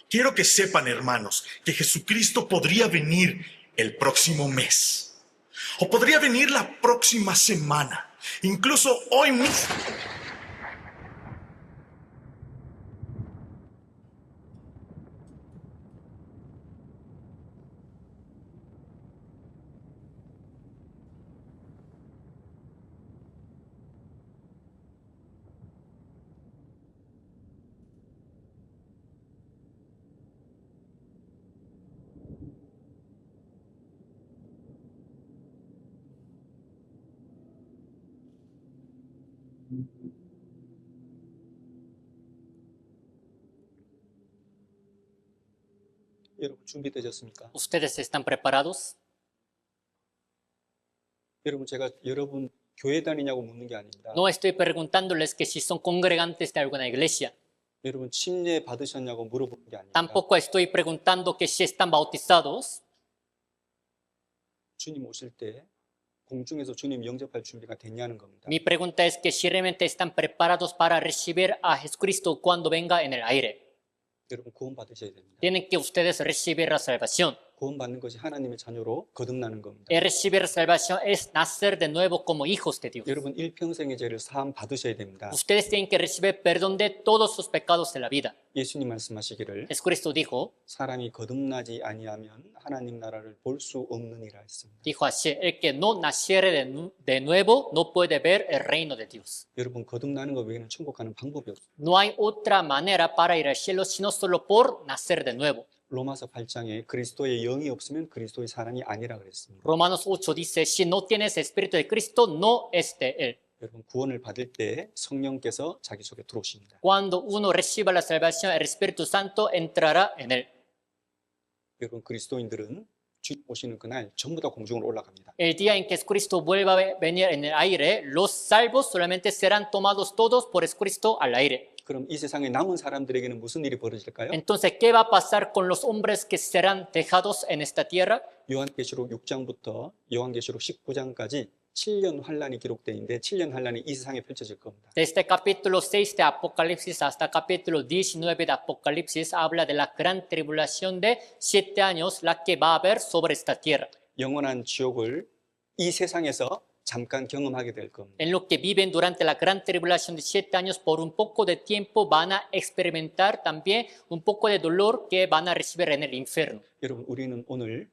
Quiero que sepan, hermanos, que Jesucristo podría venir el próximo mes, o podría venir la próxima semana, incluso hoy mismo. 여러분 준비되셨습니까? ¿Ustedes están preparados? 여러분 제가 여러분 교회 다니냐고 묻는 게 아닙니다. No estoy preguntándoles que si son congregantes de alguna iglesia. 여러분 침례 받으셨냐고 물어보는 게 아닙니다. Tampoco estoy preguntando que si están bautizados. 주님 오실 때 공중에서 주님 영접할 준비가 됐냐는 겁니다. Mi pregunta es que si realmente están preparados para recibir a Jesucristo cuando venga en el aire. 여러분 구원 받으셔야 됩니다. Tienen que ustedes recibir la salvación. 구원받는 것이 하나님의 자녀로 거듭나는 겁니다. El recibir salvación es nacer de nuevo como hijos de Dios. 여러분 일평생의 죄를 사함 받으셔야 됩니다. Ustedes tienen que recibir perdón de todos sus pecados de la vida. 예수님 말씀하시기를 Jesucristo dijo 사람이 거듭나지 아니하면 하나님 나라를 볼 수 없느니라 했습니다. así, el que no naciere de nuevo no puede ver el reino de Dios. 여러분 거듭나는 것 외에는 천국 가는 방법이 없어요. No hay otra manera para ir al cielo sino solo por nacer de nuevo. 로마서 8장에 그리스도의 영이 없으면 그리스도의 사람이 아니라 그랬습니다. Romanos 8 dice, si no tienes espíritu de Cristo, no es de Él. 여러분 구원을 받을 때 성령께서 자기 속에 들어오십니다. Cuando uno reciba la salvación, el Espíritu Santo entrará en él. 여러분 그리스도인들은 주님 오시는 그날 전부 다 공중으로 올라갑니다. El día en que Cristo vuelva a venir en el aire, los salvos solamente serán tomados todos por Cristo al aire. 그럼 이 세상에 남은 사람들에게는 무슨 일이 벌어질까요? Entonces, ¿qué va a pasar con los hombres que serán dejados en esta tierra? 요한계시록 6장부터 요한계시록 19장까지 7년 환란이 기록되어 있는데 7년 환란이 이 세상에 펼쳐질 겁니다. Desde capítulo 6 de Apocalipsis hasta capítulo 19 de Apocalipsis habla de la gran tribulación de 7 años, la que va a haber sobre esta tierra. 영원한 지옥을 이 세상에서 잠깐 경험하게 될 겁니다. En lo que viven durante la gran tribulación de 7 años, por un poco de tiempo van a experimentar también un poco de dolor que van a recibir en el infierno. 여러분 우리는 오늘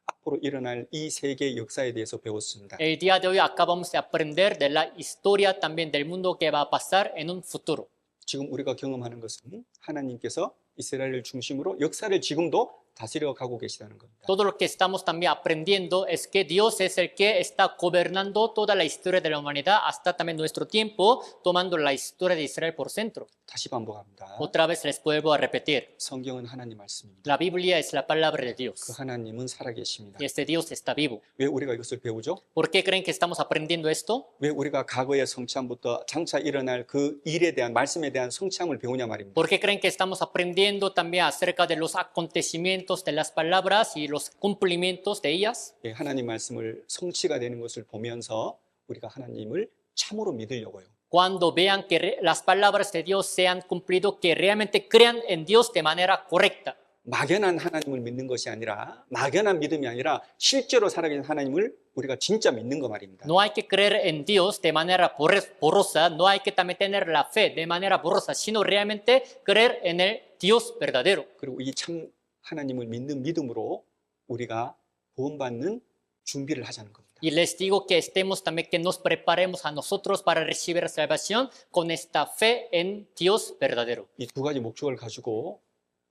앞으로 일어날 이 세계 역사에 대해서 배웠습니다. El día de hoy acabamos de aprender de la historia también del mundo que va a pasar en un futuro. 지금 우리가 경험하는 것은 하나님께서 이스라엘을 중심으로 역사를 지금도 다스려 가고 계시다는 겁니다. Todo lo que estamos también aprendiendo es que Dios es el que está gobernando toda la historia de la humanidad hasta también nuestro tiempo, tomando la historia de Israel por centro. 다시 반복합니다. Otra vez les vuelvo a repetir, 성경은 하나님 말씀입니다. la Biblia es la palabra de 그 Dios 하나님은 살아계십니다. y este Dios está vivo. 왜 우리가 이것을 배우죠? ¿Por qué creen que estamos aprendiendo esto? 왜 우리가 과거의 성취함부터 장차 일어날 그 일에 대한 말씀에 대한 성취함을 배우냐 말입니다. ¿Por qué creen que estamos aprendiendo también acerca de los acontecimientos de las palabras y los cumplimientos de ellas? 예, 하나님 말씀을 성취가 되는 것을 보면서 우리가 하나님을 참으로 믿으려고요. Cuando vean que las palabras de Dios se han cumplido, que realmente crean en Dios de manera correcta. 막연한 하나님을 믿는 것이 아니라 막연한 믿음이 아니라 실제로 살아계신 하나님을 우리가 진짜 믿는 거 말입니다. No hay que creer en Dios de manera borrosa, no hay que también tener la fe de manera borrosa, sino realmente creer en el Dios verdadero. 그리고 이 참 하나님을 믿는 믿음으로 우리가 구원받는 준비를 하자는 겁니다. Y les digo que estemos también, que nos preparemos a nosotros para recibir salvación con esta fe en Dios verdadero. 이 두 가지 목적을 가지고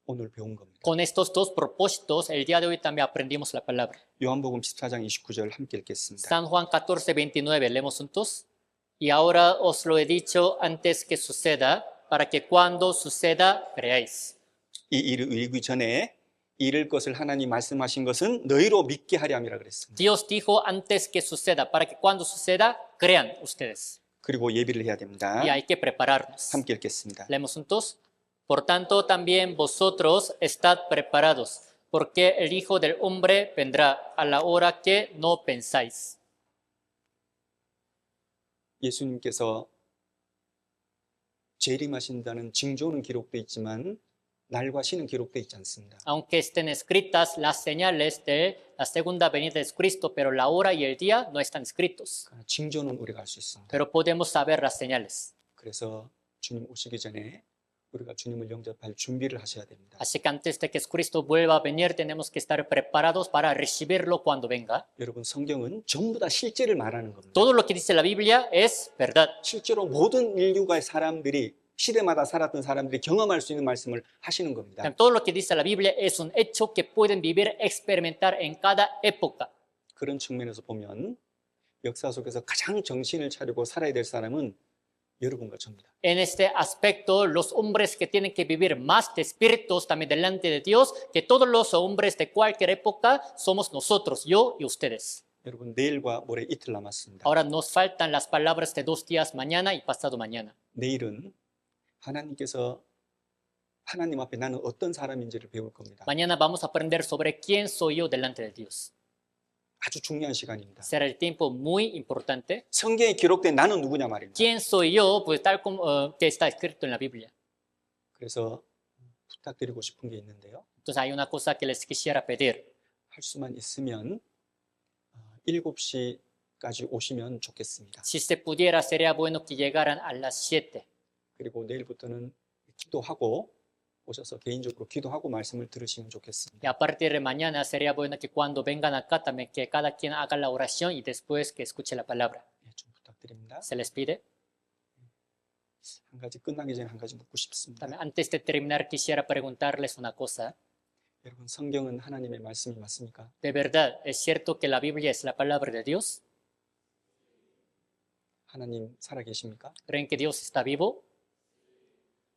오늘 배운 겁니다. Con estos dos propósitos, el día de hoy también aprendimos la palabra. 요한복음 14장 29절 함께 읽겠습니다. San Juan 14:29, leemos juntos. Y ahora os lo he dicho antes que suceda, para que cuando suceda creáis. 이 일을 이루기 전에 이룰 것을 하나님 말씀하신 것은 너희로 믿게 하려 함이라 그랬습니다. Dios dijo antes que suceda, para que cuando suceda crean ustedes. 그리고 예비를 해야 됩니다. Y hay que prepararnos. 함께 읽겠습니다. Leemos juntos. Por tanto, también vosotros estad preparados, porque el Hijo del Hombre vendrá a la hora que no pensáis. 예수님께서 재림하신다는 징조는 기록되어 있지만 날과 시는 기록되어 있지 않습니다. Aunque estén escritas las señales de la segunda venida de Cristo, pero la hora y el día no están escritos. 그러나 징조는 우리가 알 수 있습니다. Pero podemos saber las señales. 그래서 주님 오시기 전에 우리가 주님을 영접할 준비를 하셔야 됩니다. Así que antes de que Cristo vuelva a venir, tenemos que estar preparados para recibirlo cuando venga. 여러분 성경은 전부 다 실제를 말하는 겁니다. Todo lo que dice la Biblia es verdad. 실제로 모든 인류가 사람들이 시대마다 살았던 사람들이 경험할 수 있는 말씀을 하시는 겁니다. Todo lo que dice la Biblia es un hecho que pueden vivir, experimentar en cada época. 그런 측면에서 보면 역사 속에서 가장 정신을 차리고 살아야 될 사람은 여러분과 저입니다. En este aspecto, los hombres que tienen que vivir más despiertos también delante de Dios, que todos los hombres de cualquier época, somos nosotros, yo y ustedes. 여러분 내일과 모레 이틀 남았습니다. Ahora nos faltan las palabras de 2 días, mañana y pasado mañana. 내일은 하나님께서 하나님 앞에 나는 어떤 사람인지를 배울 겁니다. Mañana vamos a aprender sobre quién soy yo delante de Dios. 아주 중요한 시간입니다. Será el tiempo muy importante. 성경에 기록된 나는 누구냐 말입니다. ¿Quién soy yo? Pues tal como que está escrito en la Biblia. 그래서 부탁드리고 싶은 게 있는데요. Entonces hay una cosa que les quisiera pedir. 할 수만 있으면 7시까지 오시면 좋겠습니다. Si se pudiera, sería bueno que llegaran a las 7. 그리고 내일부터는 기도하고 오셔서 개인적으로 기도하고 말씀을 들으시면 Y 좋겠습니다. a partir de mañana sería bueno que cuando vengan acá también que cada quien haga la oración y después que escuche la palabra. 예, 좀 부탁드립니다. Se les pide. 한 가지 끝나기 전에 한 가지 묻고 싶습니다. También, antes de terminar, quisiera preguntarles una cosa. 여러분, 성경은 하나님의 말씀이 맞습니까? ¿De verdad es cierto que la Biblia es la palabra de Dios? 하나님 살아계십니까? ¿Creen que Dios está vivo?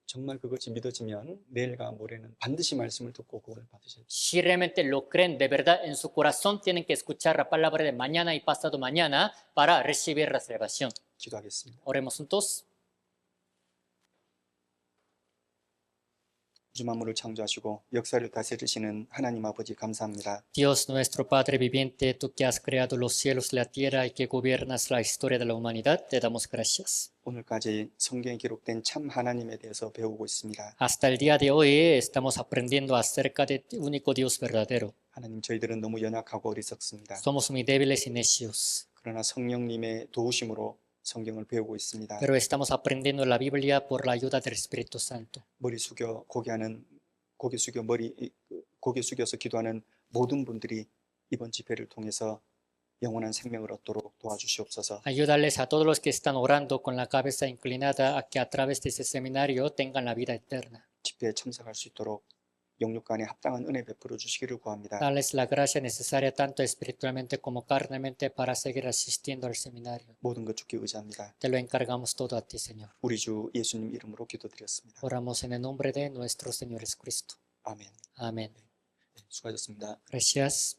정말 그것이 믿어지면 내일과 모레는 반드시 말씀을 듣고 그걸 받으셔야 돼요. Si realmente lo creen de verdad en su corazón, tienen que escuchar la palabra de mañana y pasado mañana para recibir la salvación. 기도하겠습니다. Oremos juntos. 우주 만물을 창조하시고 역사를 다스리시는 하나님 아버지 감사합니다. Dios nuestro Padre viviente, tú que has creado los cielos y la tierra y que gobiernas la historia de la humanidad, te damos gracias. 오늘까지 성경에 기록된 참 하나님에 대해서 배우고 있습니다. Hasta el día de hoy estamos aprendiendo acerca del único Dios verdadero. 하나님, 저희들은 너무 연약하고 어리석습니다. Somos muy débiles y necios, 그러나 성령님의 도우심으로 성경을 배우고 있습니다. pero estamos aprendiendo la Biblia por la ayuda del Espíritu Santo. 고개 숙여서 기도하는 모든 분들이 이번 집회를 통해서 영원한 생명을 얻도록 도와주시옵소서. Ayúdales a todos los que están orando con la cabeza inclinada a que a través de ese seminario tengan la vida eterna. 집회에 참석할 수 있도록 영육간에 합당한 은혜 베풀어 주시기를 구합니다. Darles la gracia necesaria tanto espiritualmente como carnalmente para seguir asistiendo al seminario. 모든 것 주께 의지합니다. Te lo encargamos todo a ti, Señor. 우리 주 예수님 이름으로 기도드렸습니다. Oramos en el nombre de nuestro Señor Jesucristo. 아멘. Amén. 네, 수고하셨습니다. Gracias.